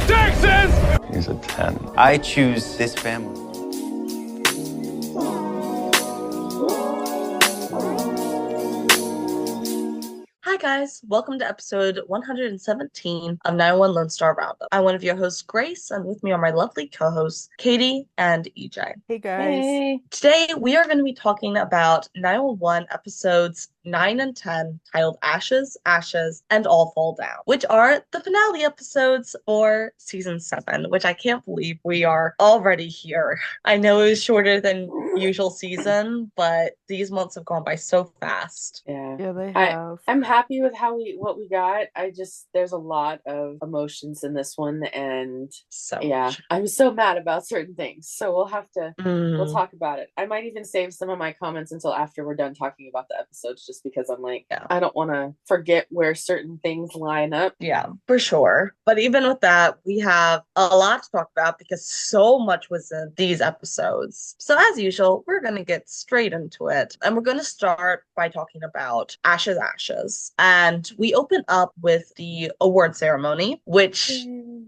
Texas! He's a 10. I choose this family. Hi guys, welcome to episode 117 of 911 Lone Star Roundup. I'm one of your hosts, Grace, and with me are my lovely co-hosts, Katie and EJ. Hey guys. Today we are going to be talking about 911 episodes 9 and 10 titled Ashes, Ashes, and All Fall Down, which are the finale episodes for season 7, which I can't believe we are already here. I know it was shorter than usual season, but these months have gone by so fast. Yeah, they have. I'm happy with what we got. There's a lot of emotions in this one, and Much. I'm so mad about certain things. So we'll talk about it. I might even save some of my comments until after we're done talking about the episodes, just because I'm like, I don't want to forget where certain things line up. Yeah, for sure. But even with that, we have a lot to talk about because so much was in these episodes. So as usual, we're going to get straight into it. And we're going to start by talking about Ashes, Ashes. And we open up with the award ceremony, which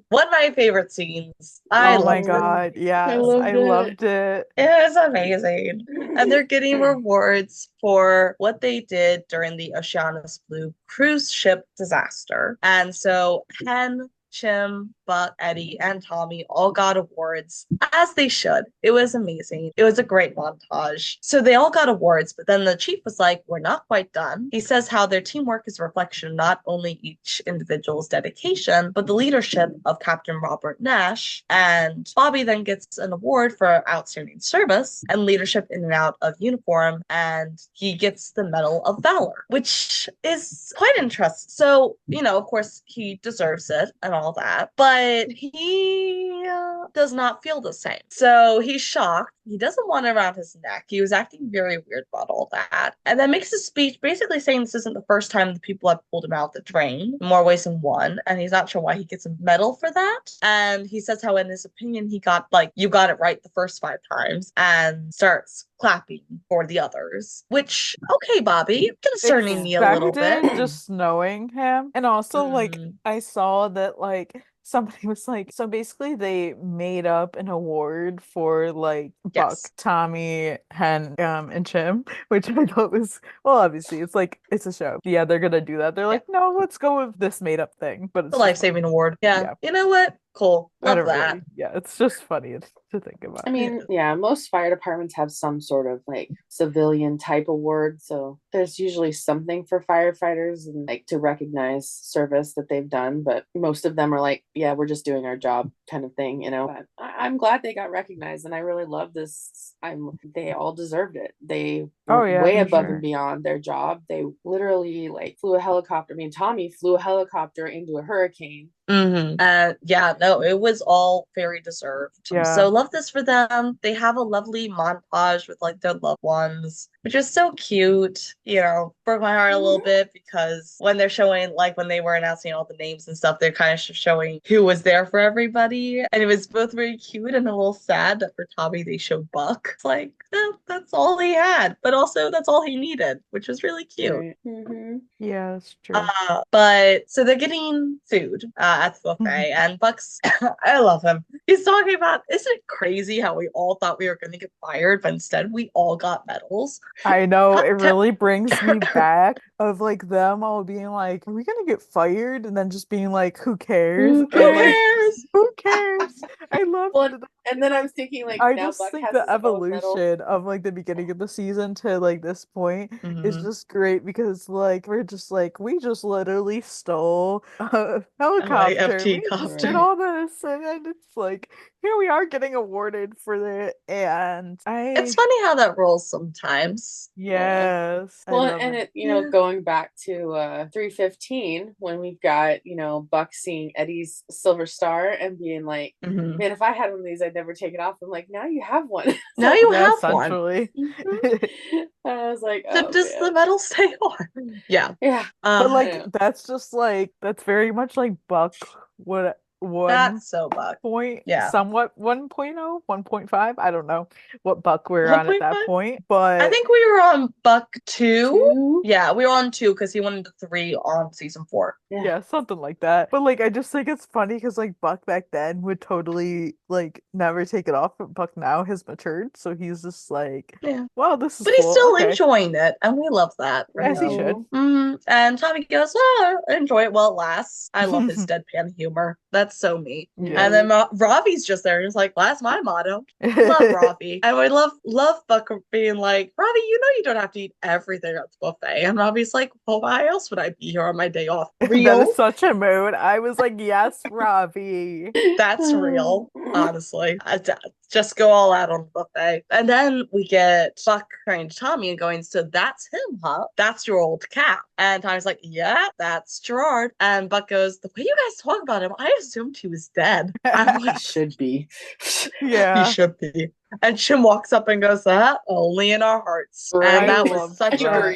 one of my favorite scenes. Oh my god, yes. I loved it. It was amazing. And they're getting rewards for what they did during the Oceanus Blue cruise ship disaster. And so Hen, Chim, Buck, Eddie, and Tommy all got awards, as they should. It was amazing. It was a great montage. So they all got awards, but then the chief was like, we're not quite done. He says how their teamwork is a reflection of not only each individual's dedication, but the leadership of Captain Robert Nash. And Bobby then gets an award for outstanding service and leadership in and out of uniform, and he gets the Medal of Valor, which is quite interesting. So, of course, he deserves it and all that, but he does not feel the same. So he's shocked. He doesn't want it around his neck. He was acting very weird about all that. And then makes a speech basically saying this isn't the first time the people have pulled him out the drain in more ways than one. And he's not sure why he gets a medal for that. And he says how in his opinion he got you got it right the first 5 times, and starts clapping for the others. Which, okay, Bobby, concerning me a little bit. Just knowing him. And also I saw that somebody was like, so basically they made up an award for Buck, Tommy, Hen, and Chim, which I thought was, well, obviously it's a show. Yeah, they're gonna do that. They're like, no, let's go with this made up thing. But it's the life-saving award. Yeah. You know what? Cool. Love that. Yeah, it's just funny to think about. I mean, most fire departments have some sort of civilian type award, so there's usually something for firefighters and to recognize service that they've done, but most of them are we're just doing our job kind of thing, But I'm glad they got recognized, and I really love this. They all deserved it. They were way above and beyond their job. They literally flew a helicopter. I mean, Tommy flew a helicopter into a hurricane. It was all very deserved. So love this for them. They have a lovely montage with their loved ones, which is so cute. Broke my heart a little bit because when they're showing when they were announcing all the names and stuff, they're kind of showing who was there for everybody, and it was both very cute and a little sad that for Tommy they showed Buck. It's that's all he had, but also that's all he needed, which was really cute. Right. Mm-hmm. Yeah, it's true. But so they're getting food at the buffet, and Buck's, I love him. He's talking about, isn't it crazy how we all thought we were going to get fired, but instead we all got medals? I know, it really brings me back of them all being like, are we going to get fired? And then just being like, who cares? Who cares? Who cares? I love it. And then I'm thinking I just think the evolution of the beginning of the season to this point is just great, because we're just we just literally stole a helicopter. We just did all this, and then it's here we are getting awarded for it, and it's funny how that rolls sometimes. Yes. Well, and it going back to 315 when we've got Buck seeing Eddie's silver star and being like, man, if I had one of these I'd never take it off. I'm like, now you have one. Now you have one. I was like, so does the medal stay on? Yeah. But that's just that's very much Buck one That's so Buck. point, Yeah. somewhat 1.0, 1.5. I don't know what Buck we're on at that 1.5? point, but I think we were on Buck 2. 2? Yeah, we were on 2 because he went into 3 on season 4. yeah, something like that. But like, I just think it's funny because like Buck back then would totally like never take it off, but Buck now has matured, so he's just like, Yeah. wow, this is But he's cool. still Okay. enjoying it, and we love that. For As he him. should. And Tommy goes, oh, I enjoy it while it lasts. I love his deadpan humor. That's so me. Yeah. And then Ravi's just there, and he's like, well, that's my motto. Love Ravi. And we love Buck being like, Ravi, you know you don't have to eat everything at the buffet. And Ravi's like, well, why else would I be here on my day off? That Real? is such a mood. I was like, yes, Ravi. That's real, honestly. Just go all out on the buffet. And then we get Buck turning to Tommy and going, so that's him, huh? That's your old cat. And Tommy's like, yeah, that's Gerard. And Buck goes, the way you guys talk about him, I assumed he was dead. I'm like, Should be. Yeah. he should be. And Jim walks up and goes, only in our hearts. Right. And that I was love such that.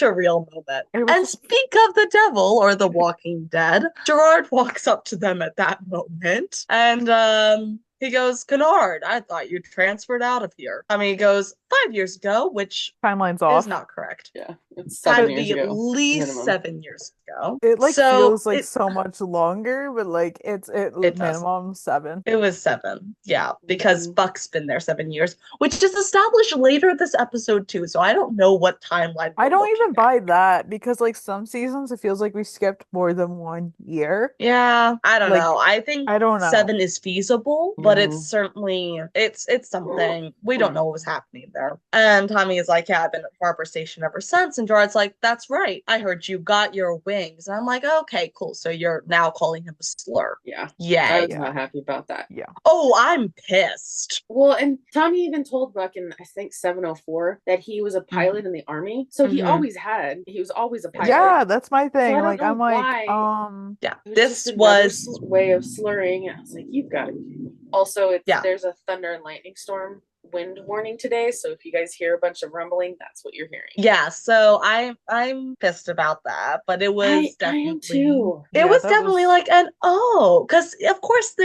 a real moment. It was And just- speak of the devil or the Walking Dead, Gerard walks up to them at that moment. And he goes, Kennard, I thought you transferred out of here. I mean, he goes, 5 years ago, which Timeline's is off. not correct. Yeah, it's Had 7 to years be at ago. least minimum. 7 years ago. It like So feels like it- so much longer, but like it's It does. minimum 7. It was 7, yeah, because Mhm. Buck's been there 7 years, which is established later this episode too. So I don't know what timeline. I we're don't looking even at. buy that because like some seasons it feels like we skipped more than 1 year. Yeah, I don't Like, know. I think I don't know. 7 is feasible, but it's Mhm. certainly it's something we don't know what was happening there. And Tommy is like, yeah, I've been at Harbor Station ever since. And Gerard's like, that's right. I heard you got your wings. And I'm like, okay, cool. So you're now calling him a slur. Yeah, I Yay. was Yeah. not happy about that. Yeah. Oh, I'm pissed. Well, and Tommy even told Buck in I think 704 that he was a pilot in the army. So he Mhm. he was always a pilot. Yeah, that's my I thing. don't Like know I'm like, why. Yeah, It was this just another was way of slurring. I was like, you've got to. Also, there's a thunder and lightning storm wind warning today, so if you guys hear a bunch of rumbling, that's what you're hearing. yeah. So I'm pissed about that, but it was I am definitely too. It Yeah, was that definitely was- like because of course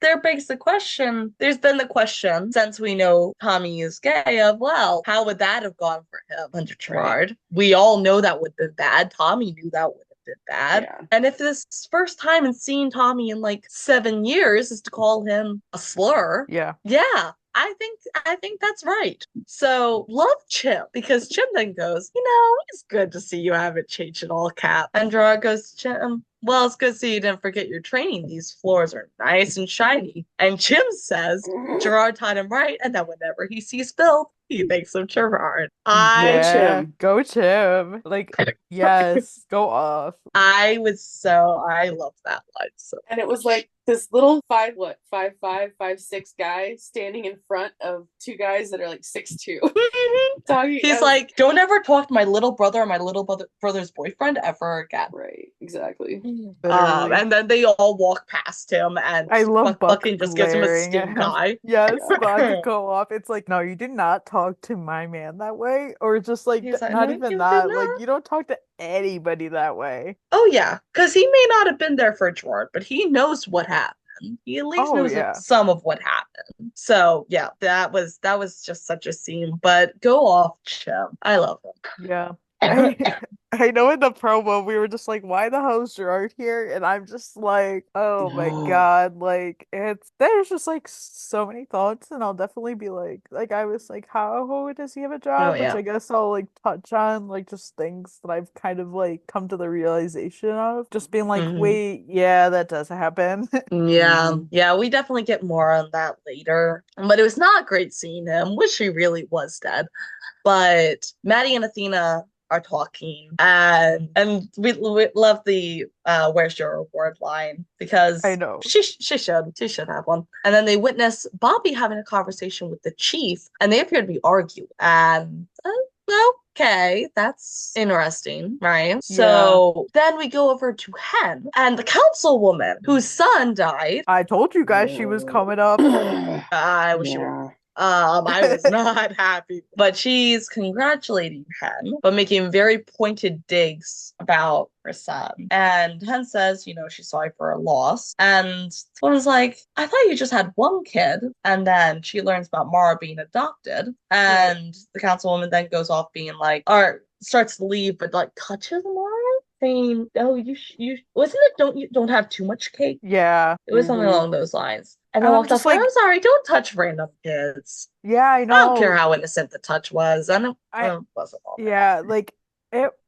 there begs the question. There's been the question since we know Tommy is gay of well, how would that have gone for him under Gerard? We all know that would have been bad. Tommy knew that would have been bad. Yeah. And if this first time in seeing Tommy in like 7 years is to call him a slur, yeah. yeah. I think that's right. So love Chip because Chip then goes, it's good to see you haven't changed at all, Cap. And Gerard goes, Chim, well, it's good to see you didn't forget your training. These floors are nice and shiny. And Jim says Gerard taught him right, and that whenever he sees Bill, he thinks of Gerard. Yeah, Chim. go Chim. Like, yes, go off. I love that line. So And it was like this little 5'5", 5'6" guy standing in front of two guys that are like 6'2". Talking, he's like, don't ever talk to my little brother or my little brother's boyfriend ever again. right, exactly. Literally. And then they all walk past him, and I love Buck fucking just gives him a glaring at stink him. eye. Yes, Yeah. about to go off. It's like, no, you did not talk to my man that way. Or just like, He's like, not "No, even you that. did Like, not." you don't talk to anybody that way. Oh yeah, because he may not have been there for Gerard, but he knows what happened. He at least Oh, knows yeah. some of what happened. So yeah, that was just such a scene. But go off, Chim. I love him. Yeah. I know in the promo we were just like, why the hell is Gerard here? And I'm just like, oh my No. god, like there's just like so many thoughts, and I'll definitely be like I was like, how does he have a job? yeah. Which I guess I'll like touch on like just things that I've kind of like come to the realization of. Just being like, Mhm. wait, yeah, that does happen. Yeah, Mhm. yeah, we definitely get more on that later. But it was not great seeing him. Wish he really was dead. But Maddie and Athena are talking, and we love the "Where's your reward" line because I know. she should have one. And then they witness Bobby having a conversation with the chief, and they appear to be arguing. And okay, that's interesting, right? So then we go over to Hen and the councilwoman whose son died. I told you guys she was coming up. I wish she would. Yeah. I was not happy. But she's congratulating Hen, but making very pointed digs about her son. And Hen says, she's sorry for her loss. And someone's like, I thought you just had one kid. And then she learns about Mara being adopted. And the councilwoman then goes off being like, or starts to leave, but like touches Mara, saying, "Oh, you wasn't it? Don't have too much cake." Yeah. It was something along those lines. And then And I'm walked just off. like, I'm sorry, don't touch random kids. yeah, I I don't care know. how innocent the touch was. I know I it wasn't all that. Yeah, like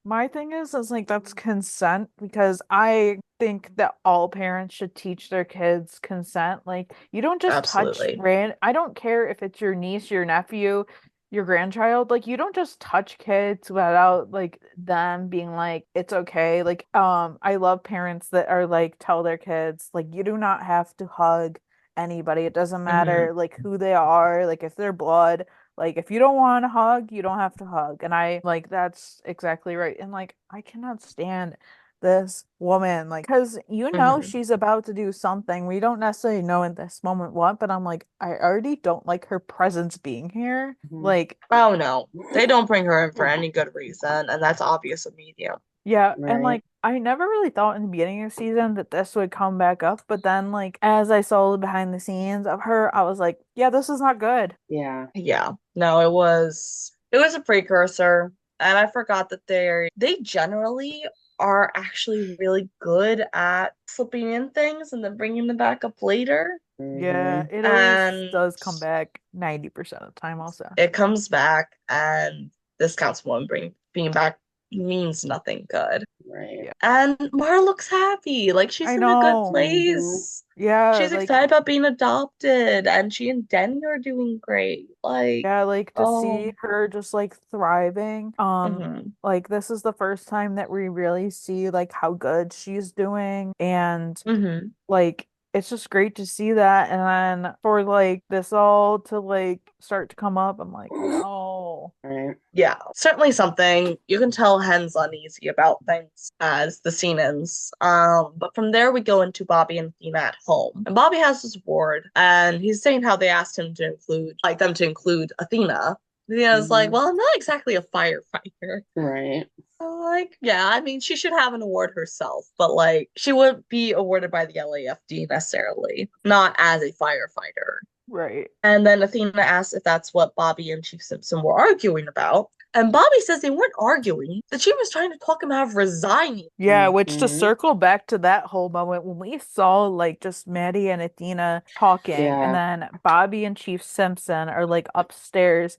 my thing is like that's consent because I think that all parents should teach their kids consent. Like you don't just touch Absolutely. I don't care if it's your niece, your nephew, your grandchild, like you don't just touch kids without like them being like it's okay. Like I love parents that are like tell their kids like you do not have to hug anybody. It doesn't Mhm. matter like who they are, like if they're blood, like if you don't want to hug, you don't have to hug. And I like that's exactly right. And like I cannot stand this woman like because Mhm. she's about to do something. We don't necessarily know in this moment what, but I'm like I already don't like her presence being here. Like Oh no, they don't bring her in for any good reason, and that's obvious immediately. yeah, and Right. like I never really thought in the beginning of the season that this would come back up, but then like as I saw the behind the scenes of her, I was like, yeah, this is not good. Yeah. Yeah, no, it was a precursor, and I forgot that they generally are actually really good at slipping in things and then bringing them back up later. Yeah, Mm-hmm. it always And does come back 90% of the time also. it comes back, and this councilwoman being back means nothing good. Right. Yeah. And Mara looks happy, like she's I in a good know. Mm-hmm. place. Yeah, She's like excited about being adopted, and she and Denny are doing great. Like, yeah, like to see oh, her just like thriving. mhm, Like this is the first time that we really see like how good she's doing and mhm. like it's just great to see that and then for like this all to like start to come up, I'm like, no. Right. Yeah, certainly something. You can tell Hen's uneasy about things as the scene ends. But from there we go into Bobby and Athena at home. And Bobby has this ward, and he's saying how they asked him to include Athena. Athena's like, Mm-hmm. well, I'm not exactly a firefighter. Right. I'm like, yeah, I mean, she should have an award herself, but like, she wouldn't be awarded by the LAFD necessarily, not as a firefighter. Right. And then Athena asks if that's what Bobby and Chief Simpson were arguing about. And Bobby says they weren't arguing. The chief was trying to talk him out of resigning. Yeah, which to Mm-hmm. circle back to that whole moment when we saw like just Maddie and Athena talking, and Yeah. then Bobby and Chief Simpson are like upstairs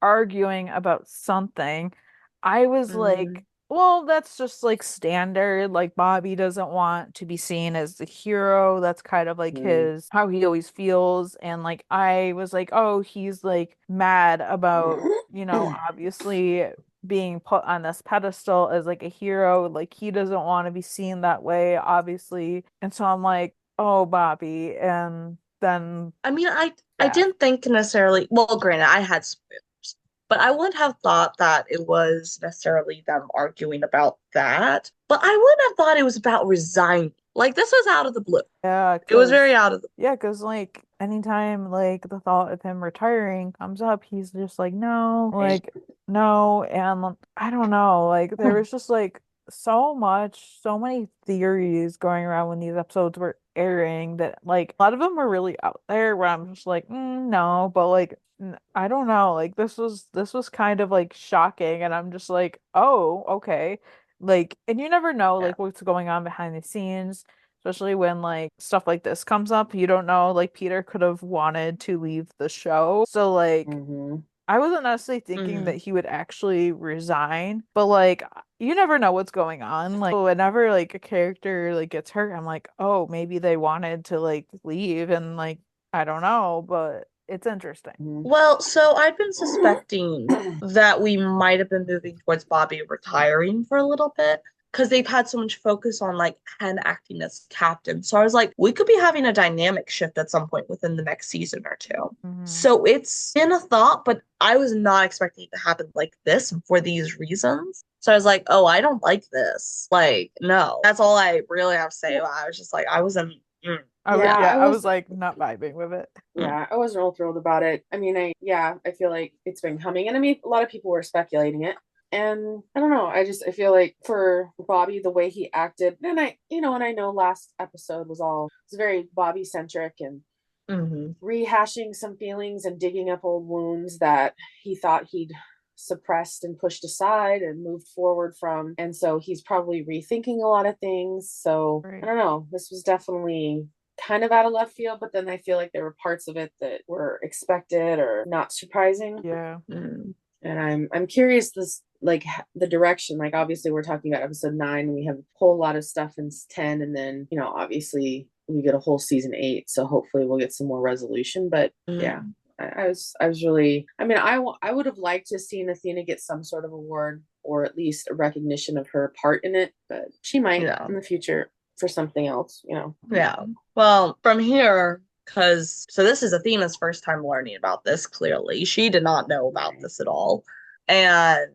arguing about something, I was Mm-hmm. like, well, that's just like standard. Like Bobby doesn't want to be seen as the hero. That's kind of like Mm. his how he always feels. And like I was like, oh, he's like mad about, obviously being put on this pedestal as like a hero. Like he doesn't want to be seen that way, obviously. And so I'm like, oh, Bobby. And then I mean, I that. didn't think necessarily, well, granted, I had spoilers, but I wouldn't have thought that it was necessarily them arguing about that. But I wouldn't have thought it was about resigning. Like, this was out of the blue. Yeah, It was very out of the yeah, because like anytime like the thought of him retiring comes up, he's just like, no, Right. like no, and I don't know, like there blue. was just like so many theories going around when these episodes were airing that like a lot of them were really out there where I'm just like, no, but like I don't know, like this was kind of like shocking, and I'm just like, oh, okay, like, and you never know Yeah. like what's going on behind the scenes. Especially when like stuff like this comes up, you don't know. Like Peter could have wanted to leave the show. So like Mm-hmm. I wasn't necessarily thinking that Mhm. he would actually resign, but like you never know what's going on. Like whenever like a character like gets hurt, I'm like, oh, maybe they wanted to like leave and like I don't know, but it's interesting. Mm-hmm. Well, so I've been suspecting that we might have been moving towards Bobby retiring for a little bit because they've had so much focus on like Hen acting as captain. So I was like, we could be having a dynamic shift at some point within the next season or two. Hmm. So it's been a thought, but I was not expecting it to happen like this for these reasons. So I was like, oh, I don't like this. Like, no. That's all I really have to say. I was just like, I wasn't Mm. I was like not vibing with it. Yeah, I wasn't real thrilled about it. I mean, I feel like it's been coming, and I mean, a lot of people were speculating it, and I don't know. I feel like for Bobby, the way he acted, and I know last episode was very Bobby centric and rehashing some feelings and digging up old wounds that he thought he'd suppressed and pushed aside and moved forward from. And so he's probably rethinking a lot of things. So I don't know. This was definitely kind of out of left field, but then I feel like there were parts of it that were expected or not surprising. Yeah. And I'm curious the direction. Like obviously we're talking about episode 9, we have a whole lot of stuff in 10, and then obviously we get a whole season 8, so hopefully we'll get some more resolution. But yeah, I was really, I mean, I would have liked to have seen Athena get some sort of award or at least a recognition of her part in it, but she might in the future for something else. Yeah. Well, from here, so this is Athena's first time learning about this. Clearly, she did not know about this at all, and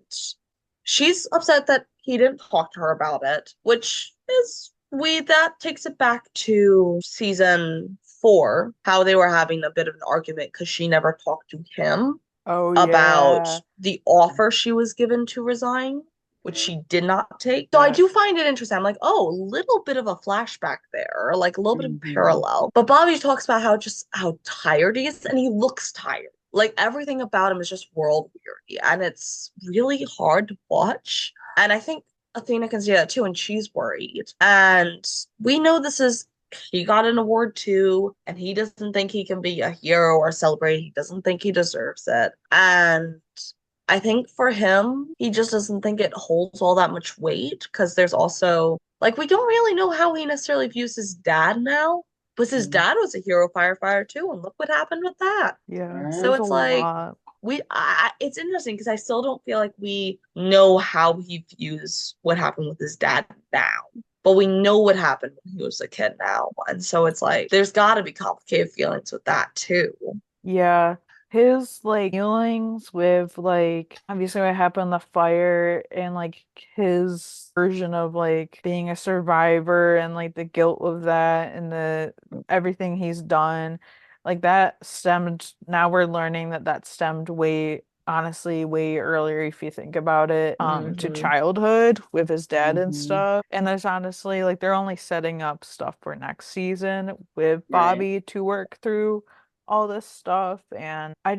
she's upset that he didn't talk to her about it, which is that takes it back to season 4, how they were having a bit of an argument because she never talked to him about the offer she was given to resign, which she did not take. So I do find it interesting. I'm like, oh, a little bit of a flashback there, like a little bit of parallel. But Bobby talks about how tired he is, and he looks tired. Like everything about him is just world weary, and it's really hard to watch. And I think Athena can see that too, and she's worried. And we know he got an award too, and he doesn't think he can be a hero or celebrate. He doesn't think he deserves it. And I think for him, he just doesn't think it holds all that much weight because there's also, like, we don't really know how he necessarily views his dad now. But his dad was a hero firefighter too, and look what happened with that. Yeah. So it's like, it's interesting because I still don't feel like we know how he views what happened with his dad now. But we know what happened when he was a kid now. And so it's like, there's got to be complicated feelings with that too. Yeah. His feelings with obviously what happened, the fire, and his version of being a survivor and the guilt of that and the everything he's done, that stemmed, now we're learning that stemmed honestly way earlier if you think about it, to childhood with his dad and stuff. And there's honestly they're only setting up stuff for next season with Bobby to work through all this stuff. And I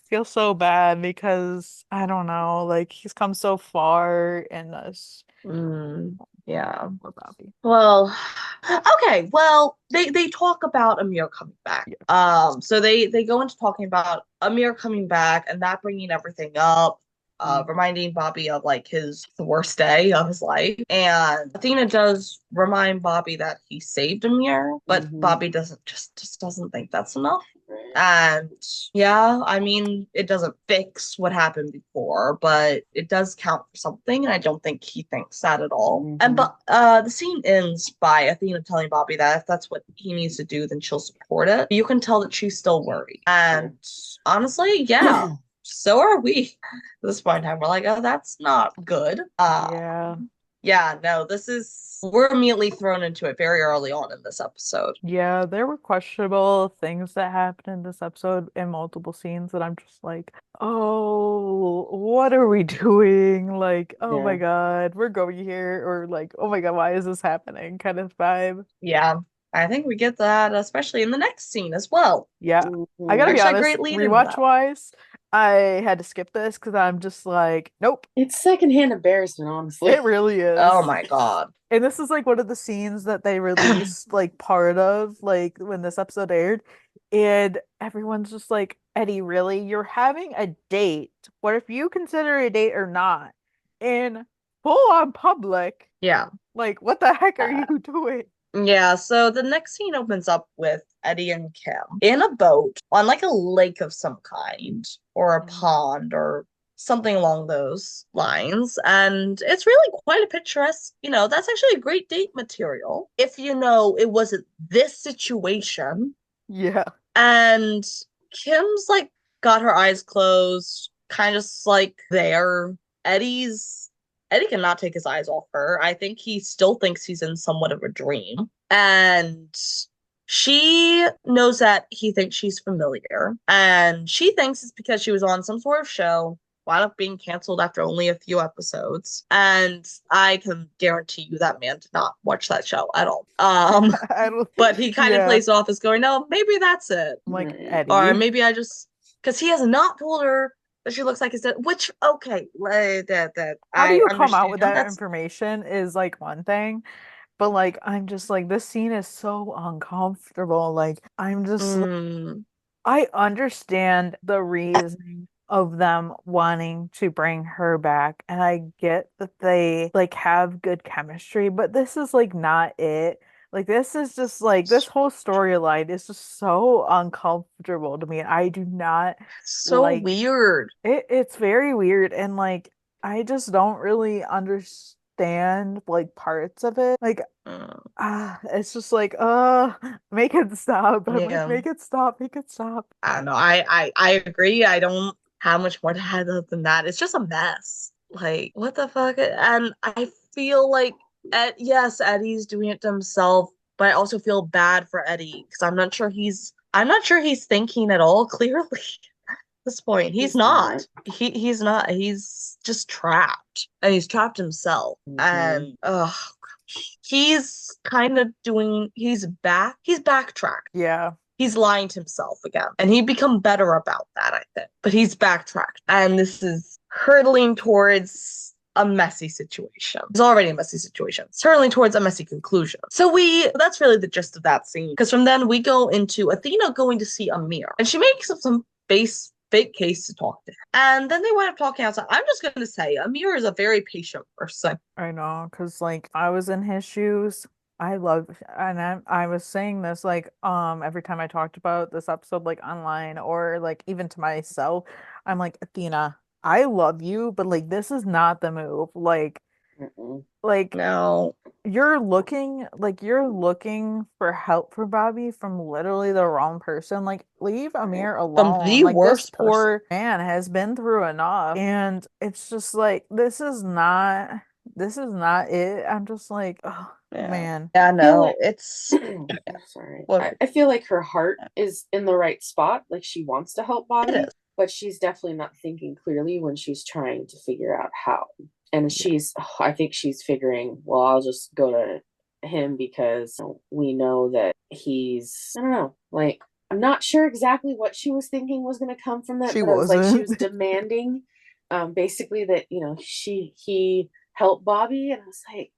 feel so bad because I don't know, he's come so far in this. Yeah. Poor Bobby. Well, okay. Well, they talk about Amir coming back. So they go into talking about Amir coming back and that bringing everything up, reminding Bobby of the worst day of his life. And Athena does remind Bobby that he saved Amir, but Bobby doesn't think that's enough. And yeah, I mean, it doesn't fix what happened before, but it does count for something, and I don't think he thinks that at all. And but the scene ends by Athena telling Bobby that if that's what he needs to do, then she'll support it. You can tell that she's still worried. And honestly, yeah, so are we at this point in time. We're like, oh, that's not good. Yeah, no, we're immediately thrown into it very early on in this episode. Yeah, there were questionable things that happened in this episode in multiple scenes that I'm just like, oh, what are we doing? Oh my God, we're going here, or oh my God, why is this happening kind of vibe. Yeah, I think we get that, especially in the next scene as well. Yeah, I gotta be honest, rewatch-wise, I had to skip this because I'm just like, nope. It's secondhand embarrassment, honestly. It really is. Oh my God. And this is one of the scenes that they released part of when this episode aired. And everyone's just like, Eddie, really? You're having a date. What if you consider it a date or not? In full on public. Yeah. What the heck are you doing? Yeah, so the next scene opens up with Eddie and Kim in a boat on a lake of some kind, or a pond, or something along those lines. And it's really quite a picturesque, that's actually a great date material if it wasn't this situation. Yeah. And Kim's got her eyes closed, kind of there. Eddie cannot take his eyes off her. I think he still thinks he's in somewhat of a dream. And she knows that he thinks she's familiar, and she thinks it's because she was on some sort of show, wound up being canceled after only a few episodes. And I can guarantee you that man did not watch that show at all. I don't, But he kind of yeah, plays it off as going, no, maybe that's it. I'm like Right. Or Eddie. maybe I just, because he has not told her that she looks like his dad, which, okay, that How do I you come out understand. with that That's information is like one thing, but like I'm just like this scene is so uncomfortable. Like I'm just mm, I understand the reasoning of them wanting to bring her back, and I get that they like have good chemistry, but this is like not it. Like this is just like this whole storyline is just so uncomfortable to me. I do not so like weird. it. It's very weird, and like I just don't really understand like parts of it. Like Mm, it's just like, make it stop. I'm like, yeah. make it stop, make it stop. I don't know. I agree. I don't have much more to add other than that. It's just a mess. Like, what the fuck? And I feel like yes, Eddie's doing it to himself, but I also feel bad for Eddie because I'm not sure he's thinking at all clearly at this point. He's He's not. not. He's not. He's just trapped. And he's trapped himself. Mhm. And he's backtracked. Yeah. He's lying to himself again. And he'd become better about that, I think. But he's backtracked. And this is hurtling towards a messy situation. It's already a messy situation. It's hurtling towards a messy conclusion. So that's really the gist of that scene. Because from then we go into Athena going to see Amir. And she makes up some fake case to talk to him. And then they wind up talking outside. I'm just going to say Amir is a very patient person. I know, because like I was in his shoes. I love, and I was saying this like every time I talked about this episode like online or like even to myself, I'm like, Athena, I love you, but like this is not the move. Mm-mm. Like No. you're looking for help for Bobby from literally the wrong person. Like leave Amir From alone. the Like this worst person. poor man has been through enough. And it's just like this is not it. I'm just like, oh Yeah. man. Yeah, I feel no. like It's sorry. what I feel like her heart is in the right spot. Like she wants to help it Bobby, is. but she's definitely not thinking clearly when she's trying to figure out how. And Yeah. I think she's figuring, well, I'll just go to him because we know that I don't know, like, I'm not sure exactly what she was thinking was going to come from that, She but I was like, she wasn't. was demanding, basically that, he help Bobby. And I was like,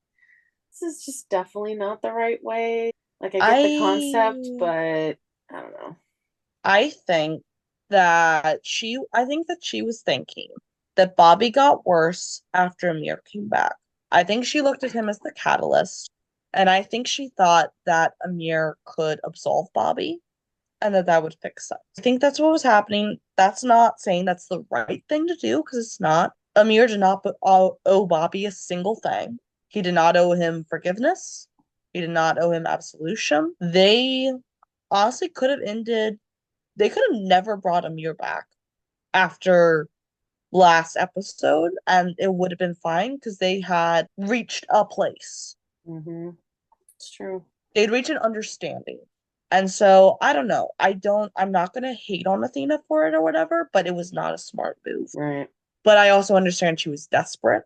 this is just definitely not the right way. Like, I get the concept, I but I don't know. I think I think that she was thinking that Bobby got worse after Amir came back. I think she looked at him as the catalyst, and I think she thought that Amir could absolve Bobby and that would fix it. I think that's what was happening. That's not saying that's the right thing to do because it's not. Amir did not owe Bobby a single thing. He did not owe him forgiveness. He did not owe him absolution. They honestly could have ended they could have never brought Amir back after last episode, and it would have been fine because they had reached a place. Mm-hmm. It's true. They'd reached an understanding. And so I don't know. I'm not gonna hate on Athena for it or whatever, but it was not a smart move. Right. But I also understand she was desperate.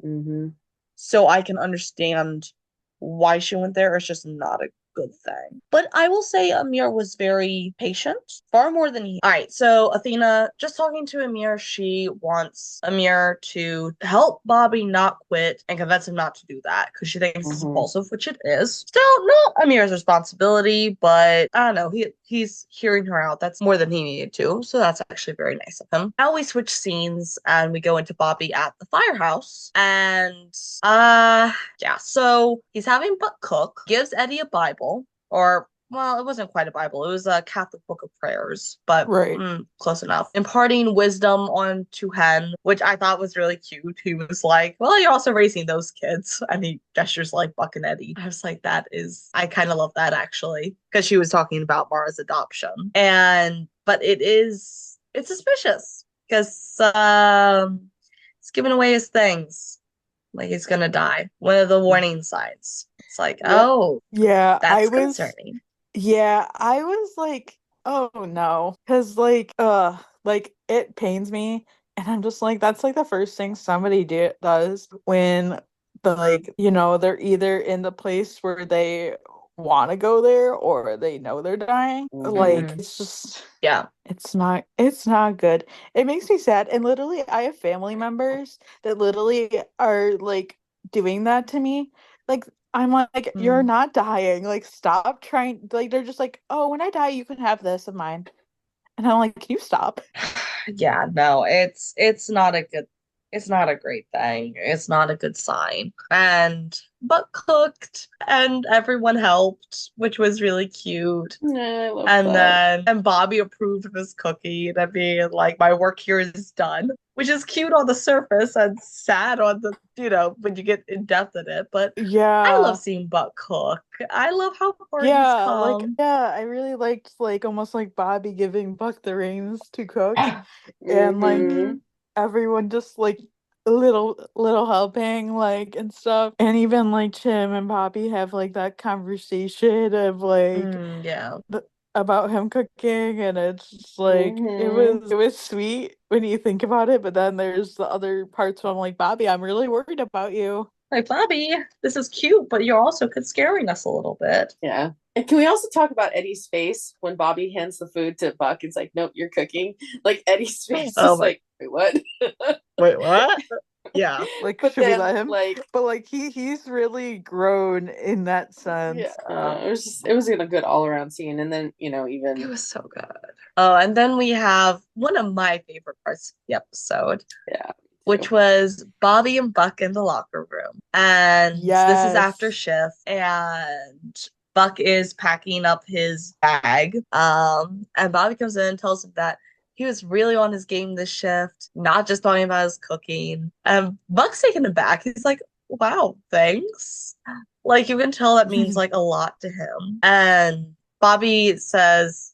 Mm-hmm. So I can understand why she went there. It's just not a good thing. But I will say Amir was very patient, far more than he. All right, so Athena, just talking to Amir, she wants Amir to help Bobby not quit and convince him not to do that because she thinks it's Mm-hmm. impulsive, which it is. Still not Amir's responsibility, but I don't know. He's hearing her out. That's more than he needed to. So that's actually very nice of him. Now we switch scenes and we go into Bobby at the firehouse. And yeah, so he's having Buck cook, gives Eddie a Bible, or well, it wasn't quite a Bible. It was a Catholic book of prayers, but Right. close enough. Imparting wisdom onto Hen, which I thought was really cute. He was like, well, you're also raising those kids. And he gestures like Buck and Eddie. I was like, I kind of love that actually, because she was talking about Mara's adoption. But it's suspicious because he's giving away his things. Like he's gonna die. One of the warning signs. It's like, Yep. oh, Yeah, that's concerning. yeah, I was like, oh no, because like it pains me, and I'm just like, that's like the first thing somebody does when they're either in the place where they want to go there or they know they're dying. Like Mhm. it's just Yeah. it's not good. It makes me sad. And literally I have family members that literally are like doing that to me. Like I'm like, you're Mm. not dying. Like stop trying. Like they're just like, oh, when I die, you can have this of mine. And I'm like, can you stop? Yeah, no, it's not a great thing. It's not a good sign. And but cooked and everyone helped, which was really cute. Yeah, I love And that. then Bobby approved of his cookie and being like, my work here is done, which is cute on the surface and sad on the, when you get in depth in it. But I love Yeah. seeing Buck cook. I love how far he's Yeah, come. I really liked like almost like Bobby giving Buck the reins to cook and like Mhm. everyone just like little helping like and stuff. And even like Chim and Bobby have like that conversation of like Yeah. about him cooking, and it's just like Mhm. it was sweet when you think about it, but then there's the other parts where I'm like, Bobby, I'm really worried about you. Like, Bobby, this is cute, but you're also scaring us a little bit. Yeah. And can we also talk about Eddie's face when Bobby hands the food to Buck? It's like, nope, you're cooking. Like Eddie's face Oh is my, like, wait, what? wait, what? Yeah. Like, But should we then let him? like, But like he's really grown in that yeah, sense. it was a good all around scene. And then, It even was so good. Oh, and then we have one of my favorite parts of the episode, yeah, which was Bobby and Buck in the locker room. And this is after Yes. shift, and Buck is packing up his bag. And Bobby comes in and tells him that he was really on his game this shift, not just talking about his cooking. And Buck's taken aback. He's like, wow, thanks. Like you can tell that means like a lot to him. And Bobby says,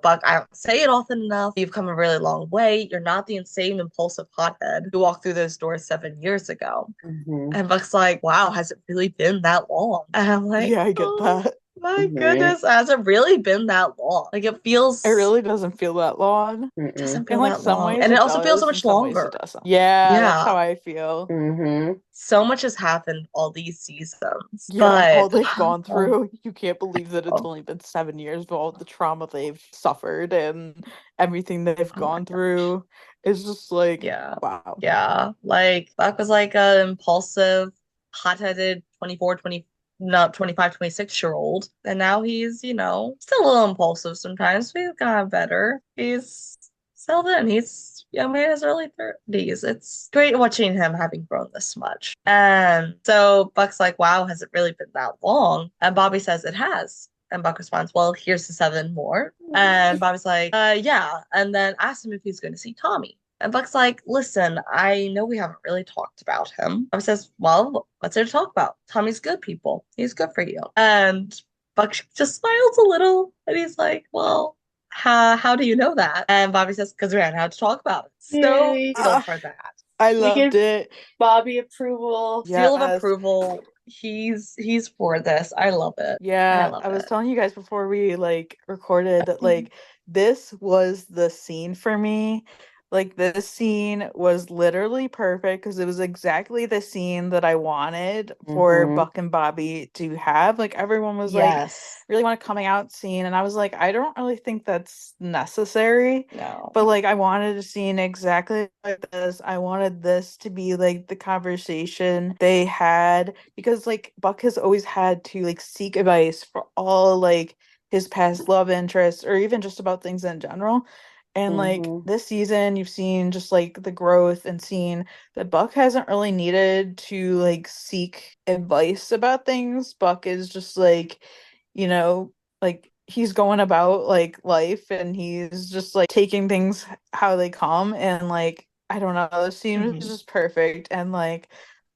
Buck, I don't say it often enough. You've come a really long way. You're not the insane, impulsive hothead who walked through those doors 7 years ago. Mhm. And Buck's like, wow, has it really been that long? And I'm like, Yeah, I get oh that. my Right. goodness, has it really been that long? Like it It feels, really doesn't feel that long. Mm-mm. doesn't In feel like that some long. ways And it it also feels so does, in much some ways it longer. doesn't. Yeah, that's Yeah. how I feel. Mhm. So much has happened all these seasons. Yeah, all But they've gone oh, through. You can't believe that it's oh, only been 7 years of all the trauma they've suffered and everything they've oh my gone gosh. through. It's just like, Yeah. wow. Yeah. Like Buck was like an impulsive, hot-headed 24, 20, no, 25, 26-year old. And now he's, still a little impulsive sometimes, but he's gotten better. He's settled in. He's young man in his early 30s. It's great watching him having grown this much. And so Buck's like, wow, has it really been that long? And Bobby says it has. And Buck responds, well, here's the 7 more. And Bobby's like, yeah. And then asks him if he's going to see Tommy. And Buck's like, listen, I know we haven't really talked about him. Bobby says, well, what's there to talk about? Tommy's good, people. He's good for you. And Buck just smiles a little and he's like, well, how do you know that? And Bobby says, because we ran out to talk about it. So Yay. grateful for that. I We loved gave it. Bobby approval. Seal of Yes. approval. He's for this. I love it. I Yeah, love I was it. telling you guys before we like recorded that like this was the scene for me. Like this scene was literally perfect because it was exactly the scene that I wanted for Mhm. Buck and Bobby to have. Like everyone was like Yes. really want a coming out scene, and I was like, I don't really think that's necessary. No. But like I wanted a scene exactly like this. I wanted this to be like the conversation they had because like Buck has always had to like seek advice for all like his past love interests or even just about things in general. And like Mhm. this season you've seen just like the growth and seen that Buck hasn't really needed to like seek advice about things. Buck is just like, you know, like he's going about like life and he's just like taking things how they come, and like I don't know, the scene was Mhm. just perfect, and like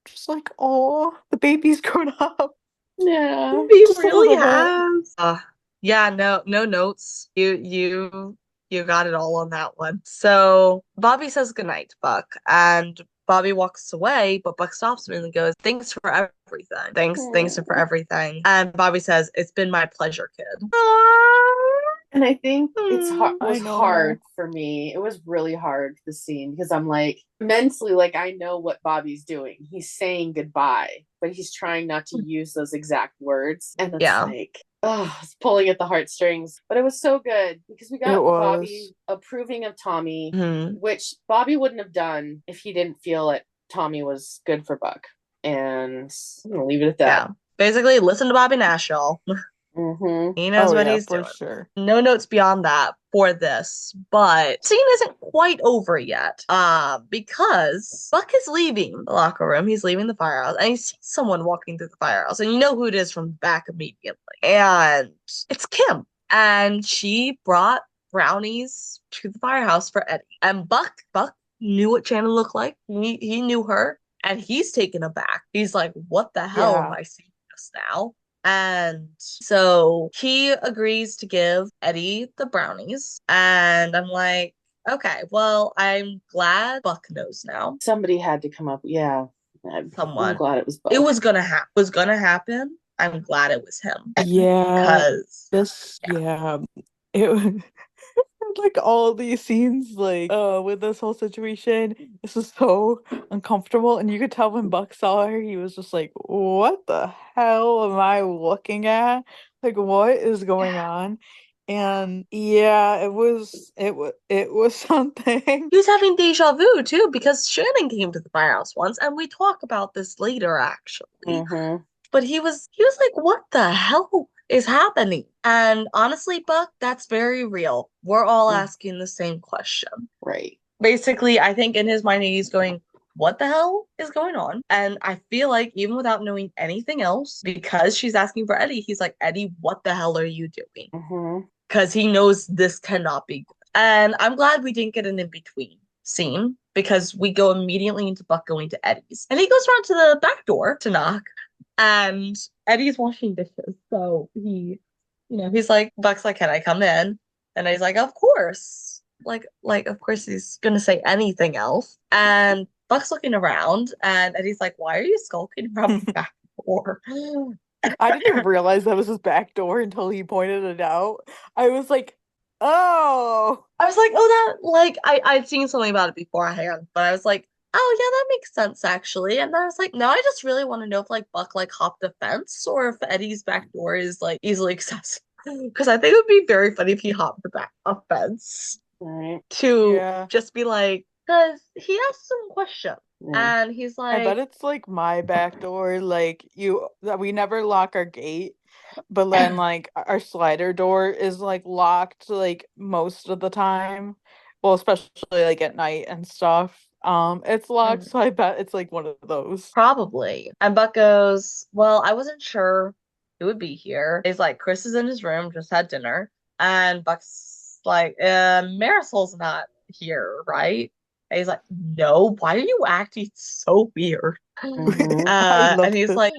just like, oh, the baby's grown up Yeah. He just a really little bit. has. Yeah, no notes. You got it all on that one. So Bobby says goodnight to Buck, and Bobby walks away, but Buck stops him and goes, "Thanks for everything. Thanks for everything." And Bobby says, "It's been my pleasure, kid." And I think I was know. hard for me. It was really hard, the scene, because I'm like, mentally, like, I know what Bobby's doing. He's saying goodbye, but he's trying not to use those exact words. And it's like, oh, it's pulling at the heartstrings. But it was so good because we got Bobby approving of Tommy, which Bobby wouldn't have done if he didn't feel that Tommy was good for Buck. And I'm going to leave it at that. Yeah. Basically, listen to Bobby Nash, y'all. He knows what he's doing. Sure. No notes beyond that for this, but scene isn't quite over yet. Because Buck is leaving the locker room. He's leaving the firehouse, and he sees someone walking through the firehouse, and you know who it is from the back immediately. And it's Kim, and she brought brownies to the firehouse for Eddie. And Buck knew what Shannon looked like. He knew her, and he's taken aback. He's like, "What the hell am I seeing just now?" And so he agrees to give Eddie the brownies. And I'm like, okay, well, I'm glad Buck knows now. Somebody had to come up. Yeah. Someone. I'm glad it was Buck. It was gonna happen. I'm glad it was him. Yeah. Because it like all these scenes, like with this whole situation, this is so uncomfortable, and you could tell when Buck saw her, he was just like, "What the hell am I looking at? Like, what is going on?" And yeah, it was something. He was having deja vu too, because Shannon came to the firehouse once, and we talk about this later actually. But he was like, "What the hell is happening?" And honestly, Buck, that's very real. We're all asking the same question. Right. Basically, I think in his mind, he's going, "What the hell is going on?" And I feel like even without knowing anything else, because she's asking for Eddie, he's like, "Eddie, what the hell are you doing?" Because he knows this cannot be good. And I'm glad we didn't get an in-between scene, because we go immediately into Buck going to Eddie's. And he goes around to the back door to knock. And Eddie's washing dishes. So he's like, Buck's like, "Can I come in?" And he's like, "Of course." Like, of course he's gonna say anything else. And Buck's looking around, and Eddie's like, "Why are you skulking around the back door?" I didn't even realize that was his back door until he pointed it out. I was like, oh. I was like, oh, that, like, I'd seen something about it beforehand, but I was like, oh, yeah, that makes sense, actually. And then I was like, no, I just really want to know if, like, Buck, like, hopped a fence, or if Eddie's back door is, like, easily accessible. Because I think it would be very funny if he hopped a fence to just be like, because he asked some questions. And he's like, I bet it's like my back door, like we never lock our gate, but then like our slider door is like locked like most of the time. Well, especially like at night and stuff. It's locked, so I bet it's like one of those. Probably. And Buck goes, "Well, I wasn't sure who would be here." He's like, "Chris is in his room, just had dinner." And Buck's like, Marisol's not here, right?" And he's like, "No, why are you acting so weird?" And he's like,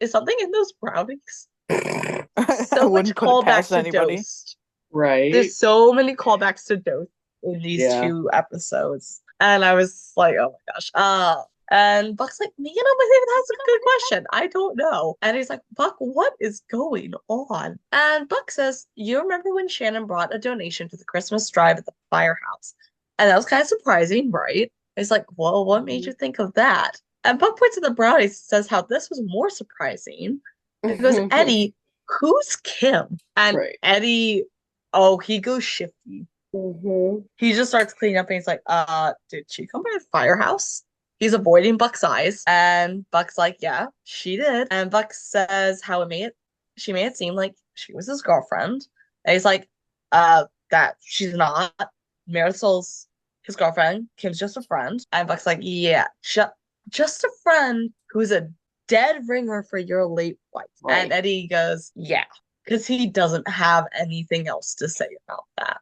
"Is something in those brownies?" So much callbacks to Dosed. Right. There's so many callbacks to Dosed in these 2 episodes. And I was like, oh my gosh. And Buck's like, maybe that's a good question. I don't know. And he's like, "Buck, what is going on?" And Buck says, "You remember when Shannon brought a donation to the Christmas drive at the firehouse? And that was kind of surprising, right?" He's like, "Well, what made you think of that?" And Buck points at the brownies and says how this was more surprising. He goes, "Eddie, who's Kim?" And Eddie, he goes shifty. He just starts cleaning up, and he's like, "Did she come by the firehouse?" He's avoiding Buck's eyes, and Buck's like, "Yeah, she did." And Buck says how she made it seem like she was his girlfriend. And he's like, that she's not. Marisol's his girlfriend. Kim's just a friend." And Buck's like, "Yeah, just a friend who's a dead ringer for your late wife." And Eddie goes, "Yeah," because he doesn't have anything else to say about that.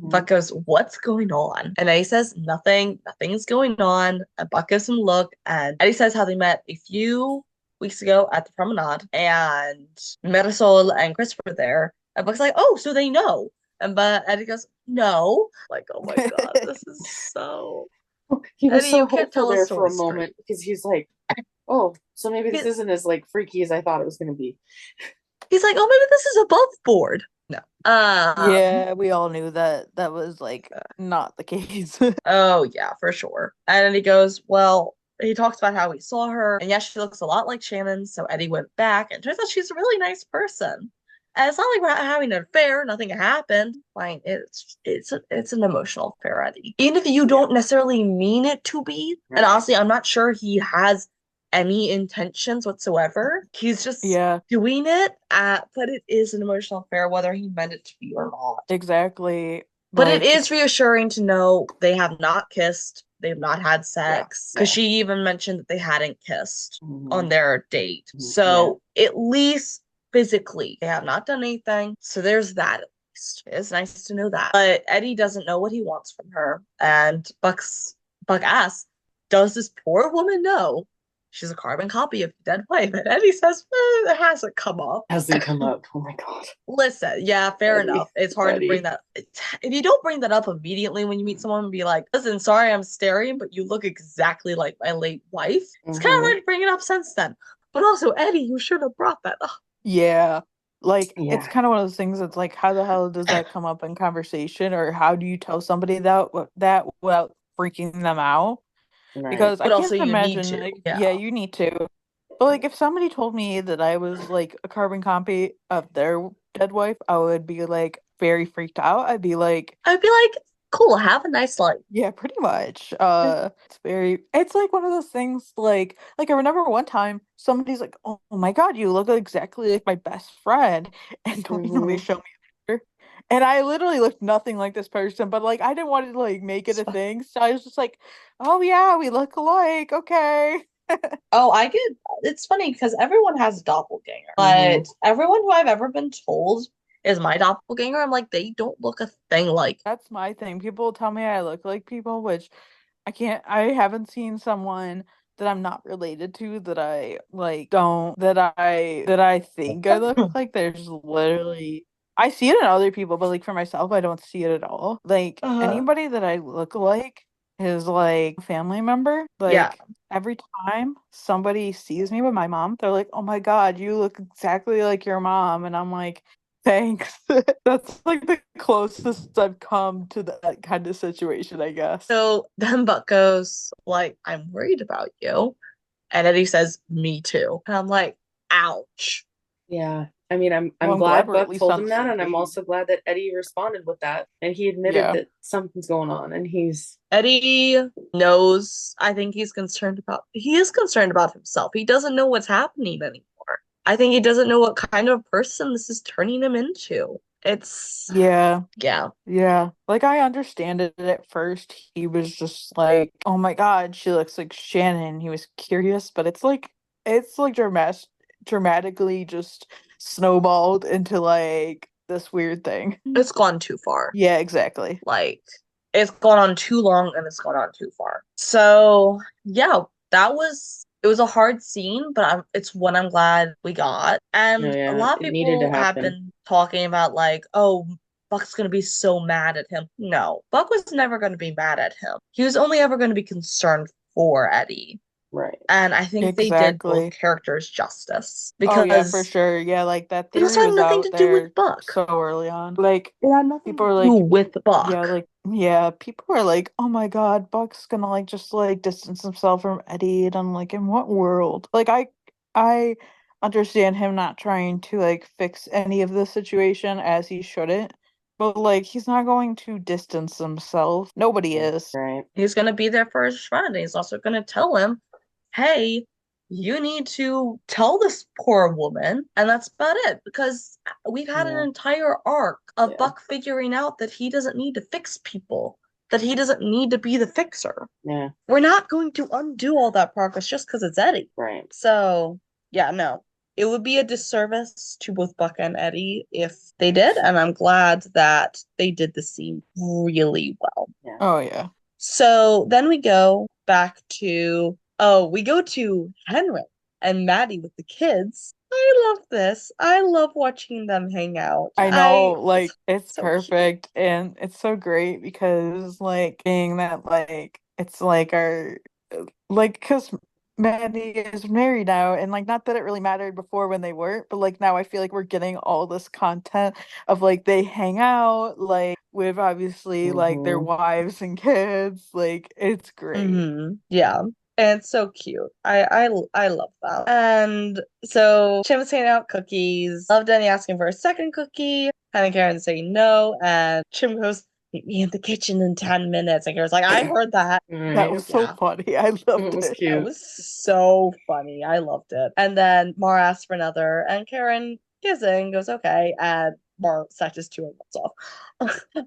Buck goes, "What's going on?" And Eddie says, nothing's going on. And Buck gives him a look, and Eddie says how they met a few weeks ago at the promenade, and Marisol and Chris were there. And Buck's like, "Oh, so they know." But Eddie goes, "No." Like, oh my God, this is so He was Eddie, so you can't hopeful tell a there for a story moment because he's like, oh, so maybe this isn't as like freaky as I thought it was going to be. He's like, oh, maybe this is above board. No. Yeah, we all knew that that was like not the case. Oh yeah, for sure. And then he goes, well, he talks about how he saw her, and yeah, she looks a lot like Shannon. So Eddie went back, and turns out she's a really nice person. And it's not like we're having an affair; nothing happened. Like it's an emotional affair, Eddie. Even if you don't necessarily mean it to be, and Right. honestly, I'm not sure he has any intentions whatsoever. He's just Yeah, doing it, but it is an emotional affair, whether he meant it to be or not. exactly. But it Like, is reassuring to know they have not kissed, they've not had sex. Because she even mentioned that they hadn't kissed on their date. So at least physically, they have not done anything. So there's that at least. It's nice to know that. But Eddie doesn't know what he wants from her. And Buck asks, does this poor woman know she's a carbon copy of your dead wife? And Eddie says, it hasn't come up. Hasn't come up. Oh my God. Listen, yeah, fair Eddie, enough. It's hard to bring that. If you don't bring that up immediately when you meet someone and be like, listen, sorry I'm staring, but you look exactly like my late wife, it's kind of hard to bring it up since then. But also, Eddie, you should have brought that up. yeah, like Yeah. it's kind of one of those things that's like, how the hell does that come up in conversation, or how do you tell somebody that without freaking them out? Right. Because But I also, can't you need imagine, to. like, Yeah. yeah, you need to. But like, if somebody told me that I was like a carbon copy of their dead wife, I would be like very freaked out. I'd be like, I'd be like, cool, have a nice life. yeah, pretty much. It's like one of those things like I remember one time somebody's like, "Oh my God, you look exactly like my best friend." And don't you know they show me a picture? And I literally looked nothing like this person, but like I didn't want to like make it a thing. So I was just like, "Oh yeah, we look alike. Okay." Oh, it's funny because everyone has a doppelganger, but everyone who I've ever been told is my doppelganger, I'm like, they don't look a thing like. That's my thing. People tell me I look like people, which I haven't seen someone that I'm not related to that I like don't that I think I look like. There's literally I see it in other people, but like for myself, I don't see it at all. Like anybody that I look like is like a family member. Yeah. Like every time somebody sees me with my mom, they're like, "Oh my God, you look exactly like your mom." And I'm like, thanks. That's like the closest I've come to that kind of situation, I guess. So then Buck goes, like, I'm worried about you. And Eddie says, me too. And I'm like, ouch. Yeah. I mean, I'm Well, I'm glad glad we're at Buck least told on him the that, same and I'm page. also glad that Eddie responded with that. And he admitted Yeah. that something's going on, and he's Eddie knows, I think he is concerned about himself. He doesn't know what's happening anymore. I think he doesn't know what kind of person this is turning him into. It's, Yeah. yeah. Yeah. Like I understand it at first. He was just like, "Oh my God, she looks like Shannon." He was curious, but it's like dramatically just snowballed into like this weird thing. It's gone too far. Yeah, exactly. Like, it's gone on too long and it's gone on too far. So, yeah, it was a hard scene, but it's one I'm glad we got. And a lot of it needed to people have happen. been talking about, like, oh, Buck's gonna be so mad at him. No, Buck was never gonna be mad at him. He was only ever gonna be concerned for Eddie. Right. And I think they did both Exactly. characters justice Oh yeah, for because sure. Yeah, like that it also theory had was nothing out to do there with Buck. so early on. Like It had nothing people to are do like, with yeah, Buck. like yeah, people are like, "Oh my God, Buck's gonna like just like distance himself from Eddie." And I'm like, in what world? Like I understand him not trying to like fix any of the situation as he shouldn't. But like he's not going to distance himself. Nobody is. Right. He's going to be there for his friend. He's also going to tell him, hey, you need to tell this poor woman. And that's about it because we've had an entire arc of Buck figuring out that he doesn't need to fix people, that he doesn't need to be the fixer. Yeah. We're not going to undo all that progress just because it's Eddie. Right. So, yeah, no. It would be a disservice to both Buck and Eddie if they did, and I'm glad that they did the scene really well. Yeah. Oh yeah. So then we go we go to Henry and Maddie with the kids. I love this. I love watching them hang out. I know, like it's so perfect and it's so great because like being that like it's like our like because Manny is married now, and like not that it really mattered before when they weren't, but like now I feel like we're getting all this content of like they hang out like with obviously like their wives and kids. Like it's great. Yeah. And it's so cute. I love that. And so Chim's handing out cookies. Love Denny asking for a second cookie. And Karen saying no. And Chim goes, meet me in the kitchen in 10 minutes. And Karen's like, I heard that. That was so Yeah. funny. I It loved was it. cute. It was so funny. I loved it. And then Mar asks for another. And Karen gives it and goes, okay. And Mar snatches 2 months off.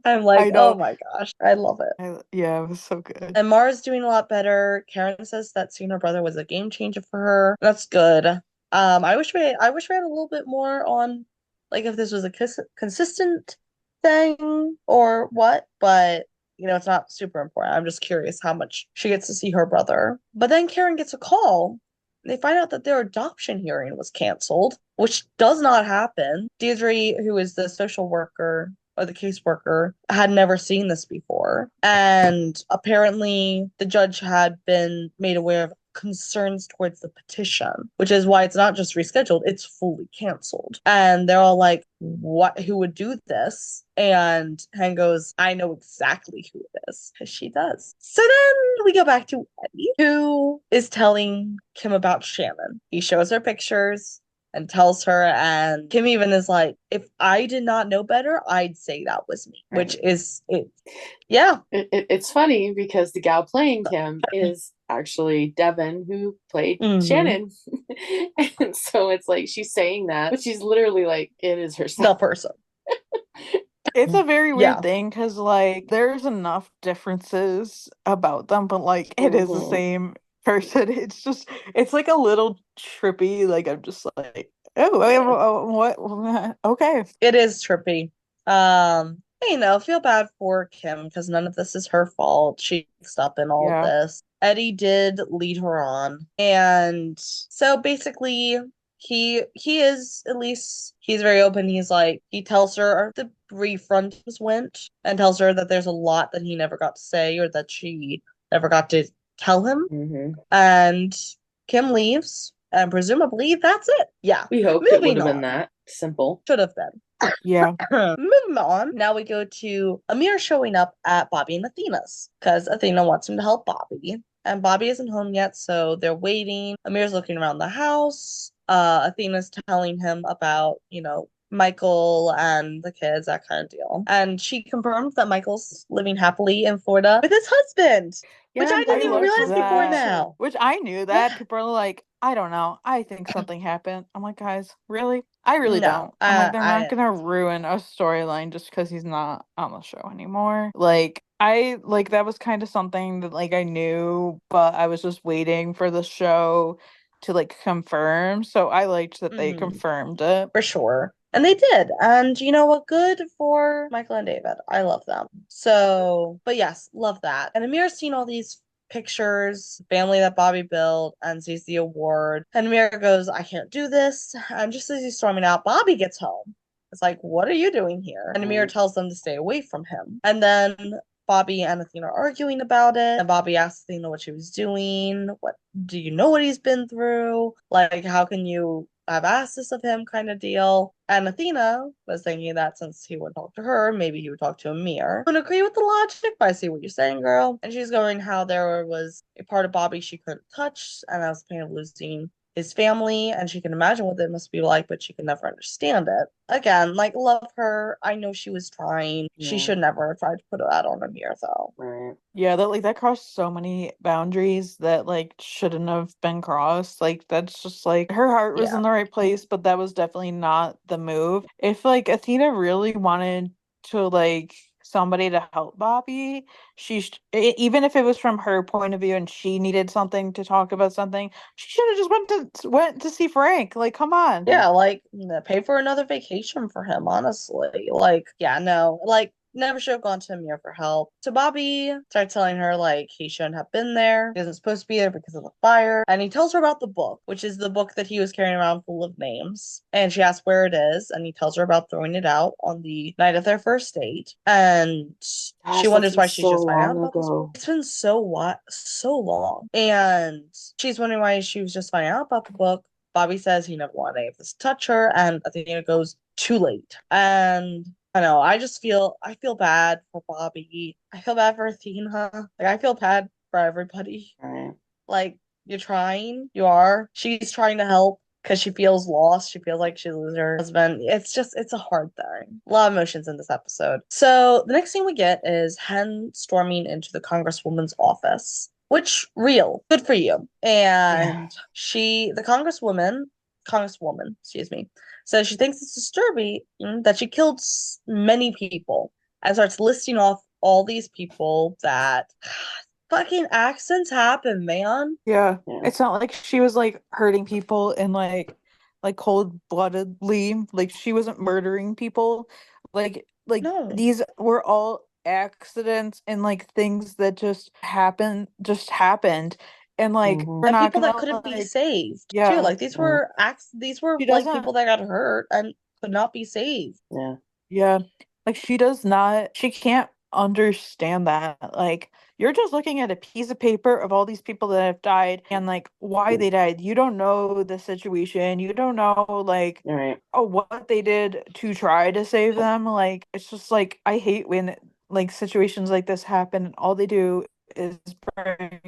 I'm like, I oh know. my gosh. I love it. Yeah, it was so good. And Mara's doing a lot better. Karen says that seeing her brother was a game changer for her. That's good. I wish we had a little bit more on like if this was a consistent thing or what, but it's not super important. I'm just curious how much she gets to see her brother. But then Karen gets a call. They find out that their adoption hearing was canceled, which does not happen. Deirdre, who is the social worker or the caseworker, had never seen this before. And apparently, the judge had been made aware of concerns towards the petition, which is why it's not just rescheduled, it's fully canceled. And they're all like, what? Who would do this? And Hen goes, I know exactly who it is, because she does. So then we go back to Eddie, who is telling Kim about Shannon. He shows her pictures and tells her, and Kim even is like, if I did not know better, I'd say that was me, which is it. Yeah. It's funny because the gal playing Kim is actually Devin, who played Shannon. And so it's like she's saying that, but she's literally like, it is herself. The person. It's a very weird thing because like there's enough differences about them, but like it is the same person. It's like a little trippy. Like I'm just like, what? Okay. It is trippy. Feel bad for Kim because none of this is her fault. She mixed up in all of this. Eddie did lead her on. And so basically he is, at least he's very open. He's like, he tells her the refunds went and tells her that there's a lot that he never got to say or that she never got to tell him. And Kim leaves. And presumably that's it. Yeah. We hoped it would have been that simple. Should have been. Yeah. Moving on. Now we go to Amir showing up at Bobby and Athena's because Athena wants him to help Bobby. And Bobby isn't home yet, so they're waiting. Amir's looking around the house. Athena's telling him about, Michael and the kids, that kind of deal. And she confirmed that Michael's living happily in Florida with his husband, which I didn't even realize before now. Which I knew that. People are like, I don't know. I think something happened. I'm like, guys, really? I really don't. I'm like, they're not gonna ruin a storyline just because he's not on the show anymore. Like, that was kind of something that like I knew, but I was just waiting for the show to like confirm. So I liked that they confirmed it. For sure. And they did. And you know what? Good for Michael and David. I love them. So, but yes, love that. And Amir's seen all these pictures, family that Bobby built, and sees the award. And Amir goes, I can't do this. And just as he's storming out, Bobby gets home. It's like, what are you doing here? And Amir tells them to stay away from him. And then Bobby and Athena are arguing about it. And Bobby asks Athena what she was doing. What do you know what he's been through? Like, how can you have asked this of him kind of deal? And Athena was thinking that since he wouldn't talk to her, maybe he would talk to Amir. I don't agree with the logic, but I see what you're saying, girl. And she's going how there was a part of Bobby she couldn't touch, and that was the pain of losing his family, and she can imagine what it must be like, but she can never understand it. Again, like, love her. I know she was trying. She should never have tried to put that on Amir, though. Right. Yeah, that crossed so many boundaries that like shouldn't have been crossed. Like that's just like her heart was in the right place, but that was definitely not the move. If like Athena really wanted to like somebody to help Bobby, even if it was from her point of view and she needed something to talk about something, she should have just went to see Frank. Like, come on. Yeah, like pay for another vacation for him, honestly. Like, yeah, no. Like never should have gone to Amir for help. So Bobby starts telling her like he shouldn't have been there. He isn't supposed to be there because of the fire. And he tells her about the book, which is the book that he was carrying around full of names. And she asks where it is, and he tells her about throwing it out on the night of their first date. And Gosh, she wonders that's why been she's so just finding out long about this book. ago. It's been so long. And she's wondering why she was just finding out about the book. Bobby says he never wanted any of this to touch her, and I think it goes too late. And I know, I feel bad for Bobby. I feel bad for Athena. Like I feel bad for everybody. Right. Like you're trying, you are. She's trying to help because she feels lost. She feels like she loses her husband. It's a hard thing. A lot of emotions in this episode. So the next thing we get is Hen storming into the Congresswoman's office. Which real, good for you. And the Congresswoman, excuse me, says she thinks it's disturbing that she killed many people and starts listing off all these people that fucking accidents happen, man. Yeah. Yeah. It's not like she was like hurting people in like cold-bloodedly. Like she wasn't murdering people. Like No. these were all accidents and like things that just happened. And like Mhm. we're And not people that gonna couldn't be like saved too. yeah. Like these were She like doesn't people that got hurt and could not be saved. Yeah. Yeah. Like she can't understand that. Like you're just looking at a piece of paper of all these people that have died and like why they died. You don't know the situation. You don't know like Right. what they did to try to save them. Like it's just like I hate when like situations like this happen and all they do is bring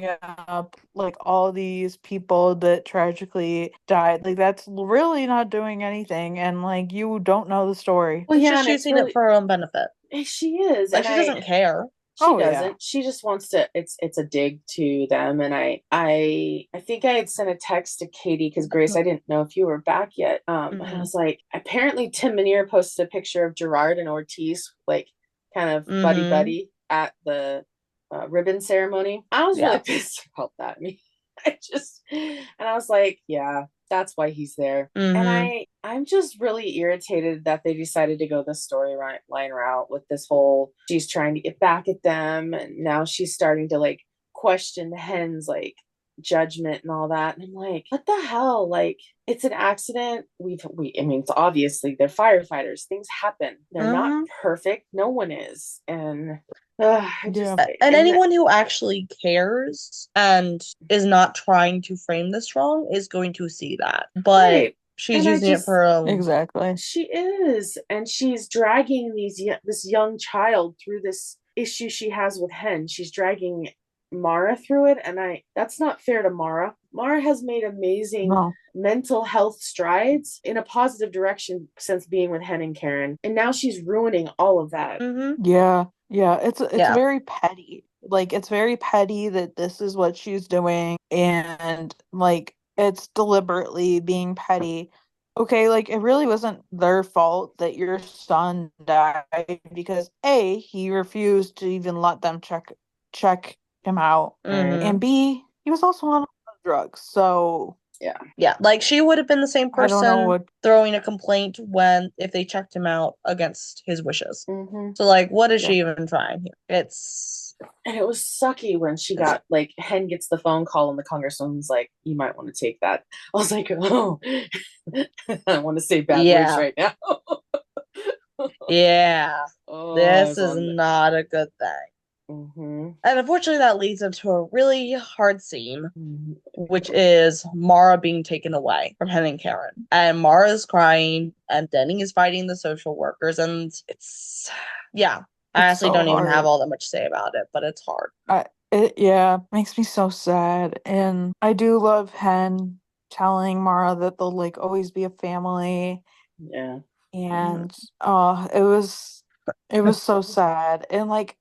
up like all these people that tragically died. Like that's really not doing anything and like you don't know the story. Well, She's yeah, just and it's using it really for her own benefit. she is, Like and she doesn't care. she Oh, yeah. doesn't. She just wants to. It's a dig to them, and I think I had sent a text to Katie because Grace, I didn't know if you were back yet. And I Mhm. was like, apparently Tim Minear posted a picture of Gerard and Ortiz, like kind of buddy Mhm. buddy at the ribbon ceremony. I was really Yeah. pissed about that. I mean, I was like, yeah, that's why he's there. And Mhm. I'm just really irritated that they decided to go the storyline route with this whole she's trying to get back at them, and now she's starting to like question Hen's like judgment and all that. And I'm like, what the hell? Like, it's an accident. I mean, it's obviously they're firefighters. Things happen. They're not Mhm. perfect. No one is. And Yeah. And anyone who actually cares and is not trying to frame this wrong is going to see that. But right. she's And I using it just for her own. Exactly. she is, and she's dragging this young child through this issue she has with Hen. She's dragging Mara through it, and that's not fair to Mara. Mara has made amazing No. mental health strides in a positive direction since being with Hen and Karen, and now she's ruining all of that. Mhm. Yeah. Yeah. It's Yeah. very petty. Like it's very petty that this is what she's doing and like it's deliberately being petty. Okay, like it really wasn't their fault that your son died because A, he refused to even let them check him out. Right. And Mhm. B, he was also on drugs. So Yeah. Yeah, like she would have been the same I don't know person what throwing a complaint if they checked him out against his wishes. Mm-hmm. So like what is Yeah. she even trying here? It's And it was sucky when she got like Hen gets the phone call and the congresswoman's like, "You might want to take that." I was like, "Oh, I don't want to say bad words yeah. right now." Yeah. Oh, I This was is on. not a good thing. Mm-hmm. And unfortunately that leads into a really hard scene, Mm-hmm. which is Mara being taken away from Hen and Karen. And Mara is crying and Denny is fighting the social workers and yeah. I it's honestly so don't even have hard. all that much to say about it, but it's hard. Yeah, makes me so sad. And I do love Hen telling Mara that they'll like always be a family. Yeah. And it was so sad. And like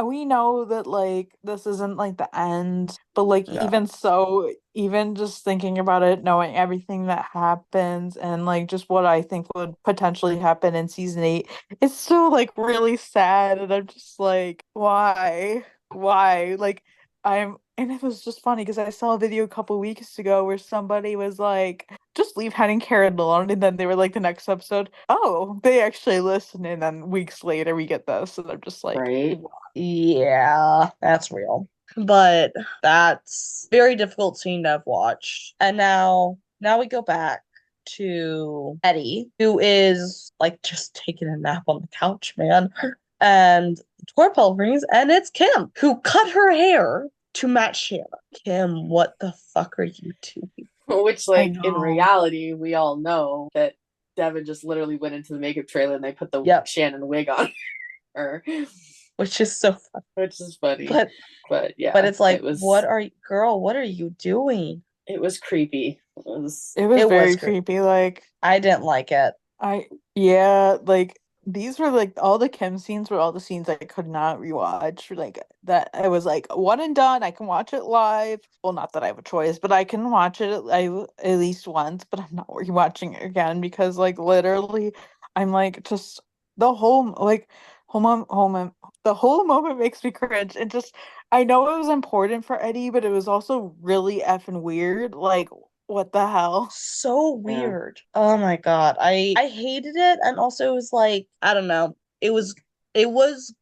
we know that like this isn't like the end, but like No. even so, even just thinking about it, knowing everything that happens and like just what I think would potentially happen in season 8, it's still like really sad. And I'm just like, why? Why? Like and it was just funny because I saw a video a couple weeks ago where somebody was like just leave Hen and Karen alone. And then they were like the next episode, oh, they actually listen. And then weeks later we get this. And I'm just like, Right. "Wow." Yeah, that's real. But that's very difficult scene to have watched. And now we go back to Eddie, who is like just taking a nap on the couch, man. And the doorbell rings, and it's Kim, who cut her hair to match Shanna. Kim, what the fuck are you doing? Which, I like, in know. reality, we all know that Devin just literally went into the makeup trailer and they put the Yep. Shannon wig on her, Which is so funny. which is funny. But yeah, but it's like, it was, what are you doing? it was creepy. It was It was It was very creepy. creepy. Like, I didn't like it. yeah, like these were like all the Kim scenes were all the scenes I could not rewatch. Like that I was like one and done. I can watch it live. Well, not that I have a choice, but I can watch it at least once, but I'm not rewatching it again because like literally I'm like just the whole like the whole moment makes me cringe and just I know it was important for Eddie, but it was also really effing weird. Like what the hell? So Yeah. weird. Oh my God. I hated it, and also it was like, I don't know. It was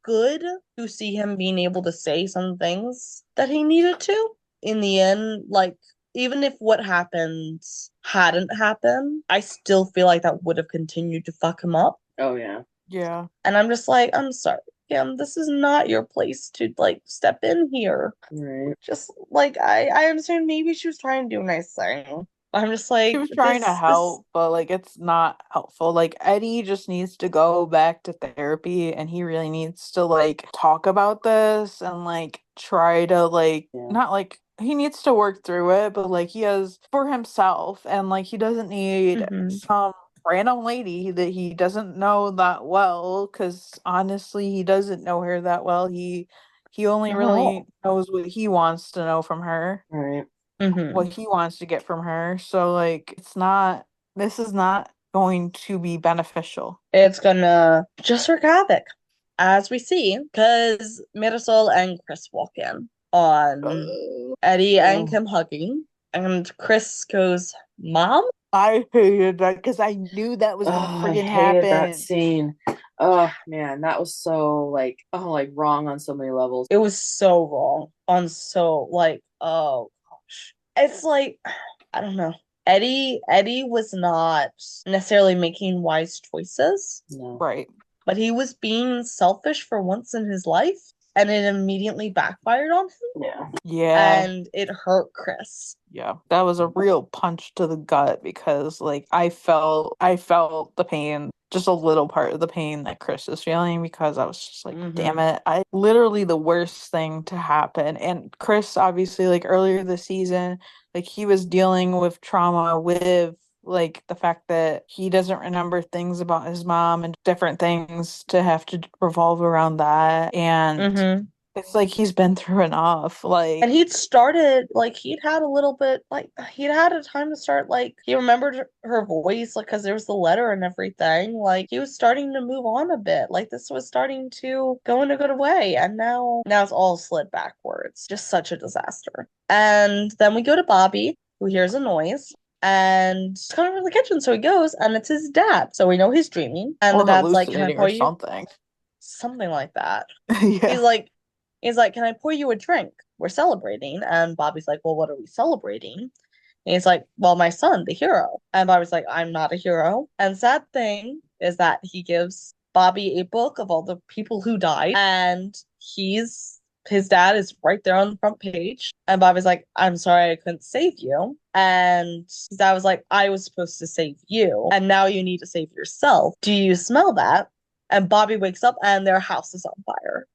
good to see him being able to say some things that he needed to. In the end, like, even if what happened hadn't happened, I still feel like that would have continued to fuck him up. Oh yeah. Yeah. And I'm just like, I'm sorry, Kim, this is not your place to like step in here. Right. Just like I understand maybe she was trying to do a nice thing. I'm just like, She was trying to help, but like it's not helpful. Like Eddie just needs to go back to therapy and he really needs to like talk about this and like try to like Yeah. not like he needs to work through it, but like he has for himself and like he doesn't need Mhm. some random lady that he doesn't know that well because honestly he doesn't know her that well. He only Not at really all. knows what he wants to know from her Right. what he wants to get from her. So like this is not going to be beneficial. It's gonna just wreak havoc, as we see, because Mirasol and Chris walk in on Eddie and Oh, Kim hugging, and Chris goes, "Mom?" I hated that because I knew that was gonna I friggin' hated that happen. scene. Oh man, that was so like wrong on so many levels. It was so wrong on so like, oh gosh. It's like, I don't know. Eddie was not necessarily making wise choices, No. Right. but he was being selfish for once in his life, and it immediately backfired on him, Yeah. Yeah. and it hurt Chris. Yeah. That was a real punch to the gut because like I felt the pain, just a little part of the pain that Chris is feeling because I was just like, damn it. I literally the worst thing to happen. And Chris obviously like earlier this season, like he was dealing with trauma with like the fact that he doesn't remember things about his mom and different things to have to revolve around that. And Mm-hmm. it's like he's been through enough. Like And he'd started like he'd had a little bit like he'd had a time to start like he remembered her voice like because there was the letter and everything. Like he was starting to move on a bit. Like this was starting to go in a good way, and now it's all slid backwards. Just such a disaster. And then we go to Bobby, who hears a noise. And he's coming from the kitchen, so he goes, and it's his dad. So we know he's dreaming. And the or dad's like, "Can I hallucinating pour or you something. something like that?" Yeah. He's like, "Can I pour you a drink? We're celebrating." And Bobby's like, "Well, what are we celebrating?" And he's like, "Well, my son, the hero." And Bobby's like, "I'm not a hero." And sad thing is that he gives Bobby a book of all the people who died, and his dad is right there on the front page. And Bobby's like, "I'm sorry I couldn't save you." And his dad was like, "I was supposed to save you, and now you need to save yourself. Do you smell that?" And Bobby wakes up and their house is on fire.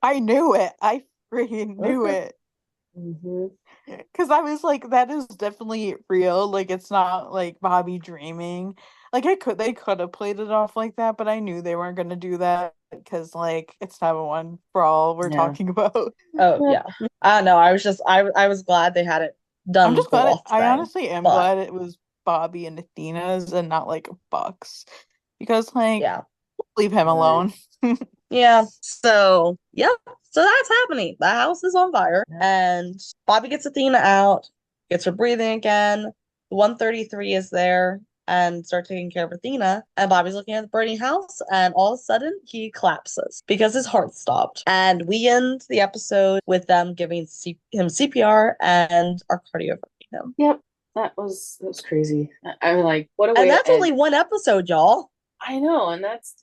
I knew it. I freaking knew it. Mm-hmm. Because I was like, that is definitely real. Like, it's not like Bobby dreaming. Like, they could have played it off like that, but I knew they weren't going to do that because, like, it's 911 for all we're Yeah. talking about. Oh yeah. I don't know. I was glad they had it I'm done just the glad loft I thing. honestly am But glad it was Bobby and Athena's and not like Buck's because, like, yeah. leave him Right. alone. Yeah. So yeah. So that's happening. The house is on fire. Yeah. And Bobby gets Athena out, gets her breathing again. 133 is there and start taking care of Athena. And Bobby's looking at the burning house, and all of a sudden he collapses because his heart stopped. And we end the episode with them giving him CPR and are cardioverting him. Yep, that was crazy. I'm like, what a way And that's to end. only one episode, y'all. I know, and that's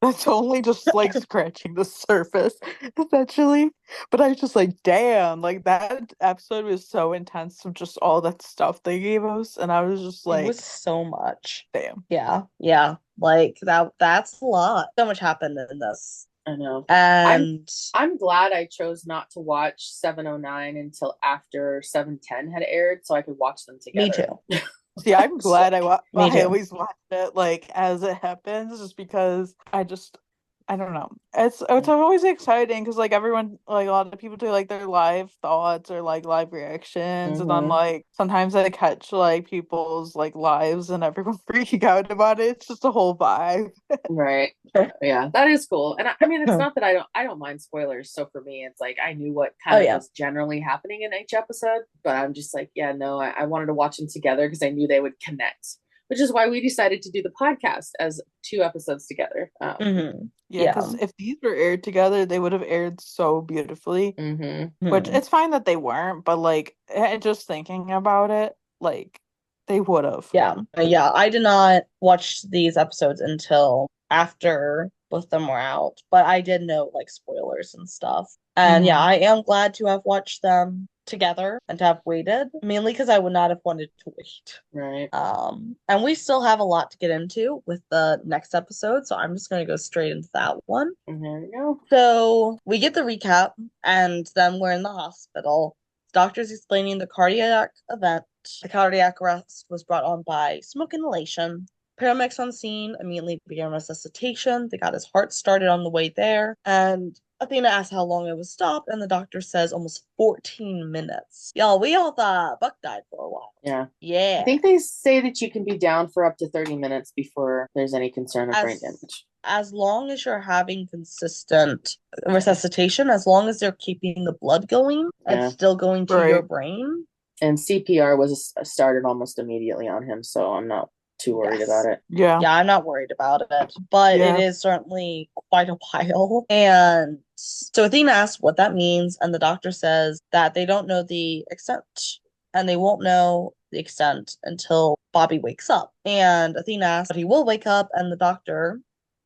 That's only just like scratching the surface, essentially. But I was just like, damn, like that episode was so intense of just all that stuff they gave us. And I was just It like, was so much. damn. Yeah. Like that's a lot. So much happened in this. I know. And I'm glad I chose not to watch 709 until after 710 had aired, so I could watch them together. me too. See, I'm glad Me I too. always watch it like as it happens, just because I don't know. It's always exciting because like everyone, like a lot of people do like their live thoughts or like live reactions, and then Mhm. like sometimes I catch like people's like lives and everyone freaking out about it. It's just a whole vibe. Right. Yeah, that is cool. And I mean, it's not that I don't mind spoilers. So for me, it's like I knew what Oh, kind of yeah. was generally happening in each episode, but I'm just like, yeah, no, I wanted to watch them together because I knew they would connect, which is why we decided to do the podcast as 2 episodes together. Mhm. Yeah, Yeah. because if these were aired together, they would have aired so beautifully. Which Mhm. it's fine that they weren't, but like just thinking about it, like they would have. Yeah. Yeah. I did not watch these episodes until after both of them were out, but I did know like spoilers and stuff. And yeah, Mhm. I am glad to have watched them together and to have waited, mainly because I would not have wanted to wait. Right. And we still have a lot to get into with the next episode, so I'm just gonna go straight into that one. And there we go. So we get the recap, and then we're in the hospital. Doctors explaining the cardiac event. The cardiac arrest was brought on by smoke inhalation. Paramedics on scene immediately began resuscitation. They got his heart started on the way there. And Athena asked how long it was stopped, and the doctor says almost 14 minutes. Y'all, we all thought Buck died for a while. Yeah. Yeah. I think they say that you can be down for up to 30 minutes before there's any concern of brain damage. As long as you're having consistent resuscitation, as long as they're keeping the blood going, Yeah. it's still going to your Right. brain. And CPR was started almost immediately on him, so I'm not too worried Yes. about it. Yeah. Yeah, I'm not worried about it, but Yeah. it is certainly quite a while. And so Athena asks what that means, and the doctor says that they don't know the extent, and they won't know the extent until Bobby wakes up. And Athena asks, but he will wake up, and the doctor,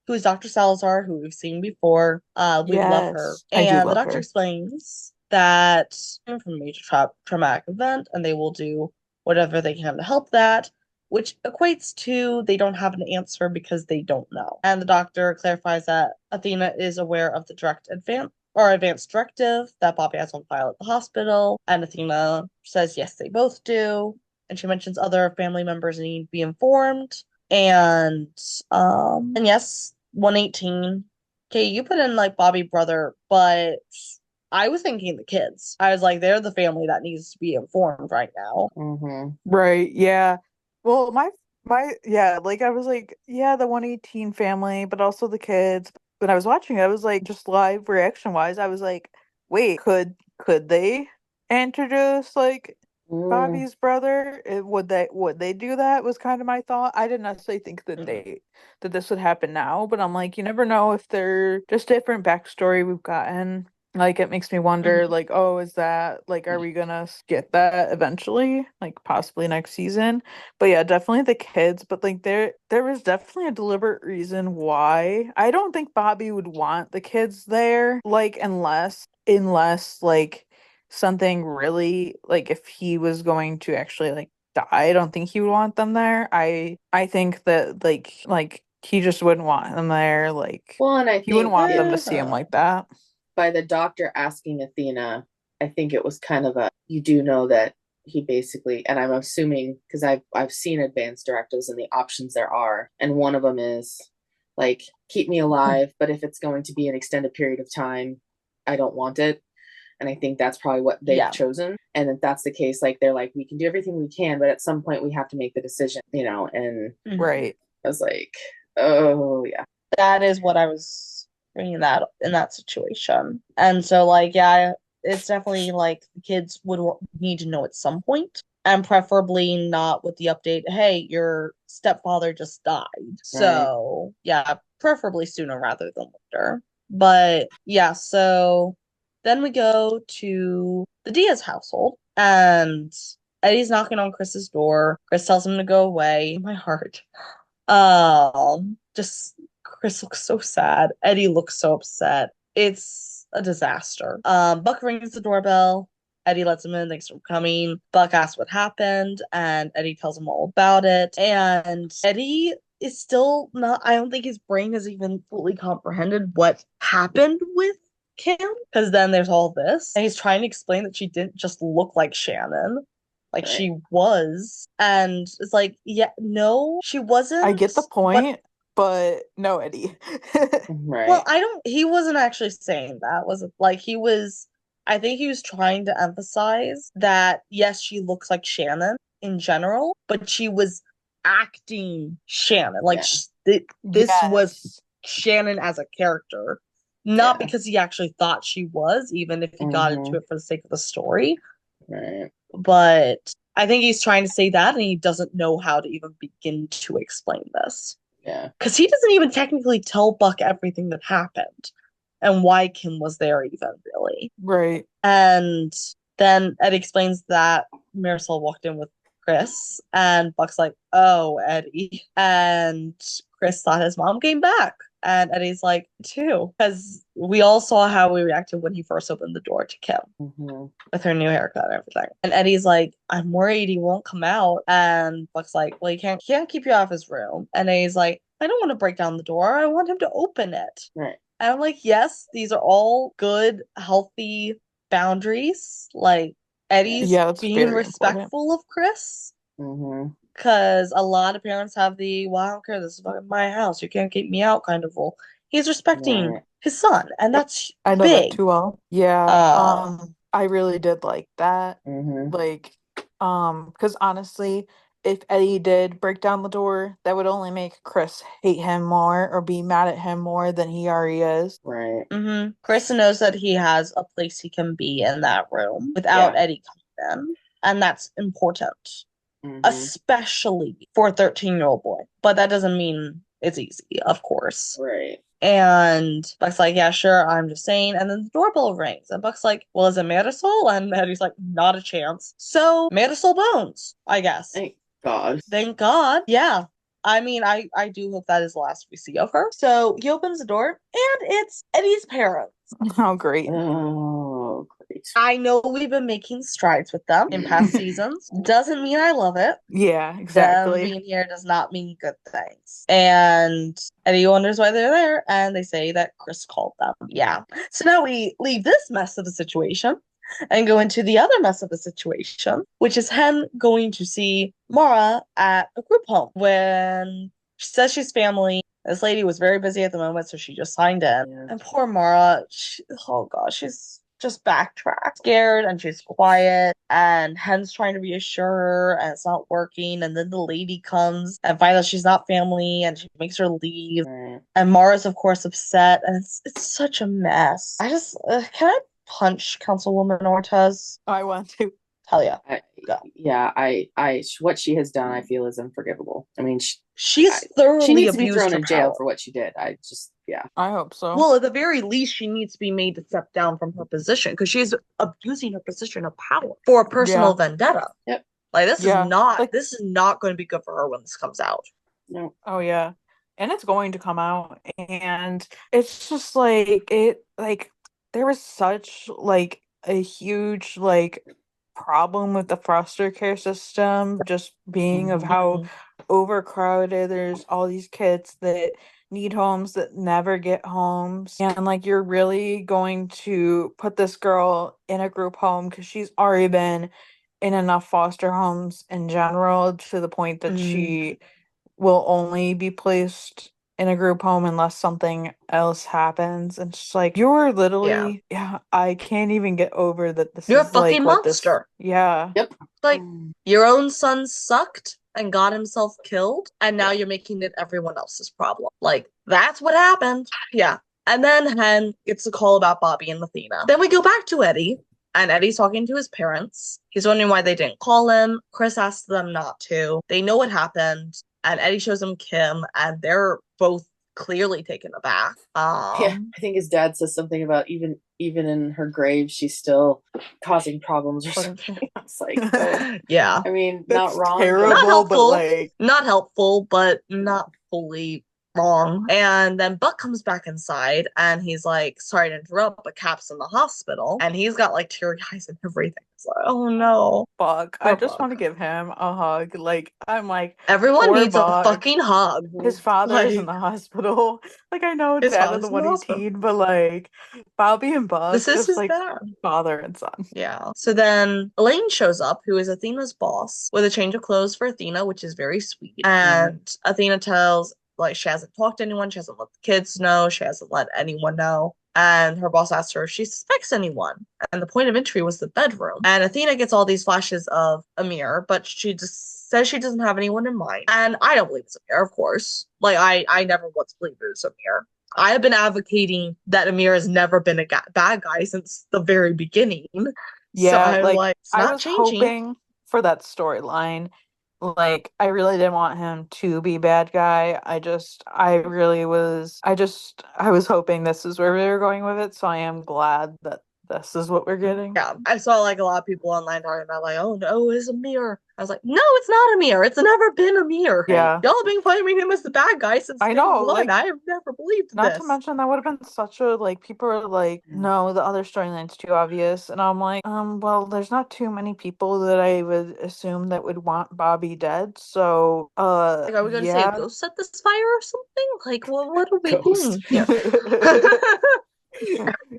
who is Dr. Salazar, who we've seen before, we love her. Yes, I do And the love doctor her. explains that from a major traumatic event, and they will do whatever they can to help that, which equates to they don't have an answer because they don't know. And the doctor clarifies that Athena is aware of the advanced directive that Bobby has on file at the hospital. And Athena says yes, they both do. And she mentions other family members need to be informed. And yes, 118. Okay, you put in like Bobby brother, but I was thinking the kids. I was like, they're the family that needs to be informed right now. Mm-hmm. Right. Yeah. Well, yeah, like I was like, yeah, the 118 family, but also the kids. When I was watching it, I was like, just live reaction wise, I was like, wait, could they introduce like Bobby's brother? Would they do that? Was kind of my thought. I didn't necessarily think that this would happen now, but I'm like, you never know if they're just different backstory we've gotten. Like it makes me wonder, like, oh, is that like, are we gonna get that eventually? Like possibly next season. But yeah, definitely the kids. But like there was definitely a deliberate reason why. I don't think Bobby would want the kids there, like unless like something really like if he was going to actually like die, I don't think he would want them there. I think that like he just wouldn't want them there. Like Well, and I he wouldn't think want them to see him like that. by the doctor asking Athena, I think it was kind of you do know that he basically, and I'm assuming because I've seen advanced directives and the options there are, and one of them is like keep me alive, but if it's going to be an extended period of time, I don't want it. And I think that's probably what they've chosen. And if that's the case, like they're like, we can do everything we can, but at some point we have to make the decision, and Right. I was like, oh yeah. That is what I was bringing that in that situation. And so like, yeah, it's definitely like the kids would need to know at some point. and preferably not with the update, hey, your stepfather just died. So, yeah, preferably sooner rather than later. But yeah, so then we go to the Diaz household, and Eddie's knocking on Chris's door. Chris tells him to go away. My heart. Just Chris looks so sad. Eddie looks so upset. It's a disaster. Buck rings the doorbell. Eddie lets him in, thanks for coming. Buck asks what happened, and Eddie tells him all about it. And Eddie is still not, I don't think his brain has even fully comprehended what happened with Kim. Because then there's all this. And he's trying to explain that she didn't just look like Shannon. Like she was. And it's like, yeah, no, she wasn't. I get the point, but no, Eddie. Well, he wasn't actually saying that. Was it like I think he was trying to emphasize that yes, she looks like Shannon in general, but she was acting Shannon. Like this was Shannon as a character, not because he actually thought she was, even if he got into it for the sake of the story. Right. But I think he's trying to say that, and he doesn't know how to even begin to explain this. Yeah. Because he doesn't even technically tell Buck everything that happened and why Kim was there even, really. Right. And then Eddie explains that Marisol walked in with Chris, and Buck's like, oh, Eddie. And Chris thought his mom came back. And Eddie's like, too. Because we all saw how he reacted when he first opened the door to Kim with her new haircut and everything. And Eddie's like, I'm worried he won't come out. And Buck's like, well, he can't keep you out of his room. And Eddie's like, I don't want to break down the door. I want him to open it. Right. And I'm like, yes, these are all good, healthy boundaries. Like, Eddie's being respectful of Chris. Because a lot of parents have the, well, I don't care, this is my house, you can't keep me out kind of rule. He's respecting his son, and that's I know big. that too well. Yeah. I really did like that. Like, because honestly, if Eddie did break down the door, that would only make Chris hate him more or be mad at him more than he already is. Right. Chris knows that he has a place he can be in that room without Eddie coming in, and that's important. Especially for a 13-year-old boy. But that doesn't mean it's easy, of course. Right. And Buck's like, yeah, sure, I'm just saying. And then the doorbell rings. And Buck's like, well, is it Marisol? And Eddie's like, not a chance. So, Marisol Bones, I guess. Thank God. Thank God. Yeah. I mean, I do hope that is the last we see of her. So he opens the door, and it's Eddie's parents. Oh, great. Oh, great. I know we've been making strides with them in past seasons. Doesn't mean I love it. Yeah, exactly. Them being here does not mean good things. And Eddie wonders why they're there, and they say that Chris called them. Yeah. So now we leave this mess of a situation and go into the other mess of the situation, which is Hen going to see Mara at a group home when she says she's family. This lady was very busy at the moment, so she just signed in. Yeah. And poor Mara, oh gosh, she's just backtracked, scared, and she's quiet. And Hen's trying to reassure her, and it's not working. And then the lady comes and finds out she's not family, and she makes her leave. Right. And Mara's, of course, upset, and it's such a mess. I just can I punch Councilwoman Ortiz? I want to. Hell yeah. What she has done, I feel, is unforgivable. I mean, she's thoroughly she needs to be abused thrown her in jail power. for what she did. I hope so. Well, at the very least, she needs to be made to step down from her position because she's abusing her position of power for a personal vendetta. Yep. Like this is not going to be good for her when this comes out. No. Oh yeah. And it's going to come out, and it's just like there was such like a huge like problem with the foster care system just being of how overcrowded. There's all these kids that need homes that never get homes, and like you're really going to put this girl in a group home because she's already been in enough foster homes in general to the point that she will only be placed in a group home unless something else happens. And it's like you're literally I can't even get over that this you're is a fucking like monster. Yep. Like your own son sucked and got himself killed, and now you're making it everyone else's problem. Like that's what happened. Yeah. And then Hen gets a call about Bobby and Athena. Then we go back to Eddie, And Eddie's talking to his parents. He's wondering why they didn't call him. Chris asks them not to. They know what happened. And Eddie shows them Kim, and they're both clearly taken aback. Yeah, I think his dad says something about even in her grave, she's still causing problems or something. I was like, oh. Yeah. I mean, That's not wrong. terrible, not helpful. but like not helpful, but not fully wrong. And then Buck comes back inside and he's like, sorry to interrupt, but Cap's in the hospital. And he's got like teary eyes and everything. It's like, oh no. Buck. Poor I just Buck. want to give him a hug. Like, I'm like, Everyone poor needs Buck. a fucking hug. His father is in Like, the hospital. Like, I know his Dad is father's the in one the he's hospital. seen, but like Bobby and Buck, This is just his like dad. father and son. Yeah. So then Elaine shows up, who is Athena's boss, with a change of clothes for Athena, which is very sweet. And Athena tells, like, she hasn't talked to anyone, she hasn't let the kids know, she hasn't let anyone know. And her boss asks her if she suspects anyone. And the point of entry was the bedroom. And Athena gets all these flashes of Amir, but she just says she doesn't have anyone in mind. And I don't believe it's Amir, of course. Like, I never once believed it was Amir. I have been advocating that Amir has never been a bad guy since the very beginning. Yeah, so I'm like it's I not was changing. hoping for that storyline. Like, I really didn't want him to be bad guy. I was hoping this is where we were going with it. So I am glad that this is what we're getting. Yeah, I saw like a lot of people online talking about like, oh no, it's Amir. I was like, no, it's not Amir. It's never been Amir. Yeah. Y'all have been claiming him as the bad guy since I day know, one. like, I have never believed Not this. to mention that would have been such a like people are like, no, the other storyline's too obvious. And I'm like, well, there's not too many people that I would assume that would want Bobby dead. So Like, are we going to say a yeah. ghost set this fire or something? Like, what are we Ghost. doing here?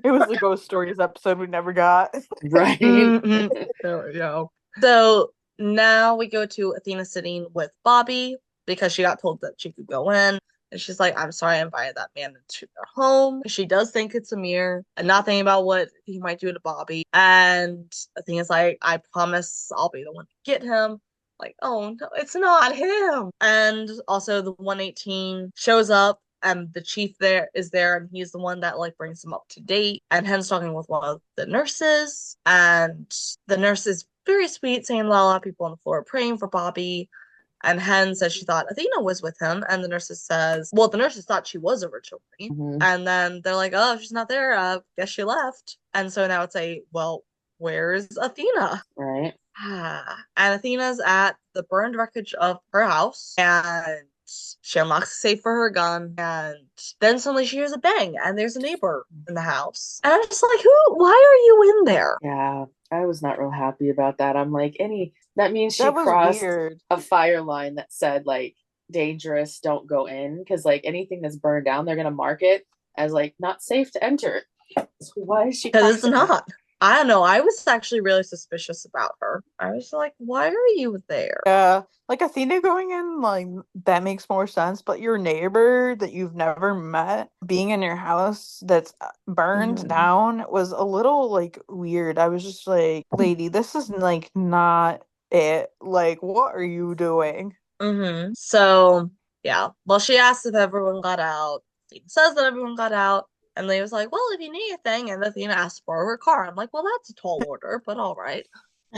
It was the ghost stories episode we never got. Right. There we go. So now we go to Athena sitting with Bobby because she got told that she could go in. And she's like, I'm sorry I invited that man into their home. She does think it's Amir and not thinking about what he might do to Bobby. And Athena's like, I promise I'll be the one to get him. Like, oh, no, it's not him. And also the 118 shows up and the chief there is there and he's the one that like brings him up to date. And Hen's talking with one of the nurses and the nurse is very sweet, saying that a lot of people on the floor are praying for Bobby. And Hen says she thought Athena was with him. And the nurses thought she was originally. And then they're like, oh, she's not there. Guess she left. And so now it's well, where's Athena? Right. And Athena's at the burned wreckage of her house. And she unlocks the safe for her gun. And then suddenly she hears a bang. And there's a neighbor in the house. And I'm just like, why are you in there? Yeah. I was not real happy about that. I'm like, that means she That was crossed weird. a fire line that said like dangerous, don't go in, because like anything that's burned down, they're gonna mark it as like not safe to enter. So why is she? Because it's not. I don't know. I was actually really suspicious about her. I was like, why are you there? Yeah, like Athena going in, like that makes more sense. But your neighbor that you've never met being in your house that's burned down was a little like weird. I was just like, lady, this is like not it. Like, what are you doing? So yeah, well, she asked if everyone got out. Athena says that everyone got out. And Leah was like, well, if you need anything, and Athena asked for her car. I'm like, well, that's a tall order, but all right.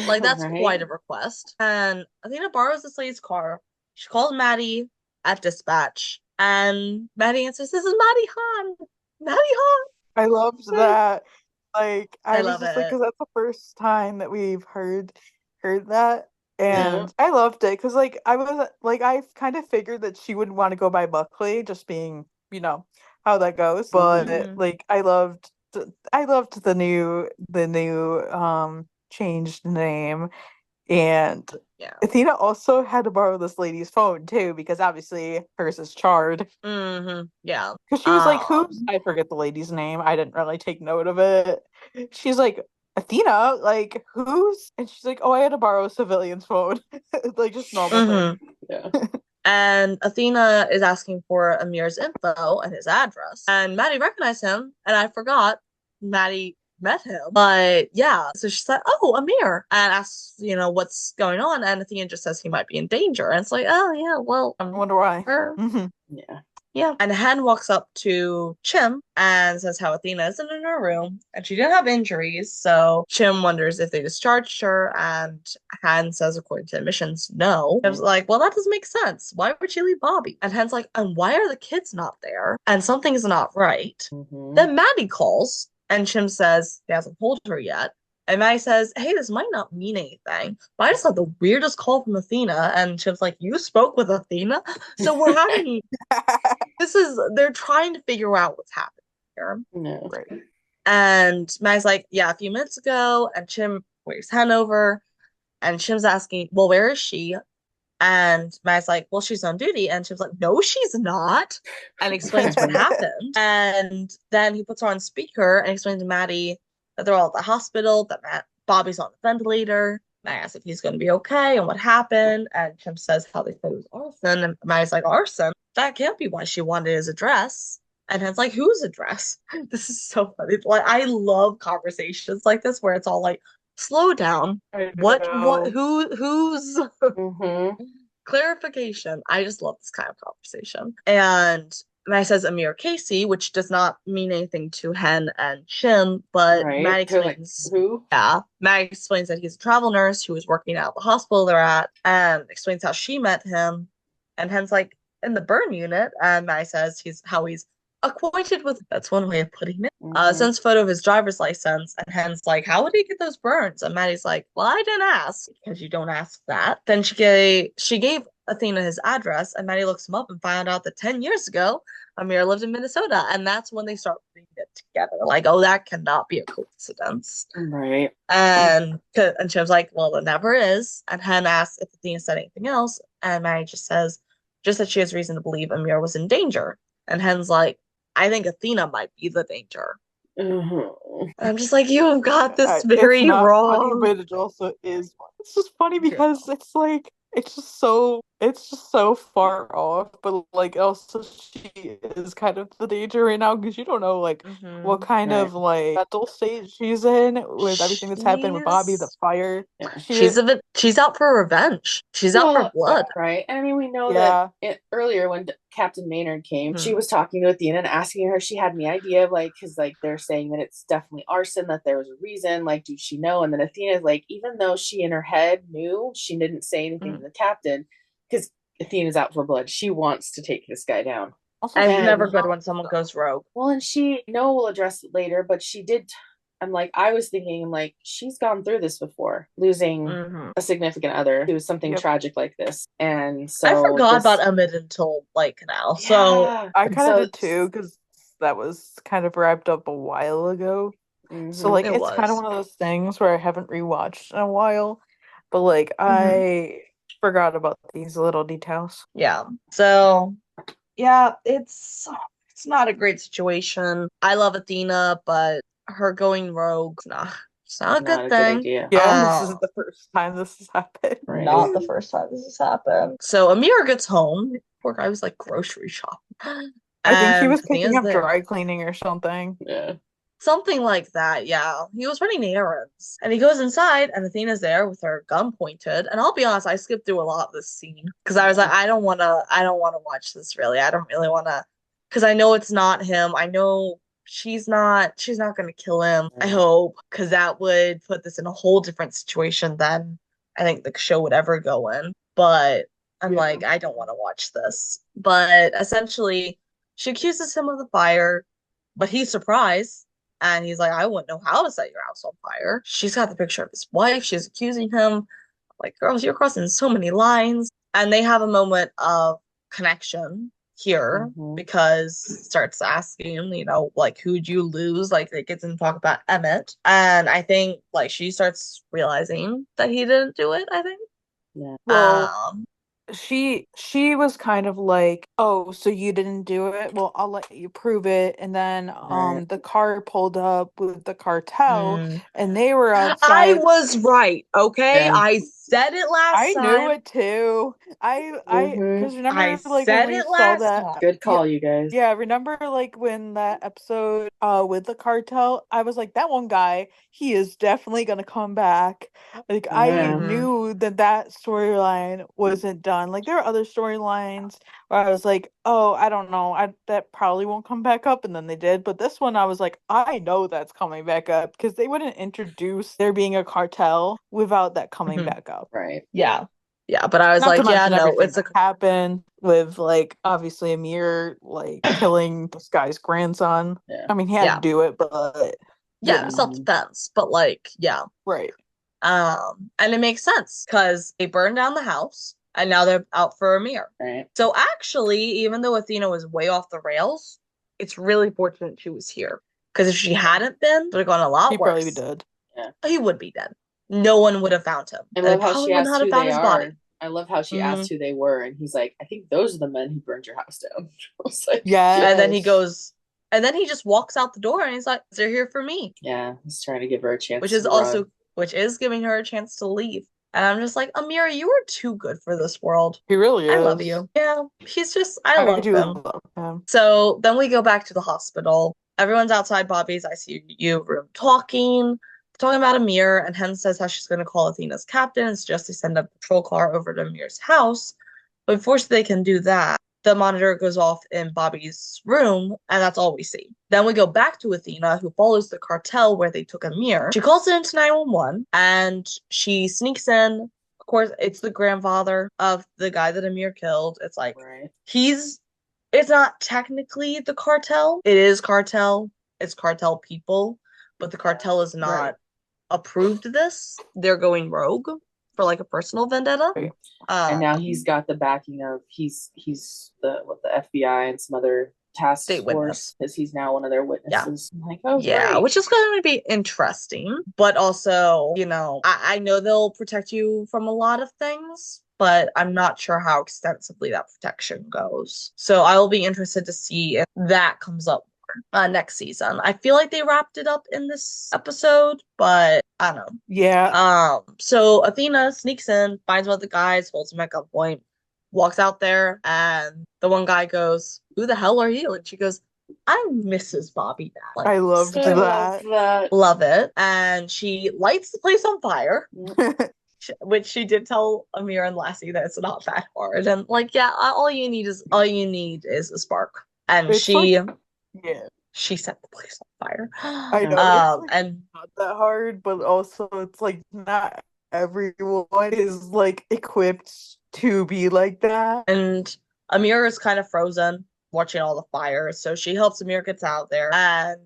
Like, that's Right. quite a request. And Athena borrows this lady's car. She calls Maddie at dispatch. And Maddie answers, this is Maddie Han. Maddie Han. I loved that. Like, I was love just like, it. because that's the first time that we've heard that. And I loved it because, like, I kind of figured that she would want to go by Buckley, just being, how that goes. But like, I loved the new changed name. And Athena also had to borrow this lady's phone too, because obviously hers is charred. Yeah. Because she was like, who's, I forget the lady's name. I didn't really take note of it. She's like, Athena, like, who's? And she's like, oh, I had to borrow a civilian's phone. Like, just normal thing. Yeah. And Athena is asking for Amir's info and his address. And Maddie recognized him, and I forgot Maddie met him. But yeah, so she's like, oh, Amir, and asks, what's going on. And Athena just says he might be in danger. And it's like, oh, yeah, well, I wonder why. Yeah. Yeah. And Hen walks up to Chim and says how Athena isn't in her room and she didn't have injuries. So Chim wonders if they discharged her, and Hen says, according to admissions, no. I was like, well, that doesn't make sense. Why would she leave Bobby? And Hen's like, and why are the kids not there? And something's not right. Then Maddie calls and Chim says he hasn't told her yet. And Maddie says, hey, this might not mean anything, but I just got the weirdest call from Athena. And Chim's like, you spoke with Athena? So we're having, they're trying to figure out what's happening here. No. Right. And Maddie's like, yeah, a few minutes ago. And Chim waves Hen over. And Chim's asking, well, where is she? And Maddie's like, well, she's on duty. And Chim's like, no, she's not. And explains what happened. And then he puts her on speaker and explains to Maddie that they're all at the hospital, that Bobby's on the ventilator. Maddie asks if he's going to be okay and what happened. And Chim says how they said it was arson. And Maddie's like, arson? That can't be why she wanted his address. And Hen's like, whose address? This is so funny. Like, I love conversations like this where it's all like, slow down. Who's clarification? I just love this kind of conversation. And Maddie says Amir Casey, which does not mean anything to Hen and Chim, but Maddie explains who? Yeah. Maddie explains that he's a travel nurse who was working at the hospital they're at, and explains how she met him. And Hen's like, in the burn unit, and Maddie says he's acquainted with, that's one way of putting it. Sends a photo of his driver's license, and Hen's like, how would he get those burns? And Maddie's like, well, I didn't ask, because you don't ask that. Then she gave Athena his address, and Maddie looks him up and found out that 10 years ago, Amir lived in Minnesota, and that's when they start putting it together. Like, oh, that cannot be a coincidence. Right. And Chim's like, well, it never is. And Hen asks if Athena said anything else, and Maddie just says, just that she has reason to believe Amir was in danger. And Hen's like, I think Athena might be the danger. I'm just like, you have got this very it's not wrong. Funny, but it also is. It's just funny because it's like it's just so far off, but like also she is kind of the danger right now because you don't know like what kind of like mental state she's in with everything that's happened with Bobby, the fire. Yeah. She's out for revenge. She's out for blood. Right. And I mean, we know that earlier when Captain Maynard came, she was talking to Athena and asking her if she had any idea of like, because like they're saying that it's definitely arson, that there was a reason, like, do she know? And then Athena's like, even though she in her head knew, she didn't say anything to the captain because Athena's out for blood. She wants to take this guy down. Also, it's never good when someone goes rogue. Well, and we'll address it later, but she did. I was thinking, like, she's gone through this before, losing a significant other who was something tragic like this. And so I forgot about Emmett until, like, now. Yeah. So I kind of did too, because that was kind of wrapped up a while ago. So, like, it's kind of one of those things where I haven't rewatched in a while, but, like, I forgot about these little details. Yeah. So, yeah, it's not a great situation. I love Athena, but her going rogue, it's not a good thing. Yeah, this is the first time this has happened. Right. Not the first time this has happened. So Amir gets home. Poor guy was like grocery shopping. I think he was picking up dry cleaning or something. Yeah. Something like that, yeah. He was running errands. And he goes inside and Athena's there with her gun pointed. And I'll be honest, I skipped through a lot of this scene. Because I was like, I don't wanna watch this really. I don't really wanna, because I know it's not him. I know she's not gonna kill him. I hope. Because that would put this in a whole different situation than I think the show would ever go in. But I'm like, I don't want to watch this. But essentially, she accuses him of the fire, but he's surprised. And he's like, I wouldn't know how to set your house on fire. She's got the picture of his wife. She's accusing him. Like, girls, you're crossing so many lines. And they have a moment of connection here because starts asking, like, who'd you lose? Like, they get to talk about Emmett. And I think, like, she starts realizing that he didn't do it, I think. Yeah. Well, she was kind of like, oh, so you didn't do it? Well, I'll let you prove it. And then the car pulled up with the cartel and they were outside. I was right, okay? Yeah. I said it last time. I knew it too. Because remember, I like, said when we it saw last that. time. Good call, you guys. Yeah, remember, like, when that episode with the cartel, I was like, that one guy, he is definitely gonna come back. Like, I knew that storyline wasn't done. Like, there are other storylines where I was like, oh, I don't know, that probably won't come back up, and then they did. But this one, I was like, I know that's coming back up because they wouldn't introduce there being a cartel without that coming back up. Right. Yeah. Yeah, but I was Not to like, yeah, mention no, everything it's a that happened with like obviously Amir like killing this guy's grandson. Yeah. I mean, he had Yeah. to do it, but yeah, know. self-defense, but like, yeah. right. And it makes sense because they burned down the house and now they're out for Amir. Right. So actually, even though Athena was way off the rails, it's really fortunate she was here. Because if she hadn't been, it would have gone a lot He worse. probably be dead. Yeah. He would be dead. No one would have found him. I And they love how probably she wouldn't asked have who found they his are. body. I love how she Mhm. asked who they were, and he's like, I think those are the men who burned your house down. I was like, Yeah. And then he Yes. goes, and then he just walks out the door and he's like, they're here for me. yeah, he's trying to give her a chance Which to is also, run. which is giving her a chance to leave. And I'm just like, Amira, you are too good for this world. He really is. I love you. Yeah, he's just, I love do him. love him. So then we go back to the hospital. Everyone's outside Bobby's ICU room talking about Amir, and Hen says how she's going to call Athena's captain and suggest they send a patrol car over to Amir's house. But before they can do that, the monitor goes off in Bobby's room, and that's all we see. Then we go back to Athena, who follows the cartel where they took Amir. She calls it into 911, and she sneaks in. Of course, it's the grandfather of the guy that Amir killed. It's like, Right. it's not technically the cartel. It is cartel. It's cartel people, but the cartel is not Right. approved this. They're going rogue for like a personal vendetta. Right. And now he's got the backing of he's the FBI and some other task State force witness. because he's now one of their witnesses. I'm like, oh yeah, great. which is going to be interesting, but also, I know they'll protect you from a lot of things, but I'm not sure how extensively that protection goes. So I will be interested to see if that comes up more next season. I feel like they wrapped it up in this episode, but I don't know. Yeah. So Athena sneaks in, finds one of the guys, holds him at gunpoint, walks out there, and the one guy goes, "Who the hell are you?" And she goes, "I'm Mrs. Bobby Dad." I loved I that. love that. Love it. And she lights the place on fire, which she did tell Amir and Lassie that it's not that hard. And like, yeah, all you need is a spark. And It's she like- yeah. she set the place on fire. I know. It's like And not that hard, but also it's like not everyone is like equipped to be like that. and Amir is kind of frozen watching all the fire, so she helps Amir gets out there, and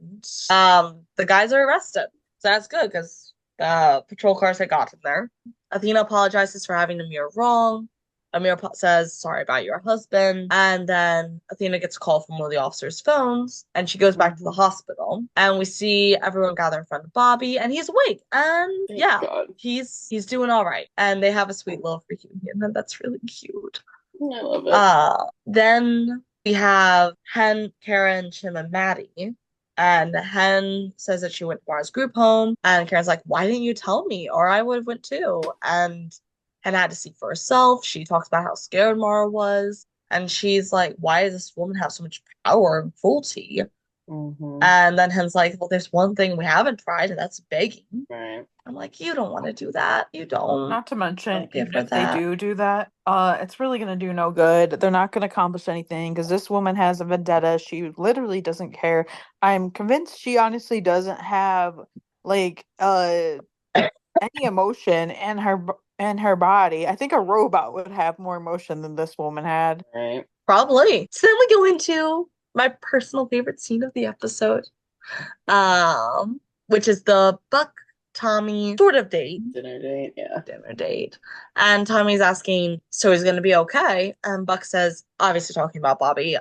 the guys are arrested. So that's good because the patrol cars had gotten there. Athena apologizes for having Amir wrong. Amir says sorry about your husband, and then Athena gets a call from one of the officers' phones, and she goes back to the hospital, and we see everyone gather in front of Bobby, and he's awake, and Thank yeah, God. he's doing all right, and they have a sweet little reunion, and that's really cute. I love it. Then we have Hen, Karen, Chim, and Maddie. And Hen says that she went to Mara's group home, and Karen's like, "Why didn't you tell me? Or I would have went too." And Hen had to see for herself. She talks about how scared Mara was, and she's like, "Why does this woman have so much power and cruelty?" And then Hen's like, "Well, there's one thing we haven't tried, and that's begging." Right. I'm like, "You don't want to do that. You don't." Not to mention, Don't give even her if they that. do that, it's really gonna do no good. They're not gonna accomplish anything because this woman has a vendetta. She literally doesn't care. I'm convinced she honestly doesn't have like any emotion in her body. I think a robot would have more emotion than this woman had. Right. Probably. So then we go into my personal favorite scene of the episode, which is the Buck Tommy sort of date. Dinner date. Yeah. Dinner date. And Tommy's asking, so he's gonna be okay? And Buck says, obviously talking about Bobby,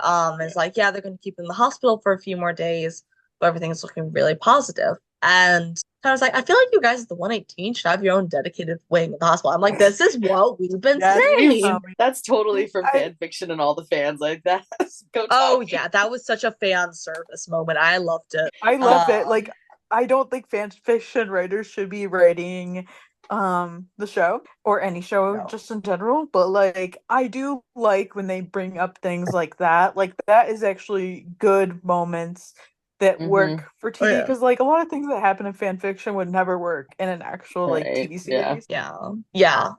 is like, yeah, they're gonna keep him in the hospital for a few more days, but everything's looking really positive. And Tommy's like, I feel like you guys at the 118 should have your own dedicated wing in the hospital. I'm like, this is what we've been saying. That's totally from fan fiction and all the fans like that. Oh yeah, that was such a fan service moment. I loved it. I love it. Like, I don't think fan fiction writers should be writing the show or any show just in general, but like I do like when they bring up things like that. Like that is actually good moments that work for TV because like a lot of things that happen in fan fiction would never work in an actual like TV series. Yeah.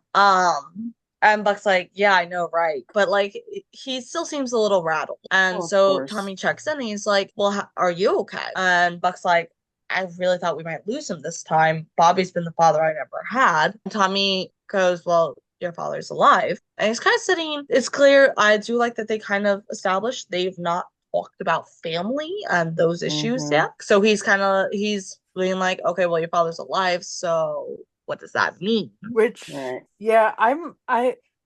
And Buck's like, yeah, I know, right? But like, he still seems a little rattled. And Oh, of so course. Tommy checks in and he's like, well, are you okay? And Buck's like, I really thought we might lose him this time. Bobby's been the father I never had. And Tommy goes, well, your father's alive. And he's kind of sitting, it's clear, I do like that they kind of established they've not talked about family and those issues Mhm. yet. So he's being like, okay, well, your father's alive, so what does that mean? Which, Right. yeah,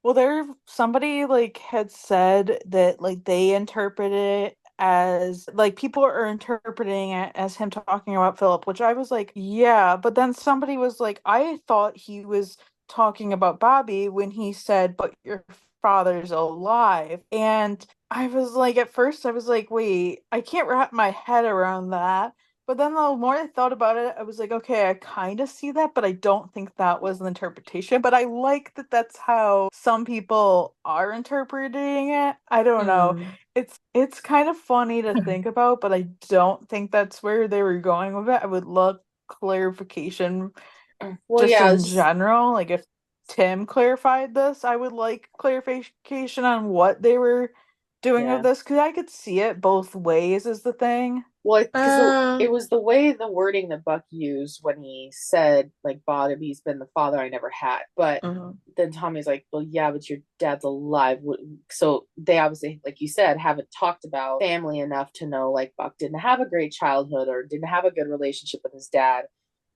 well, somebody like had said that like they interpret it as like people are interpreting it as him talking about Philip, which I was like, yeah, but then somebody was like, I thought he was talking about Bobby when he said, but your father's alive. And I was like, at first, I was like, wait, I can't wrap my head around that. But then the more I thought about it, I was like, okay, I kind of see that, but I don't think that was an interpretation. But I like that that's how some people are interpreting it. I don't know. Mm. It's kind of funny to think about, but I don't think that's where they were going with it. I would love clarification Well, just yeah, in it's just, general. Like if Tim clarified this, I would like clarification on what they were doing with yeah. this because I could see it both ways is the thing. Well, because Uh, it was the way the wording that Buck used when he said, like, Bobby's been the father I never had. But mhm. then Tommy's like, well, yeah, but your dad's alive. So they obviously, like you said, haven't talked about family enough to know, like, Buck didn't have a great childhood or didn't have a good relationship with his dad.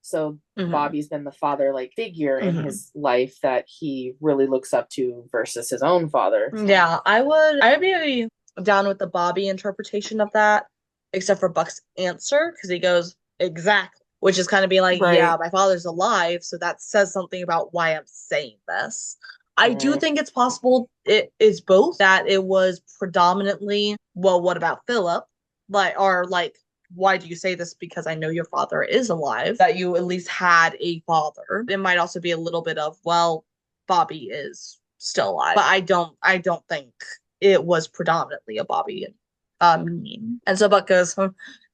So Mhm. Bobby's been the father, like, figure in Mhm. his life that he really looks up to versus his own father. Yeah, I'd be down with the Bobby interpretation of that, except for Buck's answer, because he goes, exactly, which is kind of being like, yeah, Right. my father's alive, so that says something about why I'm saying this. I do Right. think it's possible it is both, that it was predominantly, well, what about Philip? Like, or like, why do you say this? Because I know your father is alive, that you at least had a father. It might also be a little bit of, well, Bobby is still alive, but I don't think it was predominantly a Bobby meme. And so Buck goes,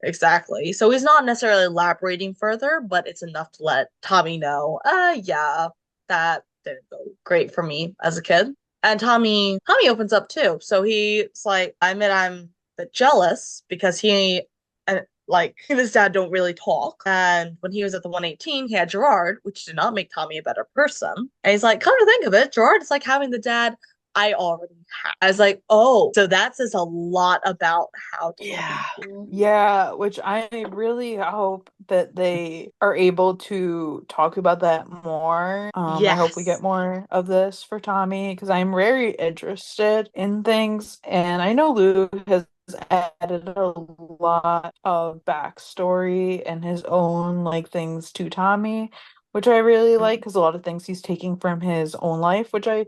exactly. So he's not necessarily elaborating further, but it's enough to let Tommy know, yeah, that didn't go great for me as a kid. And Tommy opens up too. So he's like, I admit I'm a bit jealous because he and like he and his dad don't really talk. And when he was at the 118, he had Gerard, which did not make Tommy a better person. And he's like, come to think of it, Gerard is like having the dad I already have. I was like, oh, so that says a lot about how Yeah. Tommy. Yeah, which I really hope that they are able to talk about that more. I hope we get Yes. more of this for Tommy because I'm very interested in things, and I know Lou has added a lot of backstory and his own like things to Tommy, which I really like because a lot of things he's taking from his own life, which I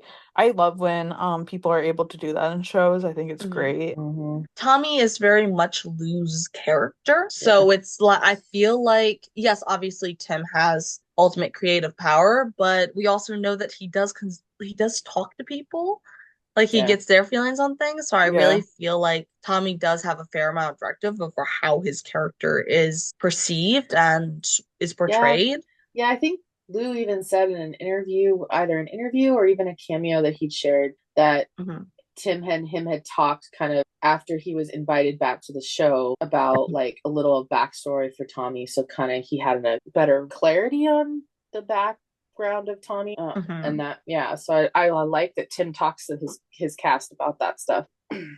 love when people are able to do that in shows. I think it's Mhm. great. Mm-hmm. Tommy is very much Lou's character. Yeah. So it's like, I feel like, yes, obviously Tim has ultimate creative power, but we also know that he does talk to people. Like he Yeah. gets their feelings on things. So I Yeah. really feel like Tommy does have a fair amount of directive over how his character is perceived and is Yeah. portrayed. Yeah, I think Lou even said in an interview, either an interview or even a cameo that he'd shared, that Mhm. Tim and him had talked kind of after he was invited back to the show about like a little of backstory for Tommy. So kind of he had a better clarity on the background of Tommy. And Mhm. that, yeah. So I like that Tim talks to his cast about that stuff.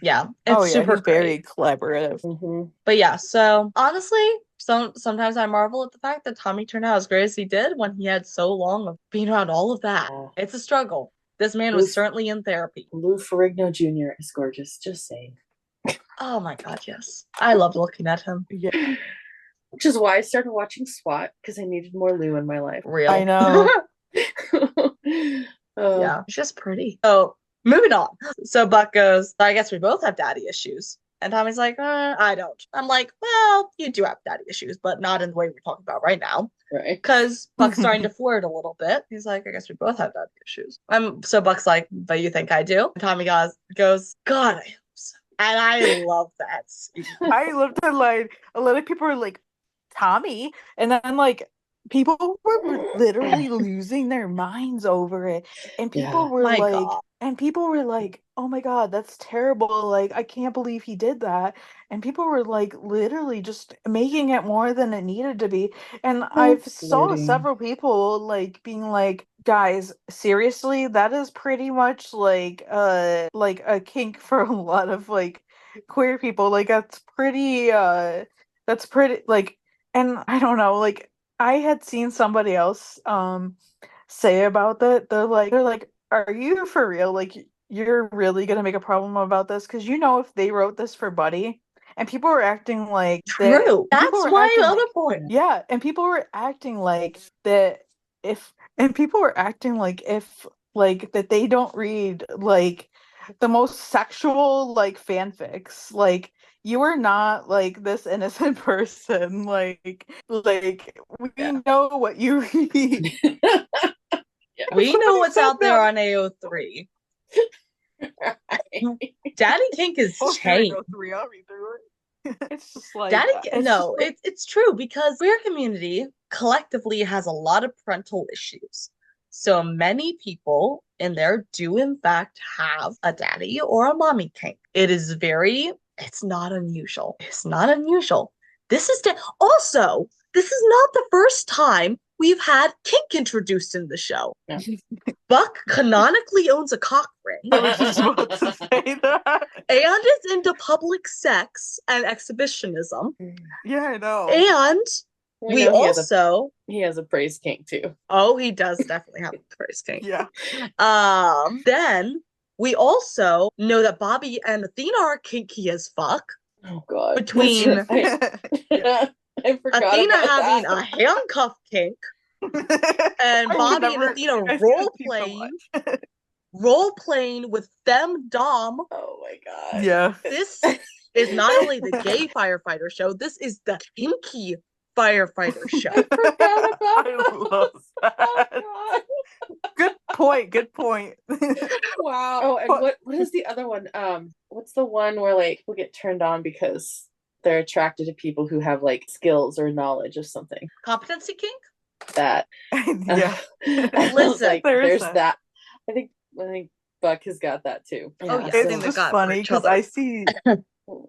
Yeah, Oh it's yeah, super he's very great. collaborative. Mm-hmm. But yeah, so honestly, sometimes I marvel at the fact that Tommy turned out as great as he did when he had so long of being around all of that. Yeah. It's a struggle. This man Lou, was certainly in therapy. Lou Ferrigno Jr. is gorgeous. Just saying. Oh my God, yes. I love looking at him. Yeah, Which is why I started watching SWAT because I needed more Lou in my life. I Real. know. Yeah, she's just pretty. So moving on. So Buck goes, I guess we both have daddy issues. And Tommy's like, I don't. I'm like, well, you do have daddy issues, but not in the way we're talking about right now. Right. Because Buck's starting to flirt a little bit. He's like, I guess we both have daddy issues. So Buck's like, but you think I do? And Tommy goes, God, I hope so. And I love that. I looked at like a lot of people were like Tommy, and then like people were literally losing their minds over it, and people were My like, God. oh my God, that's terrible, like I can't believe he did that. And people were like literally just making it more than it needed to be. And I've saw Flirting. several people like being like, guys, seriously, that is pretty much like a kink for a lot of like queer people. Like that's pretty like, and I don't know, like I had seen somebody else say about that. They're like, are you for real? Like you're really gonna make a problem about this? Because if they wrote this for Buddy, and people were acting like that. True. And people That's were my acting other like, point. yeah, and people were acting like that if and people were acting like if like that they don't read like the most sexual like fanfics. Like you are not like this innocent person. Like we know what you read. We know Somebody what's said out there that. on AO3. Daddy kink is Oh, there you changed. go, 3. I'll read through it. It's just like Daddy, it's no, just like, it's true because queer community collectively has a lot of parental issues. So many people in there do in fact have a daddy or a mommy kink. It's not unusual. It's not unusual. Also, this is not the first time we've had kink introduced in the show. No. Buck canonically owns a cock ring. I was just about to say that. And is into public sex and exhibition,ism. Yeah, I know. And we know also he has a praise kink too. Oh, he does definitely have a praise kink. Yeah. Then we also know that Bobby and Athena are kinky as fuck. Oh God. Between I forgot Athena about having that. a handcuff kink and I Bobby and never- Athena I see role this so playing with femdom. Oh my God. Yeah. This is not only the gay firefighter show, this is the kinky firefighter show. I forgot about I love that. Oh, Good point. Good point. wow. Oh, and what is the other one? What's the one where like people get turned on because they're attracted to people who have like skills or knowledge of something? Competency kink? That. Yeah. Listen, like, there's there's that. I think Buck has got that too. Oh, yes, It's in the just gut for funny each because other. I see.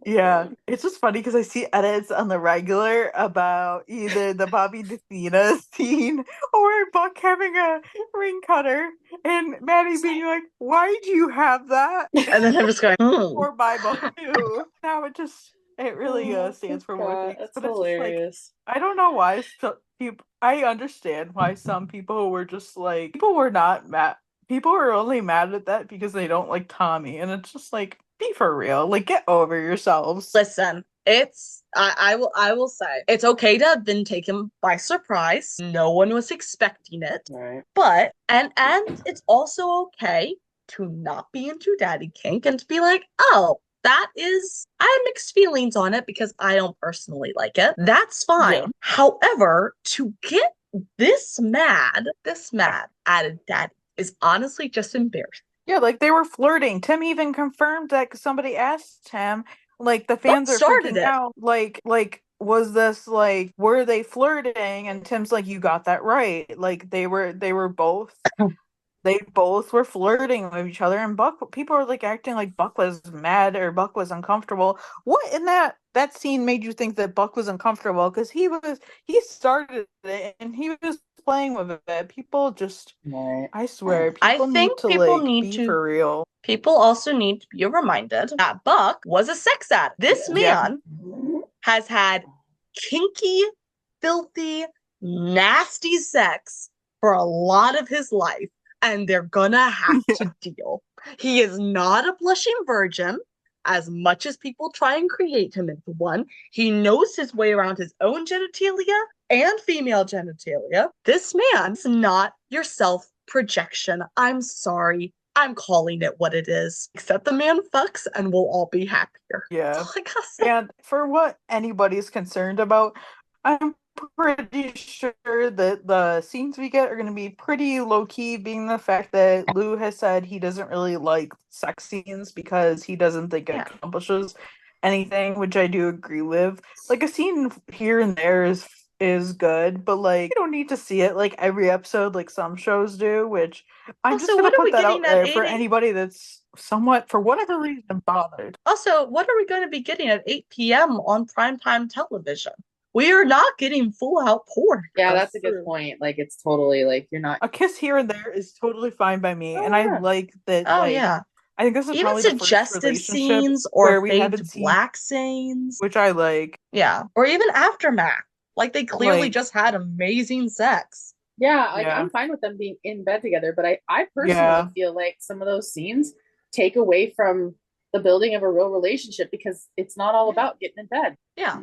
Yeah, it's just funny because I see edits on the regular about either the Bobby Athena scene or Buck having a ring cutter and Maddie being like, "Why do you have that?" And then I'm just going, Or Bible too. Now it really stands for more things. That's But it's just like, hilarious. I don't know why people. I understand why some people were just like, people were not mad. People were only mad at that because they don't like Tommy, and it's just like, be for real, like get over yourselves. Listen, I will say it's okay to have been taken by surprise. No one was expecting it. Right. But and it's also okay to not be into daddy kink and to be like, oh, I have mixed feelings on it because I don't personally like it. That's fine. Yeah. However, to get this mad at a daddy is honestly just embarrassing. Yeah, like they were flirting. Tim even confirmed that 'cause somebody asked him, like the fans What are started freaking it? out. Like was this like, were they flirting? And Tim's like, you got that right. Like they were both they both were flirting with each other, and people were like acting like Buck was mad or Buck was uncomfortable. What in that scene made you think that Buck was uncomfortable? Because he started it and he was playing with it. People just, Right. I swear, I people think need to people like need be to- for real. People also need to be reminded that Buck was a sex addict. This Yeah. man has had kinky, filthy, nasty sex for a lot of his life, and they're gonna have to deal. He is not a blushing virgin, as much as people try and create him into one. He knows his way around his own genitalia and female genitalia. This man's not your self-projection. I'm sorry. I'm calling it what it is. Except the man fucks and we'll all be happier. Yeah. That's all I gotta say. And for what anybody's concerned about, I'm pretty sure that the scenes we get are going to be pretty low key, being the fact that Lou has said he doesn't really like sex scenes because he doesn't think it Yeah. accomplishes anything, which I do agree with. Like a scene here and there is is good, but like you don't need to see it like every episode like some shows do, which I'm just Also, gonna what are put we that getting out at there 8 for anybody that's somewhat, for whatever reason, bothered. Also, what are we going to be getting at 8 p.m. on primetime television? We are not getting full out porn. Yeah, That's that's a good true. point. Like it's totally like you're not. A kiss here and there is totally fine by me, Oh, and I yeah. like that. Oh, Like, yeah. I think this is Even probably the first suggestive relationship scenes where or we fade haven't to seen, black scenes. which I like. Yeah. Or even aftermath. Like they clearly Like, just had amazing sex. Yeah, like yeah, I'm fine with them being in bed together, but I personally yeah, feel like some of those scenes take away from the building of a real relationship because it's not all about getting in bed. Yeah.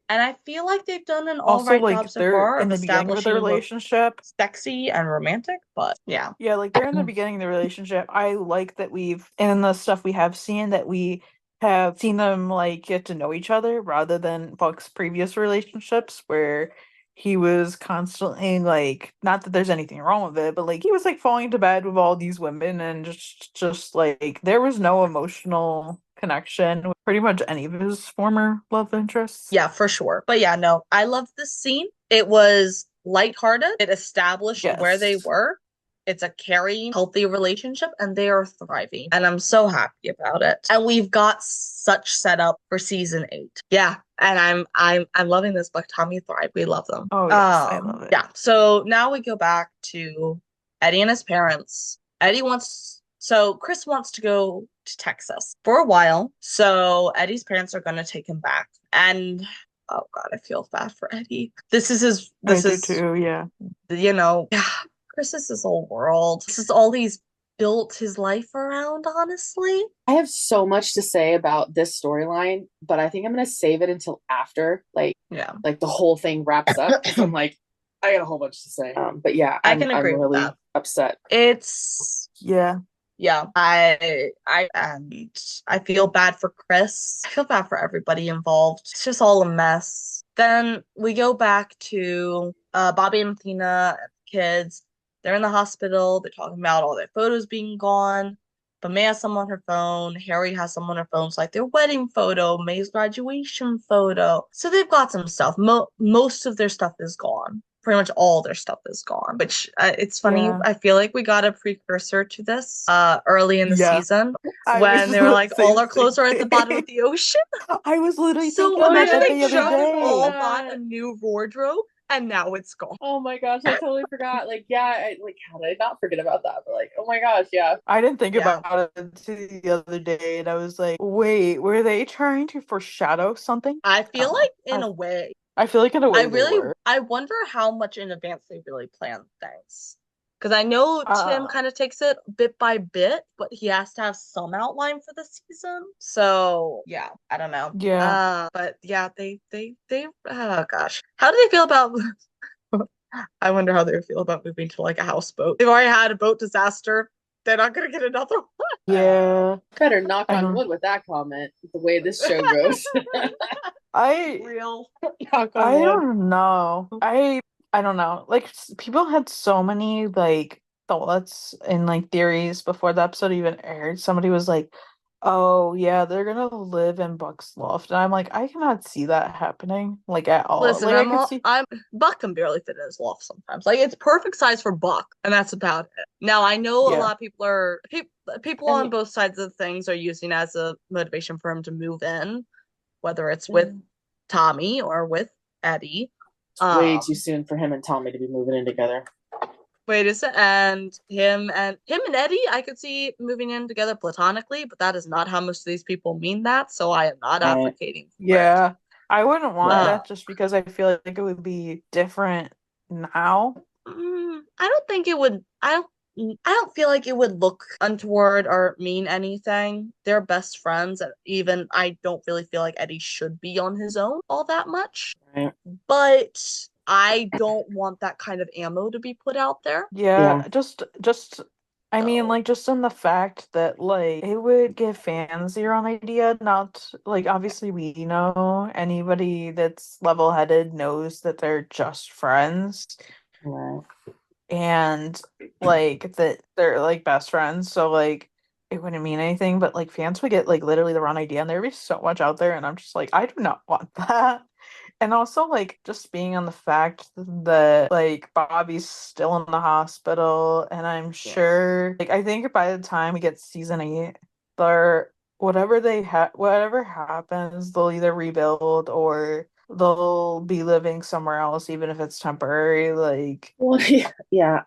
And I feel like they've done an all also right job like so they're far in of the beginning of the establishing what relationship. sexy and romantic, but yeah. Yeah, like they're in the beginning of the relationship. I like that we've, in the stuff we have seen, that we have seen them like get to know each other rather than Buck's previous relationships where he was constantly like, not that there's anything wrong with it, but like he was like falling to bed with all these women and just like there was no emotional connection with pretty much any of his former love interests. Yeah, for sure. But yeah, no, I loved this scene. It was lighthearted. It established where they Yes. were. It's a caring, healthy relationship, and they are thriving. And I'm so happy about it. And we've got such setup for season 8. Yeah, and I'm loving this book. Tommy Thrive. We love them. Oh yes, I love it. Yeah. So now we go back to Eddie and his parents. So Chris wants to go to Texas for a while. So Eddie's parents are going to take him back. And oh God, I feel bad for Eddie. This I do is, too, yeah. Chris is his whole world. This is all he's built his life around, honestly. I have so much to say about this storyline, but I think I'm gonna save it until after Yeah. like the whole thing wraps up because I'm like, I got a whole bunch to say. But yeah, I can agree I'm with really that. upset. It's Yeah. yeah, I feel bad for Chris. I feel bad for everybody involved. It's just all a mess. Then we go back to Bobby and Athena and the kids. They're in the hospital. They're talking about all their photos being gone. But May has some on her phone. Harry has some on her phone. It's like their wedding photo, May's graduation photo. So they've got some stuff. Most of their stuff is gone. Pretty much all their stuff is gone. Which it's funny. Yeah. I feel like we got a precursor to this early in the Yeah. season I when was they were like, all saying our clothes are at the same bottom of thing. the ocean. I was literally So thinking about imagine that they the other just day. all that. bought a new wardrobe and now it's gone. Oh my gosh, I totally forgot. Like, yeah, like how did I not forget about that? But like, oh my gosh, yeah. I didn't think Yeah. about it until the other day, and I was like, wait, were they trying to foreshadow something? I feel like in I, a way, I feel like in a way they were. I wonder how much in advance they really planned things. Because I know Tim kind of takes it bit by bit, but he has to have some outline for the season. So yeah, I don't know. Yeah. But yeah, they oh gosh. How do they feel about I wonder how they feel about moving to like a houseboat. They've already had a boat disaster. They're not gonna get another one. Yeah. Better knock I on don't- wood with that comment, the way this show goes. I Real. I don't know. I don't know. Like people had so many like thoughts and like theories before the episode even aired. Somebody was like, "Oh yeah, they're gonna live in Buck's loft," and I'm like, I cannot see that happening like at all. Listen, Like I could see. I'm Buck can barely fit in his loft sometimes. Like it's perfect size for Buck, and that's about it. Now I know a Yeah. lot of people And on both sides of things are using as a motivation for him to move in, whether it's with Tommy or with Eddie. It's way too soon for him and Tommy to be moving in together. Wait a second, and him and Eddie, I could see moving in together platonically, but that is not how most of these people mean that. So I am not Right. advocating for it. Yeah, I wouldn't want Yeah. that just because I feel like it would be different now. I don't think it would. I don't feel like it would look untoward or mean anything. They're best friends, and even I don't really feel like Eddie should be on his own all that much. Right. But I don't want that kind of ammo to be put out there. Yeah, just I mean, So- like, just in the fact that, like, it would give fans the wrong idea, not, like, obviously we know anybody that's level-headed knows that they're just friends Right. and, like, that they're, like, best friends, so, like, it wouldn't mean anything, but, like, fans would get, like, literally the wrong idea, and there'd be so much out there, and I'm just like, I do not want that. And also, like, just being on the fact that, like, Bobby's still in the hospital, and I'm sure, like, I think by the time we get season 8, they're whatever happens, they'll either rebuild or they'll be living somewhere else, even if it's temporary. Like, Well, yeah.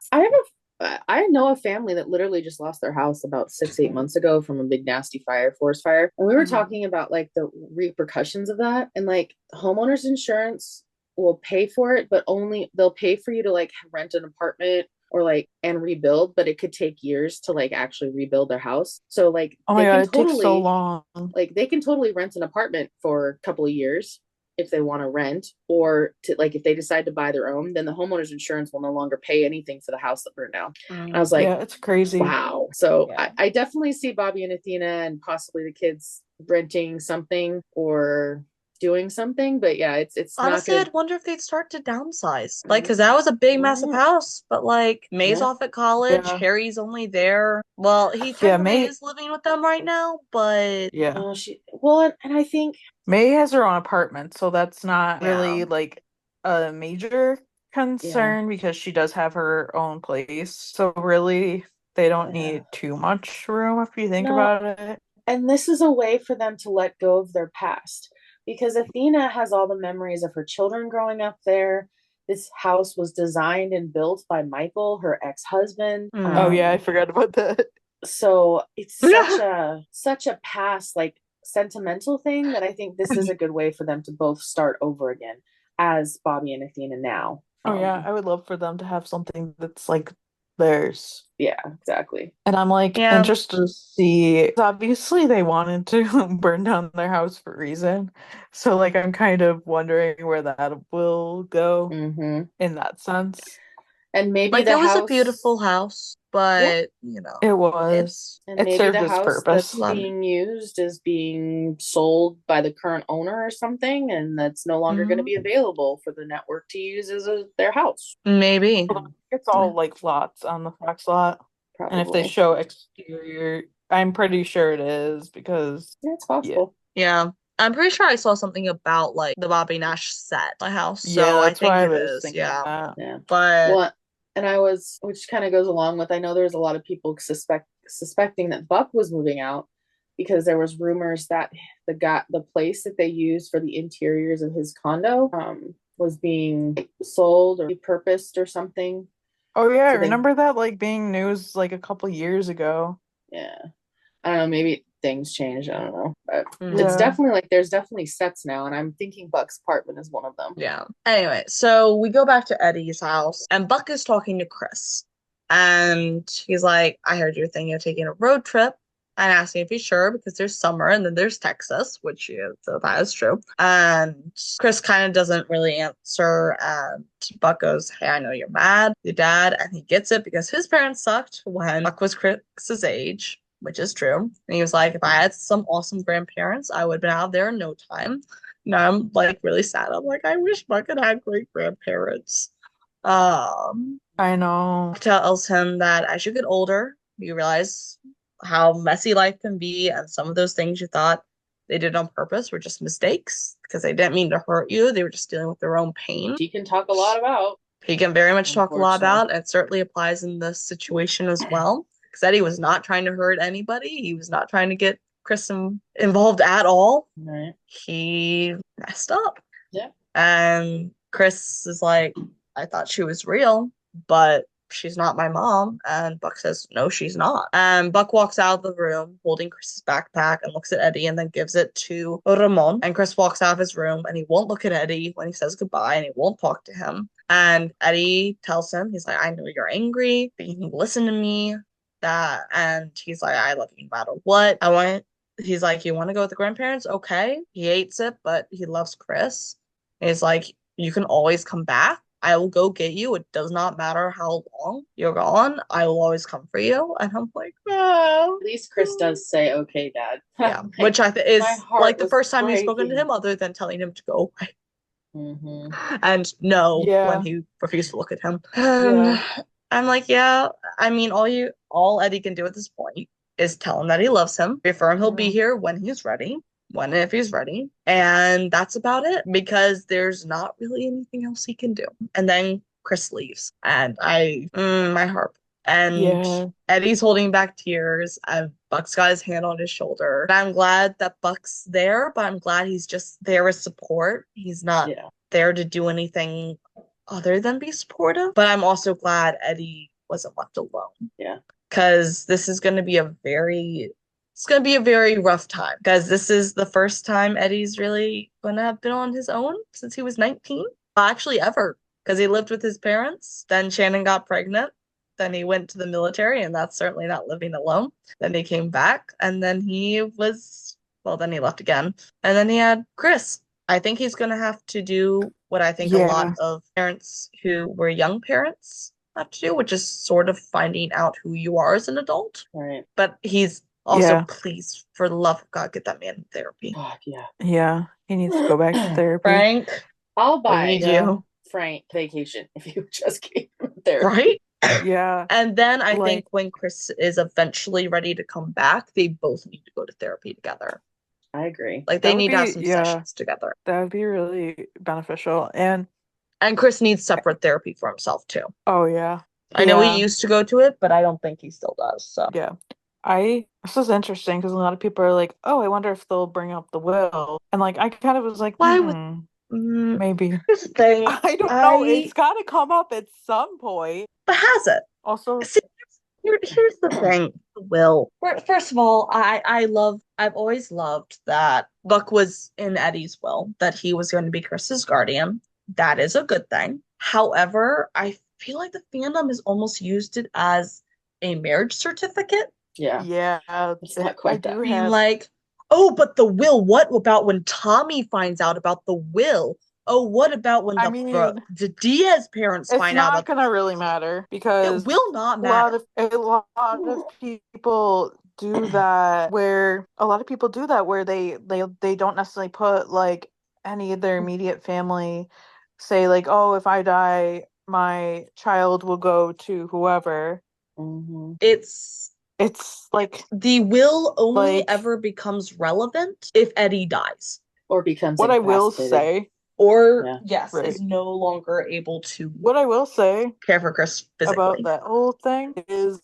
I know a family that literally just lost their house about 6, 8 months ago from a big nasty forest fire. And we were talking about like the repercussions of that. And like homeowners insurance will pay for it, but only they'll pay for you to like rent an apartment or like and rebuild, but it could take years to like actually rebuild their house. So like oh my God, it takes so long. like they can totally rent an apartment for a couple of years if they want to rent, or to like if they decide to buy their own, then the homeowner's insurance will no longer pay anything for the house that burned down. I was like, yeah, it's crazy. Wow. So I definitely see Bobby and Athena and possibly the kids renting something or doing something, but yeah, it's Honestly, not good. I'd wonder if they'd start to downsize. Like, because that was a big, massive house, but like, May's off at college, Yeah. Harry's only there. Well, he technically is living with them right now, but yeah. And I think May has her own apartment, so that's not really like a major concern because she does have her own place. So really, they don't need too much room if you think about it. And this is a way for them to let go of their past because Athena has all the memories of her children growing up there. This house was designed and built by Michael, her ex-husband. Oh yeah, I forgot about that. So it's such a past like sentimental thing that I think this is a good way for them to both start over again as Bobby and Athena now. Oh yeah, I would love for them to have something that's like theirs. Yeah, exactly. And I'm like interested to see. Obviously, they wanted to burn down their house for a reason. So like, I'm kind of wondering where that will go in that sense. And maybe like it was a beautiful house, but you know, it was. And it maybe served the its house purpose. that's being used is being sold by the current owner or something, and that's no longer going to be available for the network to use as their house. Maybe it's all like lots on the Fox lot. Probably. And if they show exterior, I'm pretty sure it is because it's possible. Yeah. I'm pretty sure I saw something about like the Bobby Nash set, the house. So yeah, that's I think why it I was is. thinking that. Yeah. But and which kind of goes along with, I know there's a lot of people suspecting that Buck was moving out because there was rumors that the place that they used for the interiors of his condo was being sold or repurposed or something. Oh yeah, I remember that like being news like a couple years ago. Yeah. I don't know, maybe things changed. I don't know. But it's definitely like there's definitely sets now, and I'm thinking Buck's apartment is one of them. Yeah. Anyway, so we go back to Eddie's house, and Buck is talking to Chris. And he's like, I heard you're thinking of taking a road trip. And asking if he's sure because there's summer and then there's Texas, which so that is true. And Chris kind of doesn't really answer. And Buck goes, hey, I know you're mad, your dad. And he gets it because his parents sucked when Buck was Chris's age, which is true. And he was like, if I had some awesome grandparents, I would have been out there in no time. Now I'm like really sad. I'm like, I wish Buck had had great grandparents. I know. Tells him that as you get older, you realize how messy life can be, and some of those things you thought they did on purpose were just mistakes because they didn't mean to hurt you. They were just dealing with their own pain. He can talk a lot about. He can very much talk a lot about, and it certainly applies in this situation as well. Because Eddie was not trying to hurt anybody. He was not trying to get Chris involved at all. Right. He messed up. Yeah. And Chris is like, I thought she was real, but she's not my mom. And Buck says, no, she's not. And Buck walks out of the room holding Chris's backpack and looks at Eddie and then gives it to Ramon. And Chris walks out of his room and he won't look at Eddie when he says goodbye and he won't talk to him. And Eddie tells him, he's like, I know you're angry, but you can listen to me. And he's like, I love you no matter what. He's like, you want to go with the grandparents? Okay. He hates it, but he loves Chris. He's like, you can always come back. I will go get you. It does not matter how long you're gone. I will always come for you. And I'm like, At least Chris does say, okay, Dad. Yeah, which I think is like the first time he's spoken to him other than telling him to go away. And no, when he refused to look at him. I'm like, yeah, I mean, all Eddie can do at this point is tell him that he loves him, reaffirm he'll be here when he's ready. when and if he's ready. And that's about it because there's not really anything else he can do. And then Chris leaves, and my heart. And Yeah. Eddie's holding back tears, and Buck's got his hand on his shoulder. And I'm glad that Buck's there, but I'm glad he's just there as support. He's not there to do anything other than be supportive. But I'm also glad Eddie wasn't left alone. Yeah. Because this is going to be it's going to be a very rough time because this is the first time Eddie's really going to have been on his own since he was 19. Actually, ever. Because he lived with his parents. Then Shannon got pregnant. Then he went to the military, and that's certainly not living alone. Then he came back, and then then he left again. And then he had Chris. I think he's going to have to do what I think a lot of parents who were young parents have to do, which is sort of finding out who you are as an adult. Right. But he's also, please, for the love of God, get that man in therapy. God, yeah. Yeah. He needs to go back to therapy. Frank, I'll buy I need you. Frank vacation if you just gave him therapy. Right? Yeah. And then I think when Chris is eventually ready to come back, they both need to go to therapy together. I agree. Like they need to have some sessions together. That would be really beneficial. And Chris needs separate therapy for himself too. Oh yeah. I know he used to go to it, but I don't think he still does. So yeah. This is interesting because a lot of people are like, oh, I wonder if they'll bring up the will. And like I kind of was like, why would maybe. Here's the thing. I don't know. It's gotta come up at some point. But has it? Also, see, here's the thing. Will. First of all, I've always loved that Buck was in Eddie's will, that he was going to be Chris's guardian. That is a good thing. However, I feel like the fandom has almost used it as a marriage certificate. Yeah. Yeah. It's not quite that. Like, oh, but the will, what about when Tommy finds out about the will? Oh, what about when the Diaz parents find out? It's not gonna really matter because it will not matter. A lot of people do that where they don't necessarily put like any of their immediate family, say like, oh, if I die, my child will go to whoever. Mm-hmm. It's like the will only ever becomes relevant if Eddie dies or becomes what I will say. Or is no longer able to. What I will say care for Chris physically about that whole thing is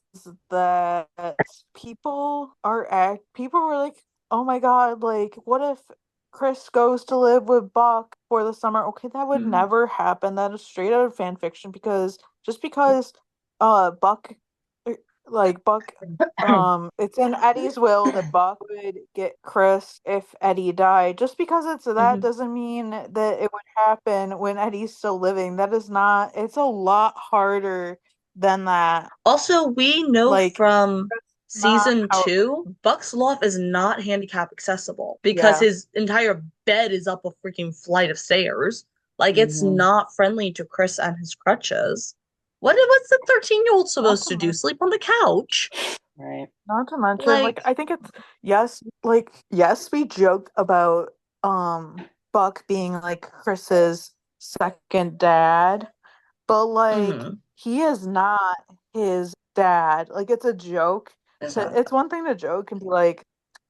that people were like, oh my God, like what if Chris goes to live with Buck for the summer? Okay, that would never happen. That is straight out of fan fiction because Buck it's in Eddie's will that Buck would get Chris if Eddie died. Just because it's that doesn't mean that it would happen when Eddie's still living. That is not, it's a lot harder than that. Also, we know from season 2, Buck's loft is not handicap accessible because his entire bed is up a freaking flight of stairs. Like it's not friendly to Chris and his crutches. What's the 13-year-old supposed to do? Sleep on the couch? Right. Not to mention, like I think it's yes, we joke about Buck being like Chris's second dad, but like he is not his dad. Like it's a joke. It's one thing to joke and be like,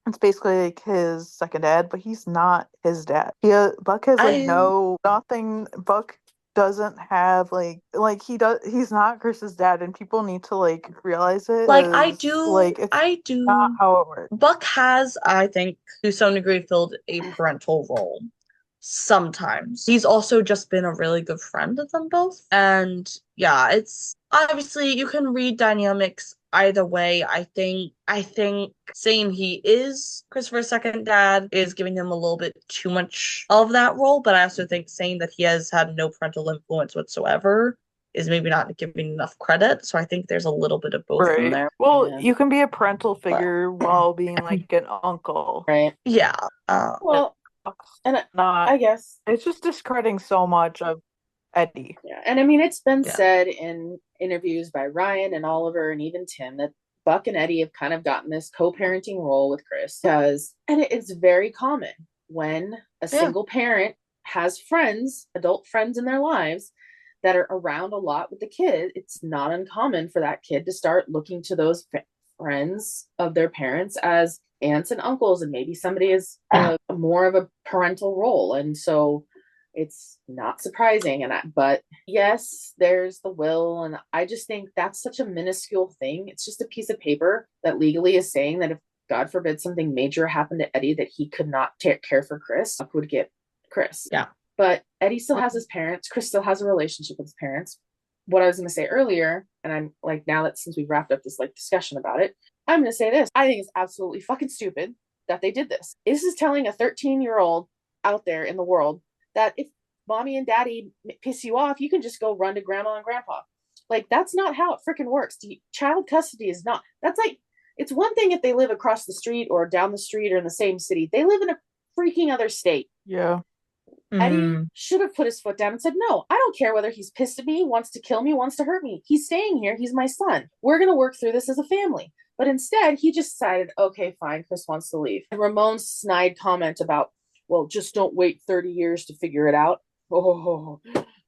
it's basically like his second dad, but he's not his dad. Buck has nothing. Buck doesn't have he's not Chris's dad, and people need to like realize it. I do not how it works. Buck has, I think, to some degree filled a parental role sometimes. He's also just been a really good friend of them both. And yeah, it's obviously you can read dynamics either way. I think saying he is Christopher's second dad is giving him a little bit too much of that role, but I also think saying that he has had no parental influence whatsoever is maybe not giving enough credit. So I think there's a little bit of both in there. Well, you can be a parental figure while being like an uncle. Right. Yeah. I guess it's just discrediting so much of Eddie. Yeah. And I mean, it's been said in interviews by Ryan and Oliver and even Tim that Buck and Eddie have kind of gotten this co-parenting role with Chris and it's very common when a single parent has adult friends in their lives that are around a lot with the kid. It's not uncommon for that kid to start looking to those friends of their parents as aunts and uncles, and maybe somebody is more of a parental role. And so it's not surprising. But yes, there's the will. And I just think that's such a minuscule thing. It's just a piece of paper that legally is saying that if God forbid something major happened to Eddie, that he could not care for Chris, would get Chris. Yeah. But Eddie still has his parents. Chris still has a relationship with his parents. What I was going to say earlier, and I'm like, now that since we've wrapped up this like discussion about it, I'm going to say this. I think it's absolutely fucking stupid that they did this. This is telling a 13-year-old out there in the world that if mommy and daddy piss you off, you can just go run to grandma and grandpa. Like, that's not how it freaking works. Child custody is not. That's like, it's one thing if they live across the street or down the street or in the same city. They live in a freaking other state. Yeah. Eddie should have put his foot down and said, no, I don't care whether he's pissed at me, wants to kill me, wants to hurt me. He's staying here. He's my son. We're going to work through this as a family. But instead, he just decided, okay, fine, Chris wants to leave. And Ramon's snide comment about, well, just don't wait 30 years to figure it out. Oh,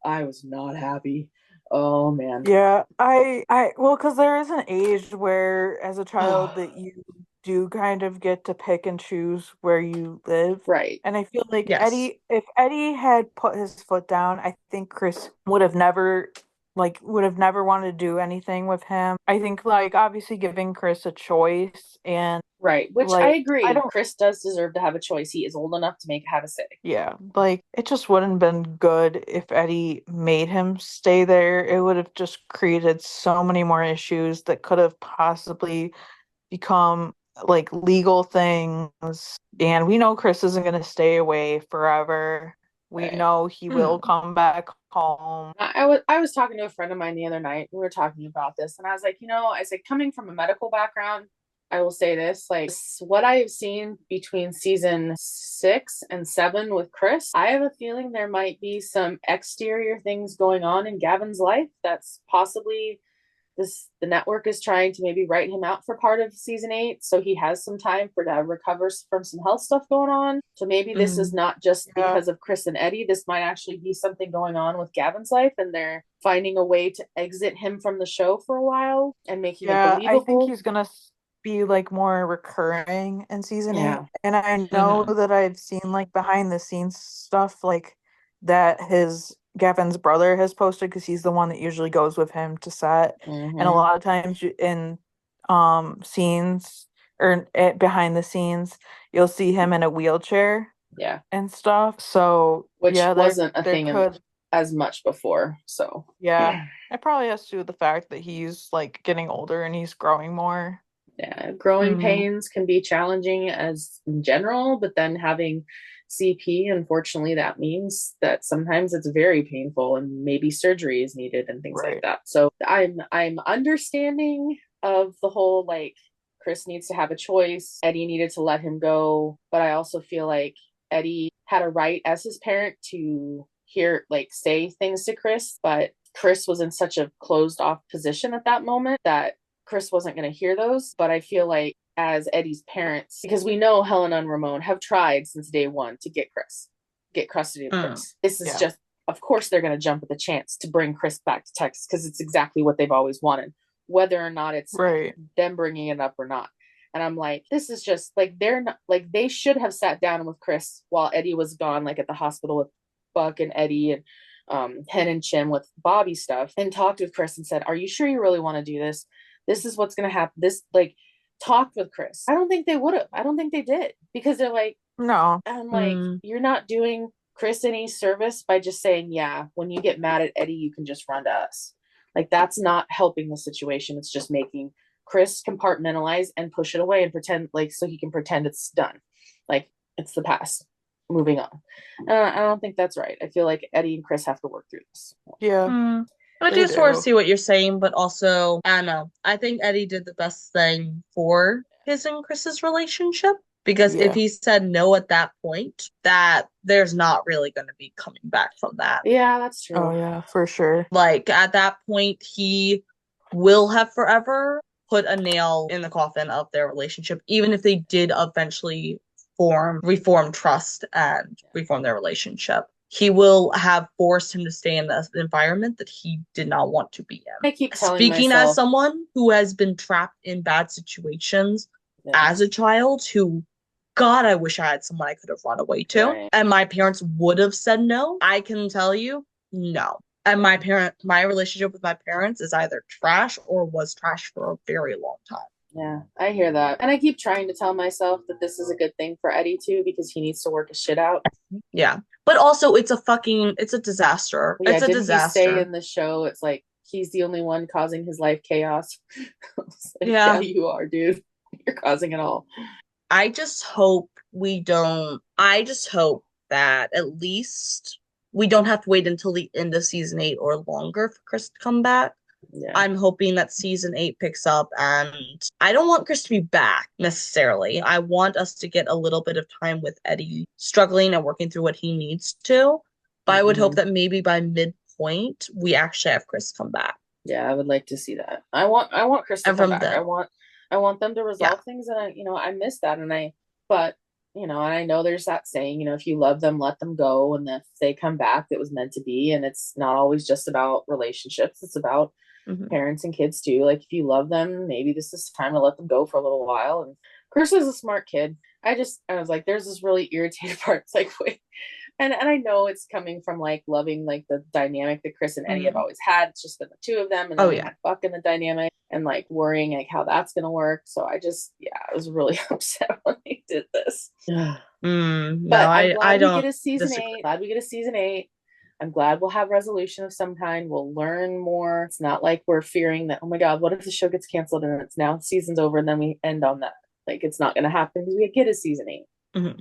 I was not happy. Oh, man. Yeah, well, because there is an age where, as a child, that you do kind of get to pick and choose where you live. Right. And I feel like Yes. if Eddie had put his foot down, I think Chris would have never wanted to do anything with him. I think, like, obviously giving Chris a choice and right, which like, I agree. I don't- Chris does deserve to have a choice. He is old enough to have a say. yeah, like, it just wouldn't have been good if Eddie made him stay there. It would have just created so many more issues that could have possibly become like legal things. And we know Chris isn't going to stay away forever. We Right. know he will come back home. I was talking to a friend of mine the other night. We were talking about this, and I was like, coming from a medical background, I will say this, like, what I have seen between season 6 and 7 with Chris, I have a feeling there might be some exterior things going on in Gavin's life that's possibly the network is trying to maybe write him out for part of season 8, so he has some time to recover from some health stuff going on. So maybe this is not just because of Chris and Eddie. This might actually be something going on with Gavin's life, and they're finding a way to exit him from the show for a while and making it believable. I think he's gonna be like more recurring in season 8. And I know that I've seen like behind the scenes stuff like that Gavin's brother has posted, because he's the one that usually goes with him to set. And a lot of times in scenes or behind the scenes, you'll see him in a wheelchair and stuff. So which wasn't a thing as much before. So it probably has to do with the fact that he's like getting older and he's growing more. Growing pains can be challenging as in general, but then having CP, unfortunately, that means that sometimes it's very painful and maybe surgery is needed and things like that. So I'm understanding of the whole, like, Chris needs to have a choice. Eddie needed to let him go, but I also feel like Eddie had a right as his parent to say things to Chris, but Chris was in such a closed off position at that moment that Chris wasn't going to hear those. But I feel like as Eddie's parents, because we know Helena and Ramon have tried since day one to get custody of Chris. This is just, of course, they're going to jump at the chance to bring Chris back to Texas because it's exactly what they've always wanted, whether or not it's them bringing it up or not. And I'm like, this is just like, they're not like, they should have sat down with Chris while Eddie was gone, like at the hospital with Buck and Eddie and Hen and Chim with Bobby stuff, and talked with Chris and said, are you sure you really want to do this? This is what's going to happen. This, like, talked with Chris. I don't think they would have. I don't think they did, because they're like, no. I'm like, you're not doing Chris any service by just saying, yeah, when you get mad at Eddie, you can just run to us. Like, that's not helping the situation. It's just making Chris compartmentalize and push it away and pretend, like, so he can pretend it's done. Like, it's the past. Moving on. I don't think that's right. I feel like Eddie and Chris have to work through this. Yeah. I do sort of see what you're saying, but also, I don't know. I think Eddie did the best thing for his and Chris's relationship, because if he said no at that point, that there's not really going to be coming back from that. Yeah, that's true. Oh, yeah, for sure. Like, at that point, he will have forever put a nail in the coffin of their relationship, even if they did eventually reform trust and reform their relationship. He will have forced him to stay in the environment that he did not want to be in. I keep telling Speaking myself, as someone who has been trapped in bad situations as a child who, God, I wish I had someone I could have run away to. Right. And my parents would have said no. I can tell you, no. And my relationship with my parents is either trash or was trash for a very long time. Yeah, I hear that. And I keep trying to tell myself that this is a good thing for Eddie too, because he needs to work his shit out. Yeah. But also it's a disaster. Yeah, It's a didn't disaster. he say in the show it's like he's the only one causing his life chaos? Like, yeah, you are, dude. You're causing it all. I just hope that at least we don't have to wait until the end of season 8 or longer for Chris to come back. Yeah. I'm hoping that season 8 picks up, and I don't want Chris to be back necessarily. I want us to get a little bit of time with Eddie struggling and working through what he needs to. But I would hope that maybe by midpoint we actually have Chris come back. Yeah, I would like to see that. I want Chris to come back. I want them to resolve things, and I miss that, but and I know there's that saying, if you love them, let them go, and if they come back, it was meant to be, and it's not always just about relationships. It's about parents and kids too. Like, if you love them, maybe this is time to let them go for a little while. And Chris is a smart kid. I was like, there's this really irritating part. It's like, wait. And I know it's coming from like loving like the dynamic that Chris and Eddie have always had. It's just been the two of them, and then we had Buck in the dynamic, and like worrying like how that's gonna work. So I was really upset when they did this. But I'm glad we get a season 8. Glad we get a season 8. I'm glad we'll have resolution of some kind. We'll learn more. It's not like we're fearing that, oh my God, what if the show gets canceled and it's now the season's over and then we end on that? Like, it's not going to happen because we get a season 8.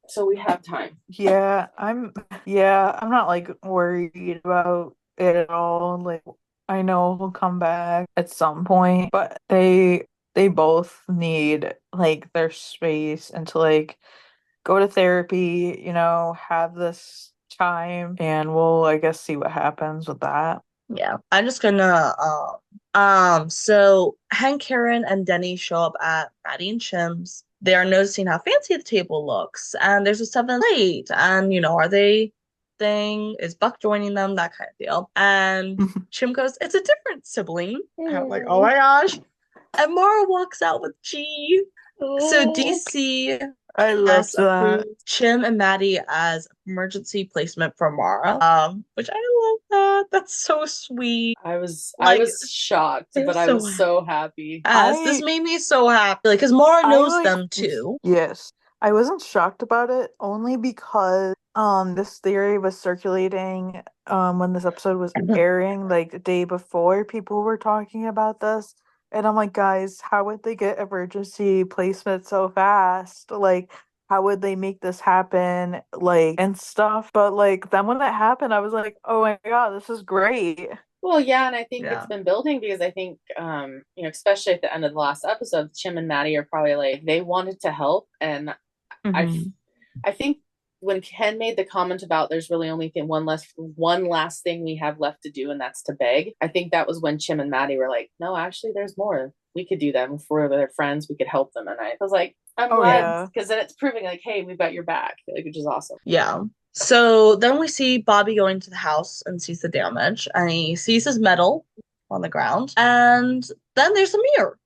So we have time. Yeah, I'm not like worried about it at all. Like, I know he'll come back at some point, but they both need like their space and to like go to therapy, have this time, and we'll, I guess, see what happens with that. Yeah. I'm just gonna so Hank, Karen, and Denny show up at Maddie and Chim's. They are noticing how fancy the table looks, and there's a 7 plate, and are they thing? Is Buck joining them? That kind of deal. And Chim goes, it's a different sibling. And I'm like, oh my gosh. And Mara walks out with G. So DC I love that. Chim and Maddie as emergency placement for Mara. Which I love that. That's so sweet. I was shocked, but I was so happy. This made me so happy. Like, because Mara knows them too. Yes. I wasn't shocked about it only because this theory was circulating when this episode was airing, like the day before. People were talking about this. And I'm like, guys, how would they get emergency placement so fast? Like, how would they make this happen? Like, and stuff. But like, then when it happened, I was like, oh my God, this is great. Well, yeah, and I think it's been building because I think, especially at the end of the last episode, Chim and Maddie are probably like, they wanted to help. And I think when Ken made the comment about there's really only one last thing we have left to do, and that's to beg, I think that was when Chim and Maddie were like, no, actually there's more. We could do that. If we're their friends, we could help them. And I was like, I'm glad, because then it's proving like, hey, we've got your back, like, which is awesome. Yeah. So then we see Bobby going to the house and sees the damage, and he sees his medal on the ground. And then there's Amir,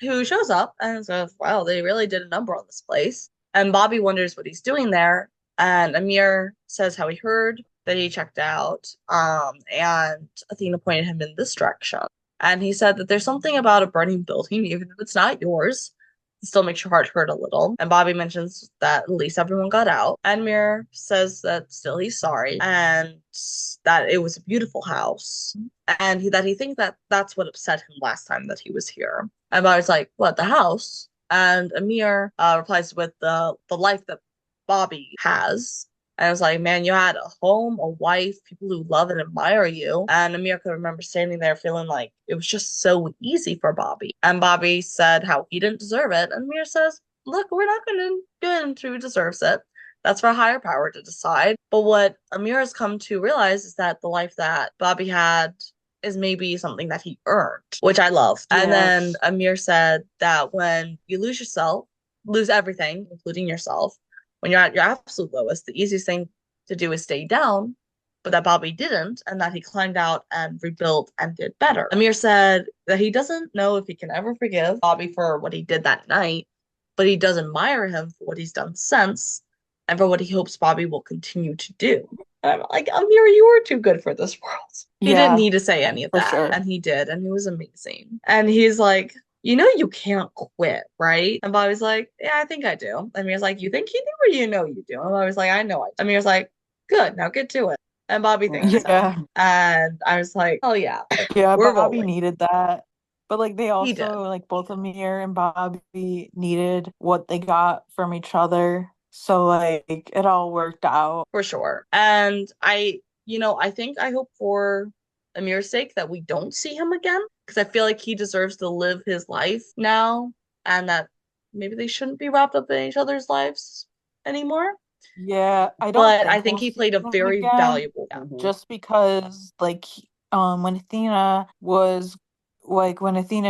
who shows up and says, wow, they really did a number on this place. And Bobby wonders what he's doing there. And Amir says how he heard that he checked out. And Athena pointed him in this direction. And he said that there's something about a burning building, even if it's not yours, it still makes your heart hurt a little. And Bobby mentions that at least everyone got out. And Amir says that still he's sorry and that it was a beautiful house. And that he thinks that that's what upset him last time that he was here. And Bobby's like, what, the house? And Amir replies with the life that Bobby has. And I was like, man, you had a home, a wife, people who love and admire you. And Amir could remember standing there feeling like it was just so easy for Bobby. And Bobby said how he didn't deserve it. And Amir says, look, we're not going to do it until who deserves it. That's for a higher power to decide. But what Amir has come to realize is that the life that Bobby had is maybe something that he earned, which I love. Yes. And then Amir said that when you lose everything, including yourself, when you're at your absolute lowest, the easiest thing to do is stay down, but that Bobby didn't, and that he climbed out and rebuilt and did better. Amir said that he doesn't know if he can ever forgive Bobby for what he did that night, but he does admire him for what he's done since and for what he hopes Bobby will continue to do. And I'm like, Amir, you were too good for this world. He didn't need to say any of for that. sure. And he did, and he was amazing. And he's like, you know you can't quit, right? And Bobby's like, yeah, I think I do. And Amir's like, you think you do or you know you do? And Bobby's like, I know I do. Amir's like, good, now get to it. And Bobby thinks so. Yeah. And I was like, oh yeah. Yeah, We're Bobby rolling. needed that. But like they He did. also like both Amir and Bobby needed what they got from each other. So like it all worked out. For sure. And I think I hope for Amir's sake that we don't see him again because I feel like he deserves to live his life now and that maybe they shouldn't be wrapped up in each other's lives anymore. Yeah, I don't But I think think we'll he see played a him very again, valuable. just because like when Athena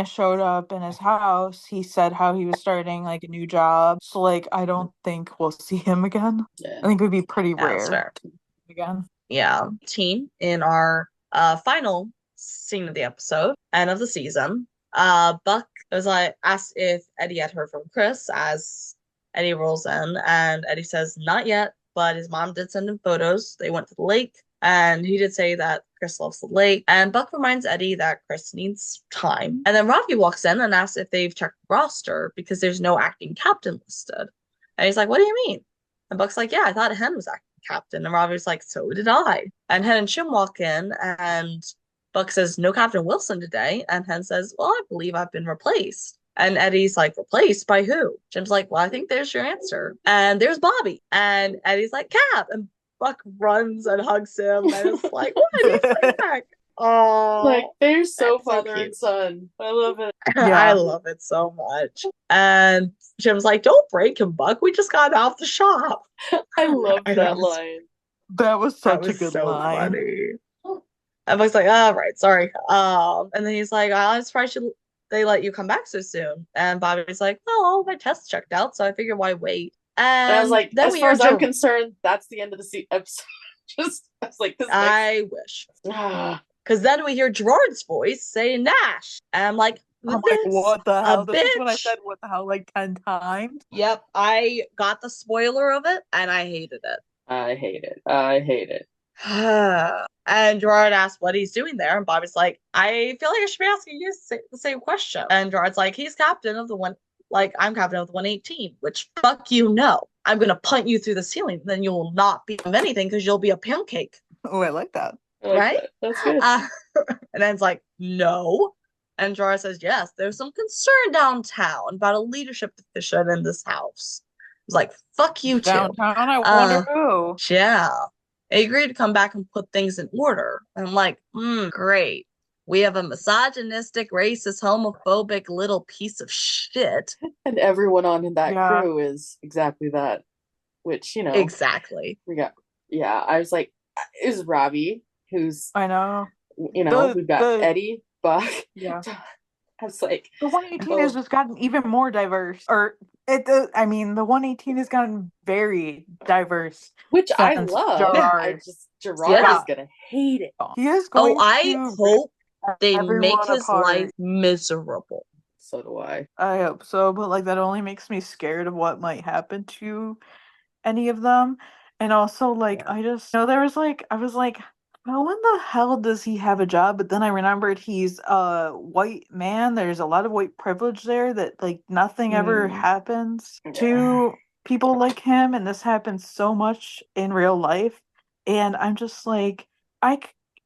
showed up in his house, he said how he was starting like a new job. So like I don't think we'll see him again. Yeah. I think it would be pretty Yeah, that's rare fair. to see him again. Yeah. Team in our final scene of the episode and of the season. Buck was like asked if Eddie had heard from Chris as Eddie rolls in, and Eddie says not yet, but his mom did send him photos. They went to the lake, and he did say that Chris loves the lake. And Buck reminds Eddie that Chris needs time. And then Ravi walks in and asks if they've checked the roster because there's no acting captain listed. And he's like, what do you mean? And Buck's like, yeah, I thought Hen was acting captain. And Ravi's like, so did I. And Hen and Chim walk in, and Buck says, no Captain Wilson today. And Hen says, well, I believe I've been replaced. And Eddie's like, replaced by who? Jim's like, well, I think there's your answer. And there's Bobby. And Eddie's like, Cap. And Buck runs and hugs him. And it's like, what? He's back. Oh, like they're so that's so father and cute. son. I love it. I love it so much. And Jim's like, don't break him, Buck. We just got out the shop. I love I that know. line. That was That such a was good so line. funny. And Buck's like, oh, right, sorry. And then he's like, I'm surprised they let you come back so soon. And Bobby's like, oh, all my tests checked out, so I figured why wait. And I was like, then as we far hear as I'm Gerard. concerned, that's the end of the episode. I was like, this I wish. next... Because then we hear Gerard's voice saying Nash. And I'm like, I'm like, what the hell? a This is what I bitch. said, what the hell, like 10 times? Yep, I got the spoiler of it, and I hated it. I hate it. I hate it. And Gerard asks what he's doing there, and Bobby's like, I feel like I should be asking you the same question. And Gerard's like, he's captain of the one, like, I'm captain of the 118, which fuck you know. I'm gonna punt you through the ceiling, then you will not be of anything because you'll be a pancake. Oh, I like that. I like Right? that. That's good. And then it's like, no. And Gerard says, yes, there's some concern downtown about a leadership deficit in this house. It's like, fuck you too. Downtown, I wonder who. Yeah. They agreed to come back and put things in order. And I'm like, great. We have a misogynistic, racist, homophobic little piece of shit. And everyone on that crew is exactly that. Which, Exactly. We got, I was like, it was Robbie, who's, I know. We've got Eddie, Buck. Yeah. I was like, the 118 has just gotten even more diverse. The 118 has gotten very diverse. Which I love. Gerard. Gerard is gonna hate it. He is going I hope they make his apart. life miserable. So do I. I hope so, but like that only makes me scared of what might happen to any of them. And also like I just there was like I was like, how in the hell does he have a job? But then I remembered he's a white man. There's a lot of white privilege there that like nothing ever happens to people like him, and this happens so much in real life. And I'm just like,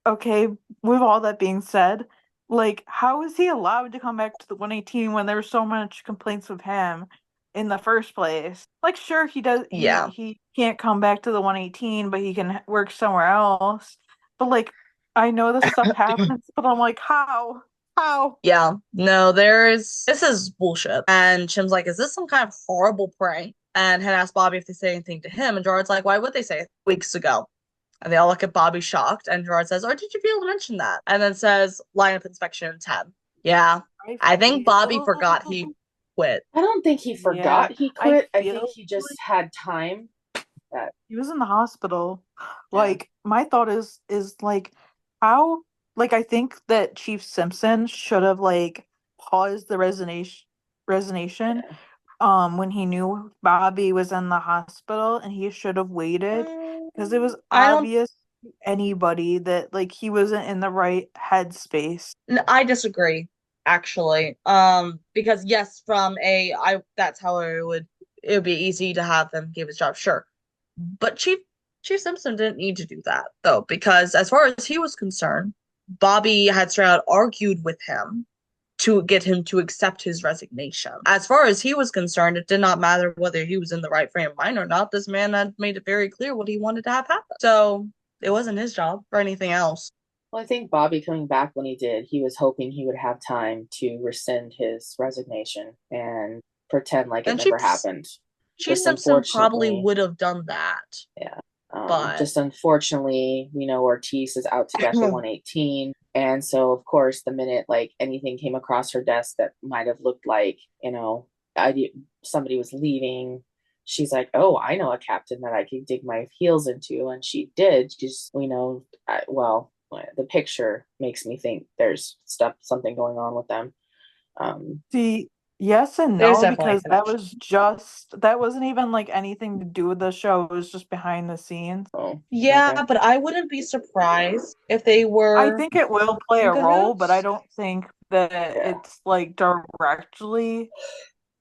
okay, with all that being said, like how is he allowed to come back to the 118 when there were so much complaints with him in the first place? Like, sure, he does. He can't come back to the 118, but he can work somewhere else. But like, I know this stuff happens, but I'm like, how? Yeah, no, this is bullshit. And Chim's like, is this some kind of horrible prank? And Hen asked Bobby if they say anything to him, and Gerard's like, why would they say it weeks ago? And they all look at Bobby shocked, and Gerard says, or did you feel to mention that? And then says, lineup inspection in 10. Yeah, I think Bobby forgot he quit. I don't think he forgot he quit. I think he just had time. He was in the hospital. Like, my thought is like, how, like, I think that Chief Simpson should have like paused the resignation when he knew Bobby was in the hospital and he should have waited because it was I don't. obvious to anybody that like he wasn't in the right headspace. I disagree, actually. Because yes, that's how it would be easy to have him give his job, sure. But Chief Simpson didn't need to do that though, because as far as he was concerned, Bobby had straight out argued with him to get him to accept his resignation. As far as he was concerned, it did not matter whether he was in the right frame of mind or not. This man had made it very clear what he wanted to have happen. So it wasn't his job or anything else. Well, I think Bobby coming back when he did, he was hoping he would have time to rescind his resignation and pretend like it And never happened. Chief Just Simpson probably unfortunately, would have done that. yeah. But Just unfortunately, we know Ortiz is out to get her 118. And so, of course, the minute like anything came across her desk that might have looked like, somebody was leaving, she's like, oh, I know a captain that I could dig my heels into. And she did. Just, the picture makes me think there's something going on with them. See, yes and There's no, definitely a because that wasn't even like anything to do with the show. It was just behind the scenes. Oh, yeah, okay. but I wouldn't be surprised if they I were think it will play in a role, but I cahoots. don't think that Yeah. it's like directly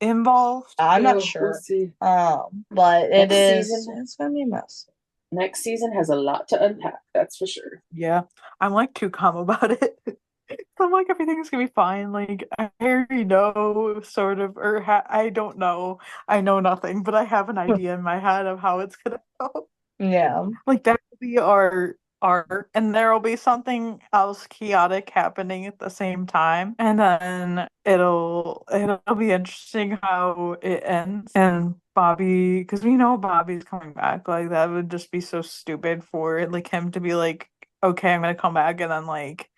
involved. I'm not We'll sure. see. But it's gonna be a mess. Next season has a lot to unpack, that's for sure. Yeah, I'm like too calm about it. I'm like everything's gonna be fine. Like I already know, sort of, or I don't know. I know nothing, but I have an idea in my head of how it's gonna go. Yeah. Like that will be our arc, and there will be something else chaotic happening at the same time, and then it'll be interesting how it ends. And Bobby, because we know Bobby's coming back, like that would just be so stupid for like him to be like, okay, I'm gonna come back, and then like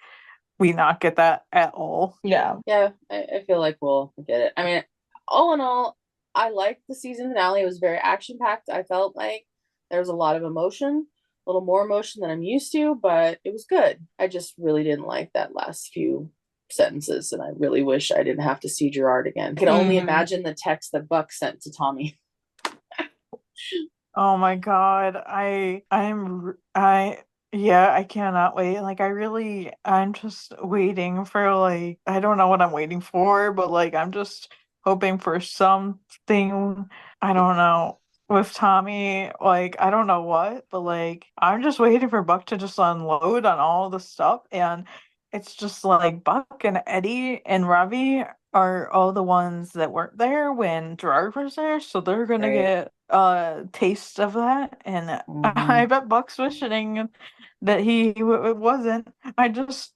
we not get that at all. Yeah. Yeah, I feel like we'll get it. I mean, all in all, I liked the season finale. It was very action packed. I felt like there was a lot of emotion, a little more emotion than I'm used to, but it was good. I just really didn't like that last few sentences, and I really wish I didn't have to see Gerard again. I can only imagine the text that Buck sent to Tommy. Oh my God. Yeah, I cannot wait. Like I'm just waiting for like I don't know what I'm waiting for, but like I'm just hoping for something, I don't know, with Tommy. Like I don't know what, but like I'm just waiting for Buck to just unload on all the stuff, and it's just like Buck and Eddie and Ravi are all the ones that weren't there when Gerard was there, so they're gonna Right. get a taste of that, and I bet Buck's wishing that it wasn't.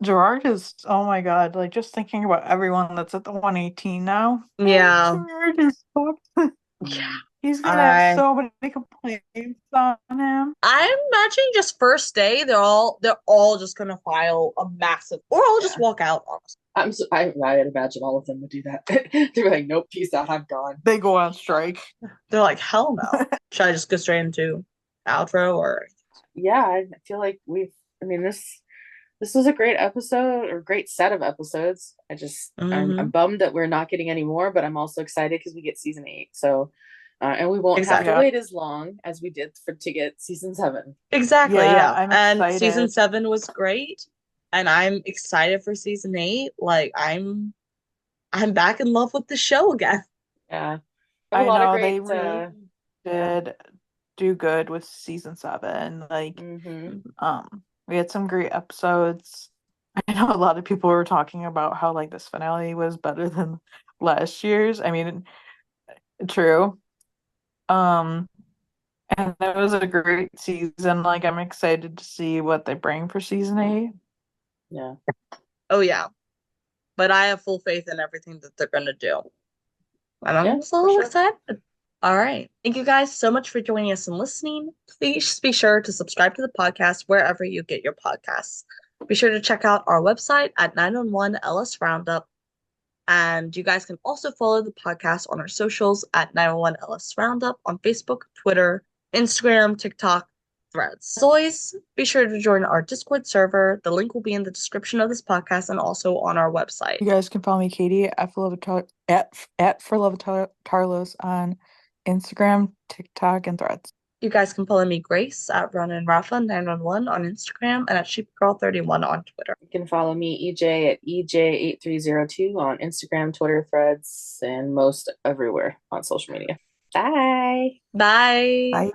Gerard is, oh my God, like just thinking about everyone that's at the 118 now. Yeah. Gerard is fucked. Yeah. He's gonna have so many complaints on him. I'm imagining just first day, they're all just gonna file a massive, or I'll just walk out. Honestly, I'd imagine all of them would do that. They're like, nope, peace out, I'm gone. They go on strike. they're like, hell no. Should I just go straight into outro or? Yeah, I feel like this was a great episode or great set of episodes. I'm bummed that we're not getting any more, but I'm also excited because we get season 8. So, and we won't have to wait as long as we did to get season 7. Exactly. Yeah. I'm and excited. Season 7 was great, and I'm excited for season 8. Like I'm back in love with the show again. Yeah, I know they really did do good with season 7. Like, we had some great episodes. I know a lot of people were talking about how like this finale was better than last year's. I mean, true. And it was a great season. Like, I'm excited to see what they bring for season 8. Yeah. Oh yeah, but I have full faith in everything that they're gonna do, and I'm so excited. All right. Thank you guys so much for joining us and listening. Please be sure to subscribe to the podcast wherever you get your podcasts. Be sure to check out our website at 911 LS Roundup. And you guys can also follow the podcast on our socials at 911 LS Roundup on Facebook, Twitter, Instagram, TikTok, threads. As always, be sure to join our Discord server. The link will be in the description of this podcast and also on our website. You guys can follow me, Katie, at For Love of Tarlos on Instagram, TikTok, and Threads. You guys can follow me, Grace, at RunandRafa911 on Instagram and at SheepGirl31 on Twitter. You can follow me, EJ, at EJ8302 on Instagram, Twitter, Threads, and most everywhere on social media. Bye. Bye. Bye.